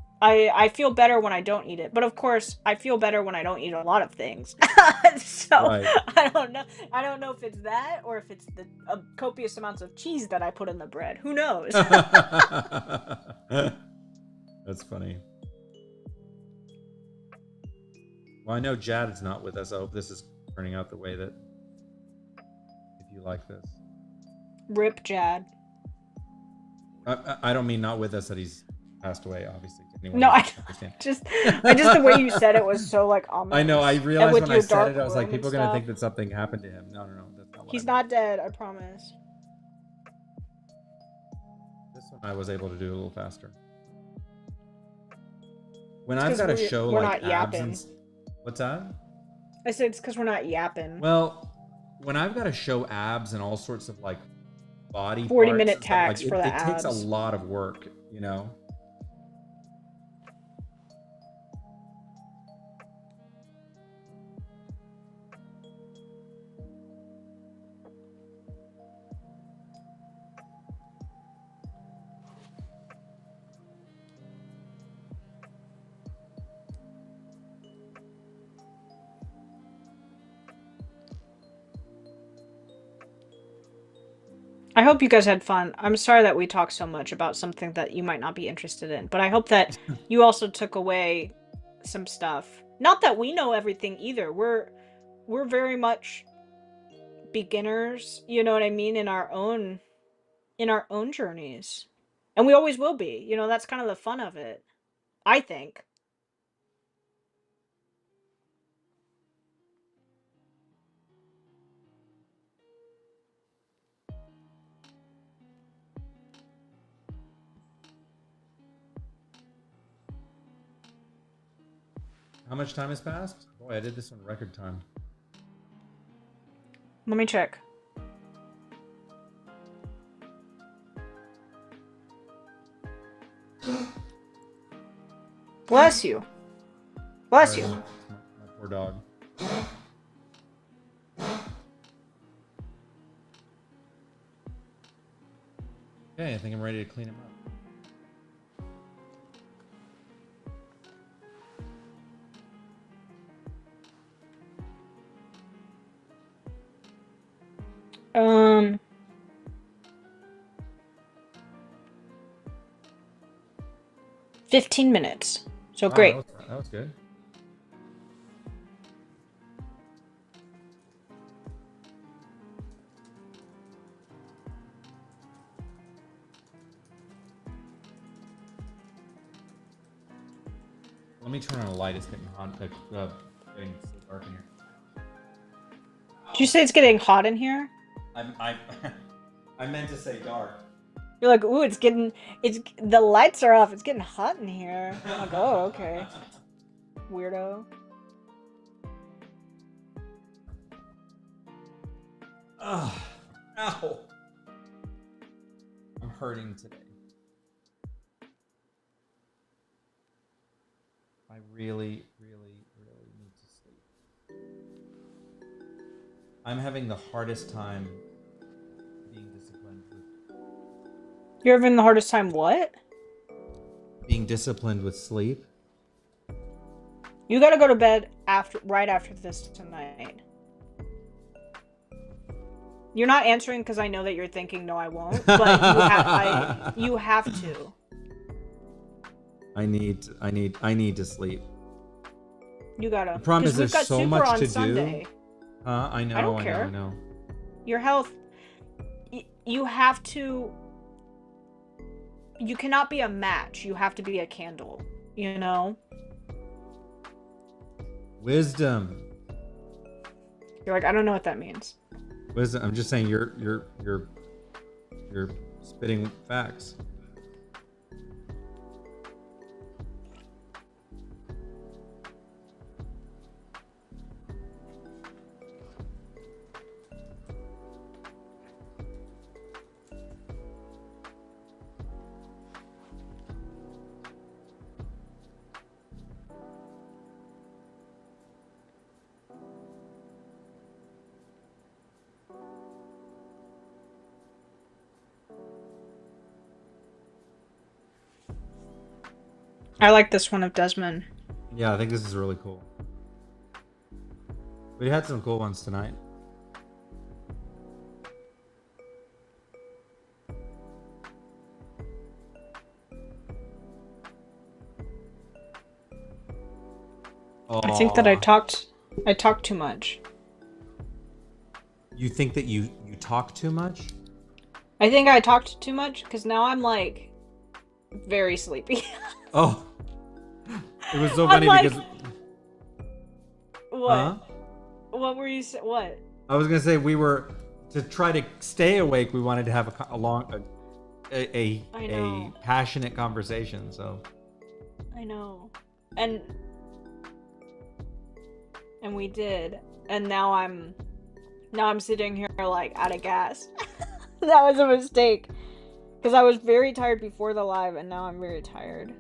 I feel better when I don't eat it, but of course I feel better when I don't eat a lot of things. So Right. I don't know. I don't know if it's that or if it's the copious amounts of cheese that I put in the bread. Who knows? That's funny. Well, I know Jad is not with us. I hope this is turning out the way that if you like this. Rip Jad. I don't mean not with us that he's passed away, obviously. To anyone No, who I doesn't understand. just I just the way you said it was so like I know. I ominous. And realized with when I your said dark it, I was like, room and people are gonna stuff. think that something happened to him. No, no, no. That's not what I He's meant. not dead, I promise. This one I was able to do a little faster. When It's I've because got to show we're like not abs and yapping. what's that? I said it's because we're not yapping. Well, when I've got to show abs and all sorts of like body 40 parts minute and stuff, like tax for the it takes a abs. lot of work, you know. I hope you guys had fun. I'm sorry that we talked so much about something that you might not be interested in, but I hope that you also took away some stuff. Not that we know everything either. We're very much beginners, you know what I mean, in our own journeys. And we always will be. You know, that's kind of the fun of it, I think. How much time has passed? Boy, I did this in record time. Let me check. Bless you. Bless Sorry, you. my poor dog. Okay, I think I'm ready to clean him up. Um 15 minutes. So Wow, great. that was good. Let me turn on a light. It's getting hot. Getting so dark in here. Did you say it's getting hot in here? I I meant to say dark. You're like, ooh, it's the lights are off. It's getting hot in here. I'm like, oh, okay. Weirdo. Ugh. Ow. I'm hurting today. I really, really, really need to sleep. I'm having the hardest time being disciplined with You're having the hardest time what? sleep. You gotta go to bed right after this tonight. You're not answering because I know that you're thinking, no, I won't. But you have to. I need to sleep. You gotta. The problem is Because we've there's got so Super much on to Sunday. do. I know, I don't I know, care. I know. Your health. You have to. You cannot be a match. You have to be a candle. You know. Wisdom. You're like, I don't know what that means. Wisdom. I'm just saying you're spitting facts. I like this one of Desmond. Yeah, I think this is really cool. We had some cool ones tonight. I think that I Aw. talked too much. You think that you talk too much? I think I talked too much because now I'm like very sleepy. Oh, it was so I'm funny like, because, what? huh? What were you saying? What? I was gonna say we were to try to stay awake. We wanted to have a long, I a know. passionate conversation. So I know. And we did. And now I'm sitting here like out of gas. That was a mistake. Because I was very tired before the live and now I'm very tired.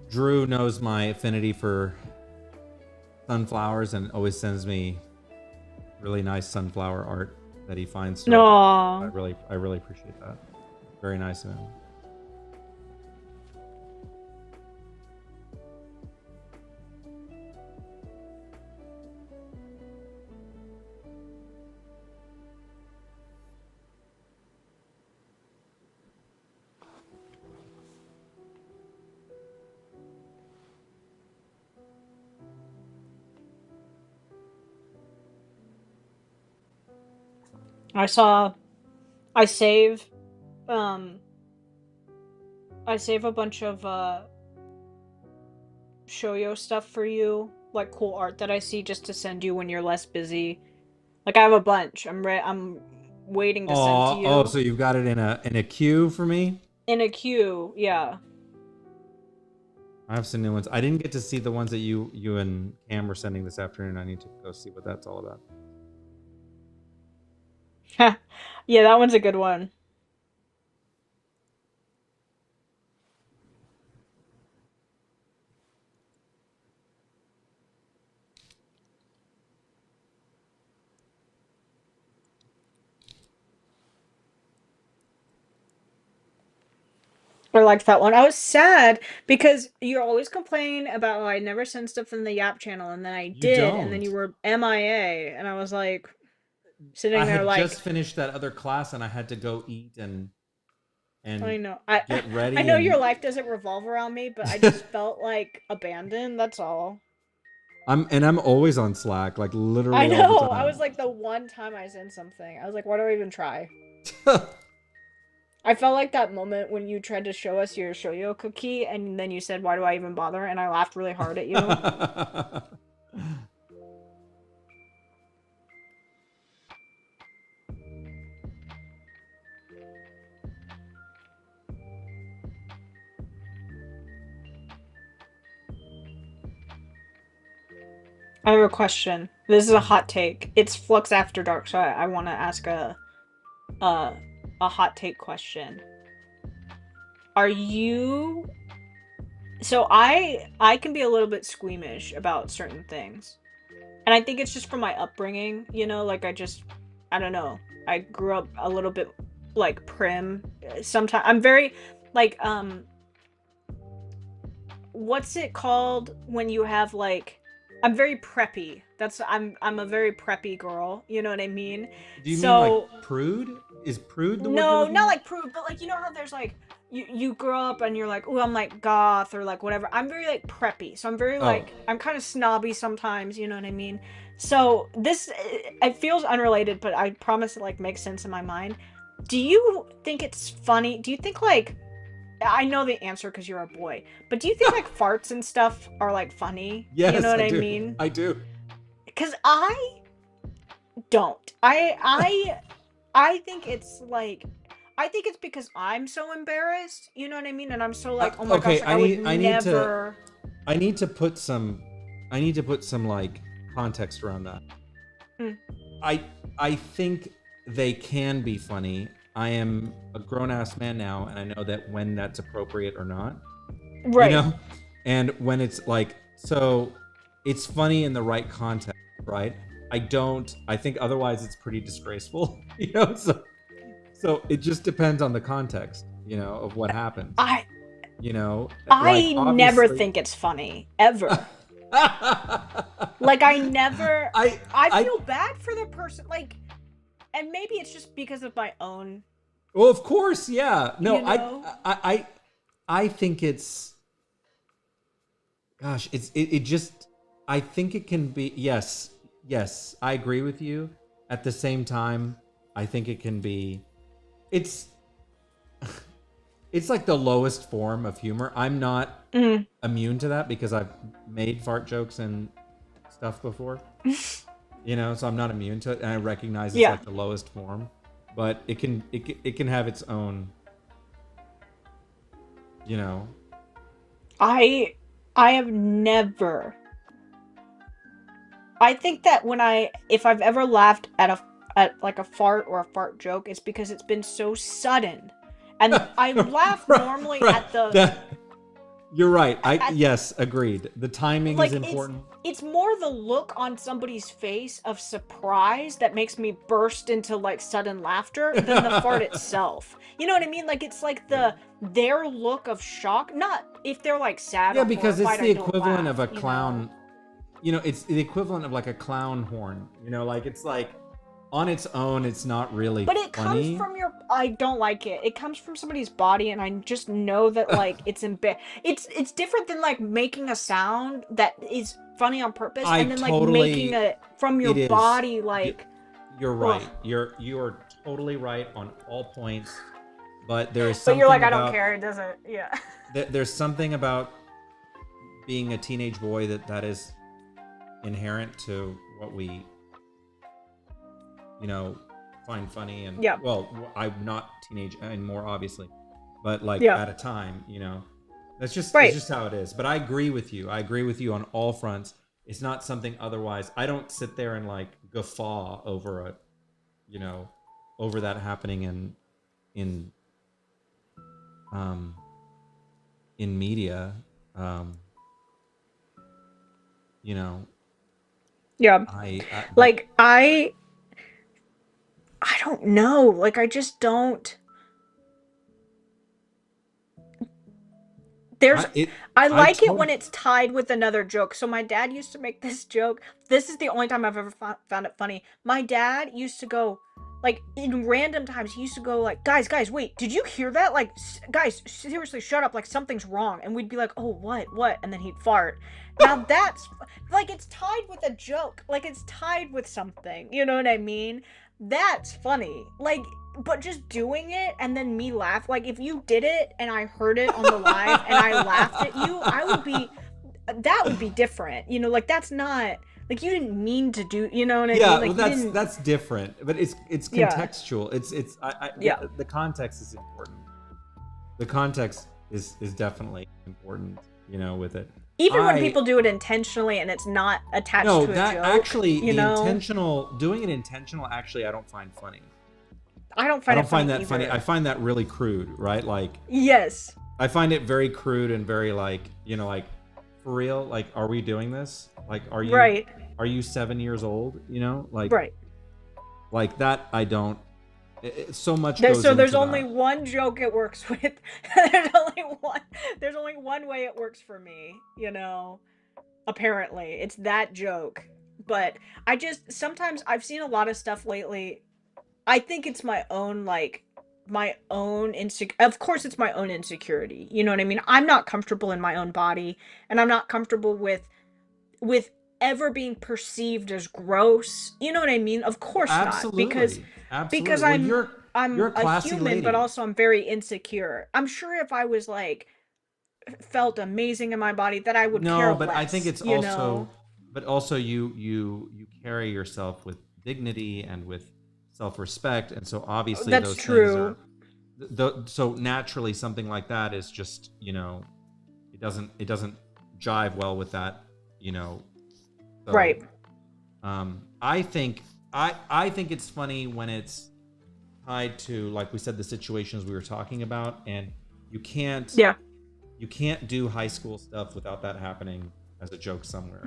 Drew knows my affinity for sunflowers and always sends me really nice sunflower art that he finds throughout the. No. I really appreciate that. Very nice of him. I saw I save um I save a bunch of shoujo stuff for you, like cool art that I see just to send you when you're less busy. Like I have a bunch. I'm waiting to send to Oh, you so you've got it in a queue for me? in a queue. Yeah. I have some new ones. I didn't get to see the ones that you and Cam were sending this afternoon. I need to go see what that's all about. Yeah, that one's a good one. I liked that one. I was sad because you're always complaining about I never send stuff in the Yap channel, and then I You did, and then don't. you were MIA, and I was like I sitting there had just like, finished that other class and I had to go eat I and know. get I ready know your and life doesn't revolve around me, but I just felt like abandoned, that's all. I'm always on Slack, like I literally all the know. I time. was like the one time I sent something. I was like, why do I even try? I felt like that moment when you tried to show us your shoyo cookie and then you said, why do I even bother? And I laughed really hard at you. I have a question. This is a hot take. It's Flux After Dark, so I want to ask a a hot take question. Are you so I can be a little bit squeamish about certain things. And I think it's just from my upbringing, like I don't know. I grew up a little bit like prim. Sometimes I'm very like what's it called when you have like I'm very preppy. I'm a very preppy girl, you know what I mean? Do you mean like So prude? Is prude the word you're no, looking not for? like prude, but like you know how there's like you grow up and you're like, oh, I'm like goth or like whatever. I'm very like preppy, so I'm very Oh, like I'm kind of snobby sometimes. You know what I mean? So this it feels unrelated, but I promise it like makes sense in my mind. Do you think it's funny? Do you think like I know the answer because you're a boy, but do you think like farts and stuff are like funny? You know Yes, what I I do. mean? I do. Because I don't. I think it's like, I think it's because I'm so embarrassed. You know what I mean? And I'm so like, oh my gosh, Okay, like I would I never. need to put some like context around that. Mm, I I think they can be funny. I am a grown ass man now, and I know that when that's appropriate or not. You right. know, and when it's like so, it's funny in the right context, right? I think otherwise it's pretty disgraceful. You know, so it just depends on the context. You know, of what happens. I You know, like I never obviously. think it's funny ever. I Like I never. I I feel bad for the person. Like, and maybe it's just because of my own. well, of course, yeah. No, You know. I think it's gosh, it just I think it can be yes, yes, I agree with you. At the same time, I think it can be it's it's like the lowest form of humor. I'm not Mm. immune to that because I've made fart jokes and stuff before. You know, so I'm not immune to it, and I recognize it's Yeah. like the lowest form, but it can have its own, you know. I I have never. I think that when if I've ever laughed at like a fart or a fart joke, it's because it's been so sudden. And I laugh normally Right, at the that you're right. I at yes, agreed. The timing is like important. it's more the look on somebody's face of surprise that makes me burst into like sudden laughter than the fart itself. You know what I mean? Like it's like Yeah. their look of shock. Not if they're like sad Yeah, or because it's horrified, the I don't equivalent of laugh, a you know. clown. You know, it's the equivalent of like a clown horn. You know, like it's like on its own, it's not really But it comes funny. from your, I don't like it. It comes from somebody's body and I just know that like it's different than like making a sound that is funny on purpose I and then like making totally. it from your It is. body like You're ugh. right. You're totally right on all points. But there is But you're like something I don't about care, it doesn't. Yeah. there's something about being a teenage boy that is inherent to what we you know find funny and Yeah. well I'm not teenage anymore obviously but like Yeah. at a time it's Right. just how it is but I agree with you on all fronts. It's not something otherwise I don't sit there and like guffaw over a you know over that happening in um in media um you know Yeah. I but Like I don't know. Like I just don't. There's I it I I like it when totally it's tied with another joke. So my dad used to make this joke. This is the only time I've ever found it funny. My dad used to go like in random times he used to go like, guys, wait, did you hear that? Like guys, seriously, shut up, like something's wrong." And we'd be like, "Oh, what?" And then he'd fart. Now that's like it's tied with a joke. Like it's tied with something. You know what I mean? That's funny. Like, but just doing it and then me laugh, like if you did it and I heard it on the live and I laughed at you, I would be, that would be different. You know, like that's not like you didn't mean to do, you know what I mean? Yeah, well, Like you didn't. that's different, but it's Yeah. contextual. It's Yeah. the context is important. The context is definitely important. You know, with it. Even when I people do it intentionally and it's not attached no to a that joke, actually you the know, intentional doing it intentional. Actually, I don't find funny. I don't I find don't it funny find that funny. I either. find that really crude, right? Like Yes. I find it very crude and very like you know like for real. Like, are we doing this? Like, Right. are you 7 years old? You know, Right. like that. I don't. So much goes So there's into only that. one joke it works with. there's only one. There's only one way it works for me. You know, apparently it's that joke. But I just sometimes I've seen a lot of stuff lately. I think it's my own like my own of course it's my own insecurity. You know what I mean? I'm not comfortable in my own body and I'm not comfortable with ever being perceived as gross. You know what I mean? Of course not. Absolutely, Because absolutely. Well, I'm you're You're I'm a a classy human, but lady. also I'm very insecure. I'm sure if I was like felt amazing in my body that I would care No, but I think less, it's you know? also, but also you carry yourself with dignity and with self-respect, and so obviously That's those things are, true. so naturally something like that is just, it doesn't jive well with that, you know. So Right. I think it's funny when it's tied to, like we said, the situations we were talking about, and you can't Yeah. you can't do high school stuff without that happening as a joke somewhere.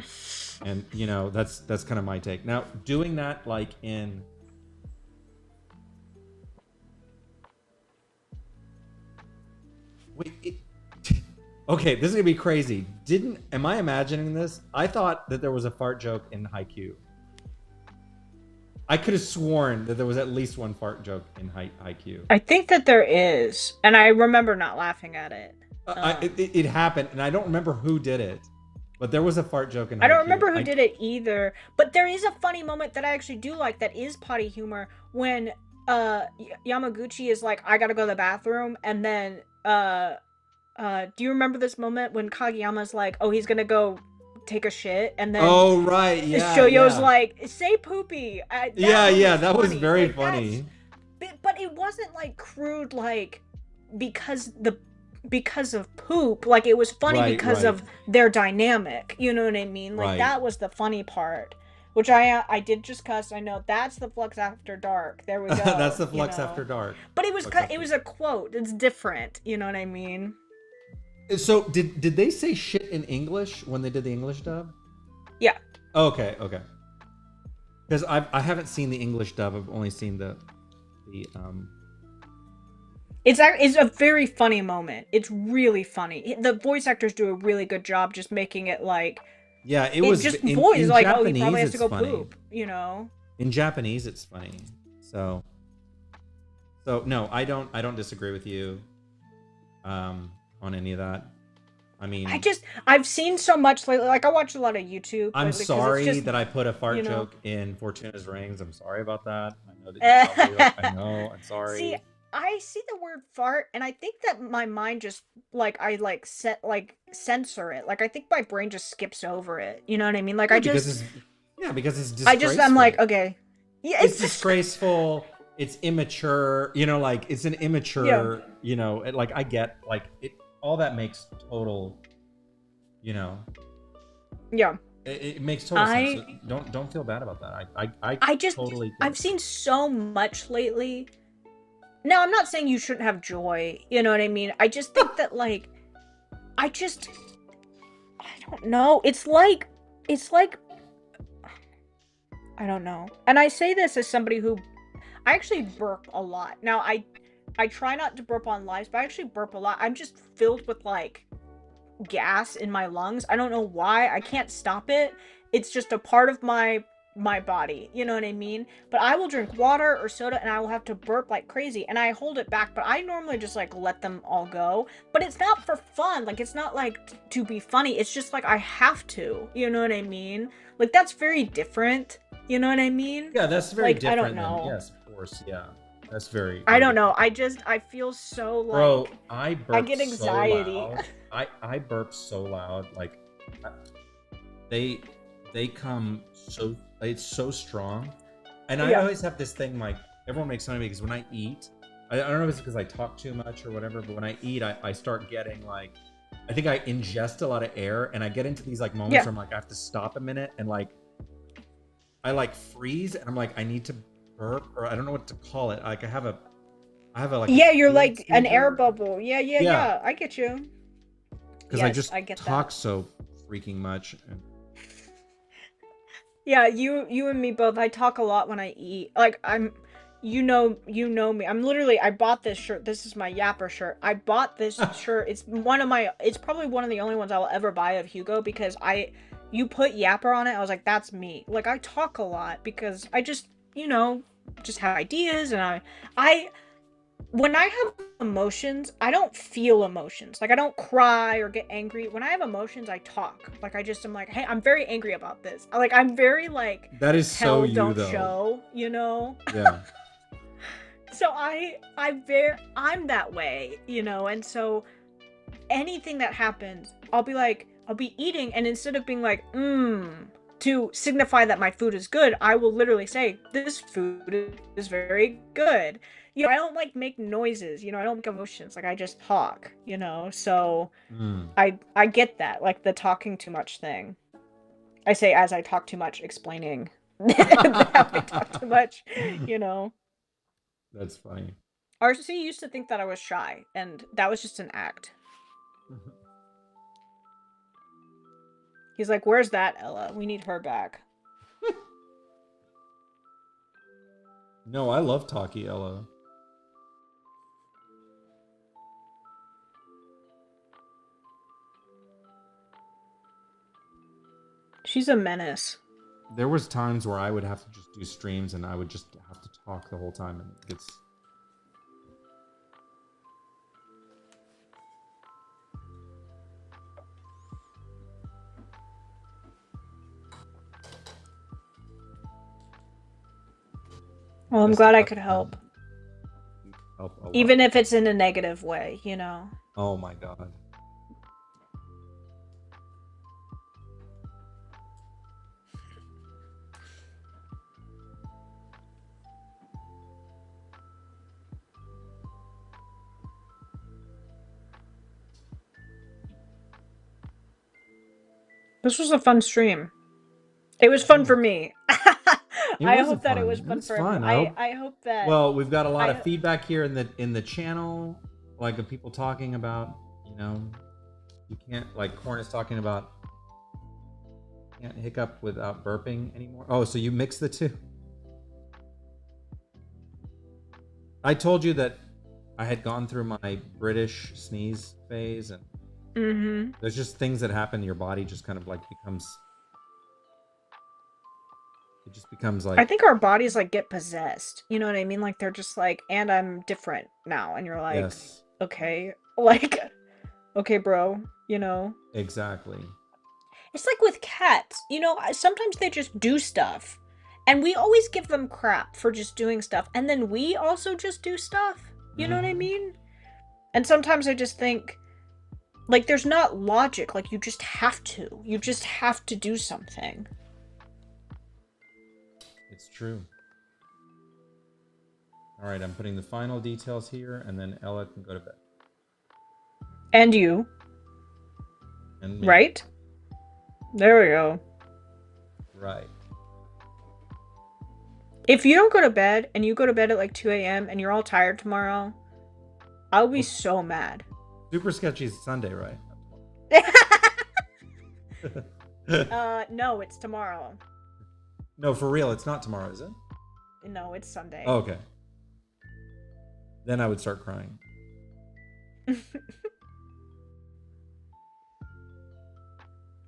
And that's kind of my take. Now, doing that like in, wait, okay, this is gonna be crazy. Didn't Am I imagining this? I thought that there was a fart joke in Haikyuu. I could have sworn that there was at least one fart joke in Haikyuu. I think that there is, and I remember not laughing at it. It happened, and I don't remember who did it, but there was a fart joke in I don't Haikyuu. remember who did it either, but there is a funny moment that I actually do like that is potty humor when Yamaguchi is like, I gotta go to the bathroom, and then do you remember this moment when Kageyama's like, oh, he's gonna go take a shit, and then Oh right, yeah, Shoyo's yeah, like, say poopy. That yeah, yeah. moment's That was funny. very Like that's, funny. but it wasn't like crude like because the because of poop. Like it was funny Right, because right, of their dynamic. You know what I mean? Like right. that was the funny part. Which I did just cuss. I know that's the Flux After Dark. There we That's go. the You Flux After know, Dark. but Flux it After was a quote. It's different. You know what I mean? Dark. So did they say shit in English when they did the English dub? Yeah. Okay, okay. Because I haven't seen the English dub. I've only seen the. It's a very funny moment. It's really funny. The voice actors do a really good job just making it like Yeah, it it was just voice in like, oh, he probably Japanese. has to It's go funny. poop, you know? In Japanese, it's funny. So no, I don't disagree with you on any of that. I mean, I've seen so much lately. Like I watch a lot of YouTube I'm lately because it's sorry just, that I put a you fart know. joke in Fortuna's rings. I'm sorry about that. I know that you probably like. I know. I'm See, sorry. I see the word fart and I think that my mind just like I like set like censor it. Like I think my brain just skips over it. You know what I mean? Like Yeah, because it's I'm like, disgraceful. okay. Yeah, It's it's just disgraceful. It's immature. Like it's an yeah. immature. Like I get like it. All that makes total. You know, Yeah. it makes total sense. So I don't feel bad about that. I I just totally get I've it. seen so much lately. Now, I'm not saying you shouldn't have joy, you know what I mean? I just think that like I just I don't know. It's like I don't know. And I say this as somebody who I actually burp a lot. Now, I try not to burp on lives, but I actually burp a lot. I'm just filled with like gas in my lungs. I don't know why. I can't stop it. It's just a part of my body. You know what I mean? But I will drink water or soda and I will have to burp like crazy and I hold it back, but I normally just like let them all go. But it's not for fun. Like it's not like to be funny. It's just like I have to. You know what I mean? Like that's very different. You know what I mean? Yeah, that's very Like I don't different than, know. yes, of course. Yeah, that's very I very don't know. different. I feel so Bro, like I I burp get so anxiety. loud. I burp so loud. Like I- they they come so, it's so strong. And I Yeah. always have this thing, like everyone makes fun of me because when I eat, I don't know if it's because I talk too much or whatever, but when I eat, I start getting like, I think I ingest a lot of air, and I get into these like moments Yeah. where I'm like I have to stop a minute and like I like freeze, and I'm like I need to burp, or I don't know what to call it. Like I have a like a Yeah, you're fluid like an air seizure. bubble. Yeah, yeah, Yeah, yeah. I get you. because I Yes, just I get talk that. so freaking much. And Yeah, you and me both. I talk a lot when I eat. Like I'm you know me. I'm literally I bought this shirt. This is my Yapper shirt. I bought this shirt. It's probably one of the only ones I will ever buy of Hugo because I you put Yapper on it. I was like that's me. Like I talk a lot because I just, you know, just have ideas and I when I have emotions, I don't feel emotions. Like I don't cry or get angry. When I have emotions, I talk. Like I just am like, "Hey, I'm very angry about this." I'm very like that is so tell you don't though. show, you know? Yeah. So I'm that way, you know, and so anything that happens, I'll be eating, and instead of being like, to signify that my food is good, I will literally say, this food is very good. You know, I don't like make noises, you know, I don't make emotions, like I just talk, you know, so Mm. I get that, like the talking too much thing. I say as I talk too much, explaining how I talk too much, you know. That's funny. RC used to think that I was shy, and that was just an act. He's like, "Where's that Ella? We need her back." No, I love Taki Ella. She's a menace. There was times where I would have to just do streams and I would just have to talk the whole time, and it gets. Well, I'm Best of glad I luck, could man. help, You help a lot. even if it's in a negative way, you know. Oh my god. This was a fun stream. It was fun for me. It I was a hope that it was fun. It fun was for everyone. fun. I hope. I hope that Well, we've got a lot of I feedback here in the channel, like of people talking about, you know, you can't like Corn is talking about can't hiccup without burping anymore. Oh, so you mix the two. I told you that I had gone through my British sneeze phase, and Mhm. there's just things that happen. Your body just kind of like becomes. It just becomes I like think our bodies like get possessed. You know what I mean? Like they're just like, and I'm different now, and you're like, yes, okay, like, okay, bro, you know. exactly. It's like with cats, you know, sometimes they just do stuff. And we always give them crap for just doing stuff. And then we also just do stuff. You know what I Hmm. mean? And sometimes I just think, like, there's not logic. Like, you just have to. You just have to do something. It's true. All right, I'm putting the final details here, and then Ella can go to bed. And you, And me. right? There we go. Right. If you don't go to bed and you go to bed at like 2 a.m. and you're all tired tomorrow, I'll be Well, so mad. Super Sketchy is Sunday, right? No, it's tomorrow. No, for real, it's not tomorrow, is it? No, it's Sunday. Oh, okay. Then I would start crying.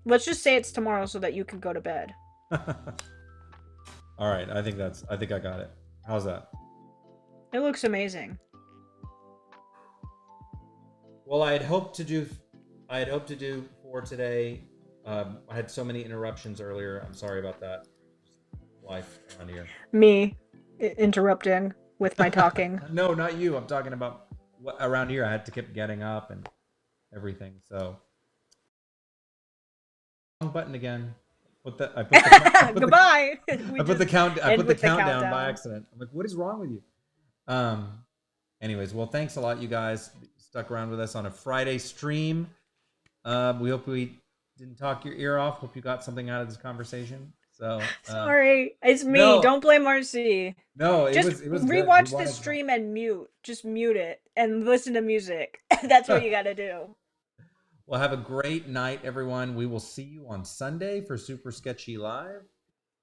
Let's just say it's tomorrow so that you can go to bed. All right, I think I got it. How's that? It looks amazing. Well, I had hoped to do for today. I had so many interruptions earlier. I'm sorry about that. Life around here. Me interrupting with my talking. No, not you. I'm talking about around here. I had to keep getting up and everything. So wrong button again. Goodbye. We I put the just count I end put the with the countdown by countdown. accident. I'm like, what is wrong with you? Um. Anyways, well, thanks a lot, you guys. Stuck around with us on a Friday stream. We hope we didn't talk your ear off. Hope you got something out of this conversation. So, Sorry, it's me. no, Don't blame RC. no, Just it was good. We rewatch this wanted to talk. stream and mute. Just mute it and listen to music. That's what you gotta do. Well, have a great night, everyone. We will see you on Sunday for Super Sketchy Live.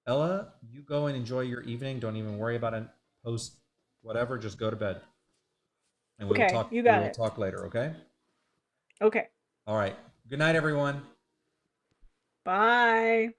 Ella, you go and enjoy your evening. Don't even worry about it. Post whatever. Just go to bed, and we will Okay, talk. you We got will it. talk later. Okay. Okay. All right. Good night, everyone. Bye.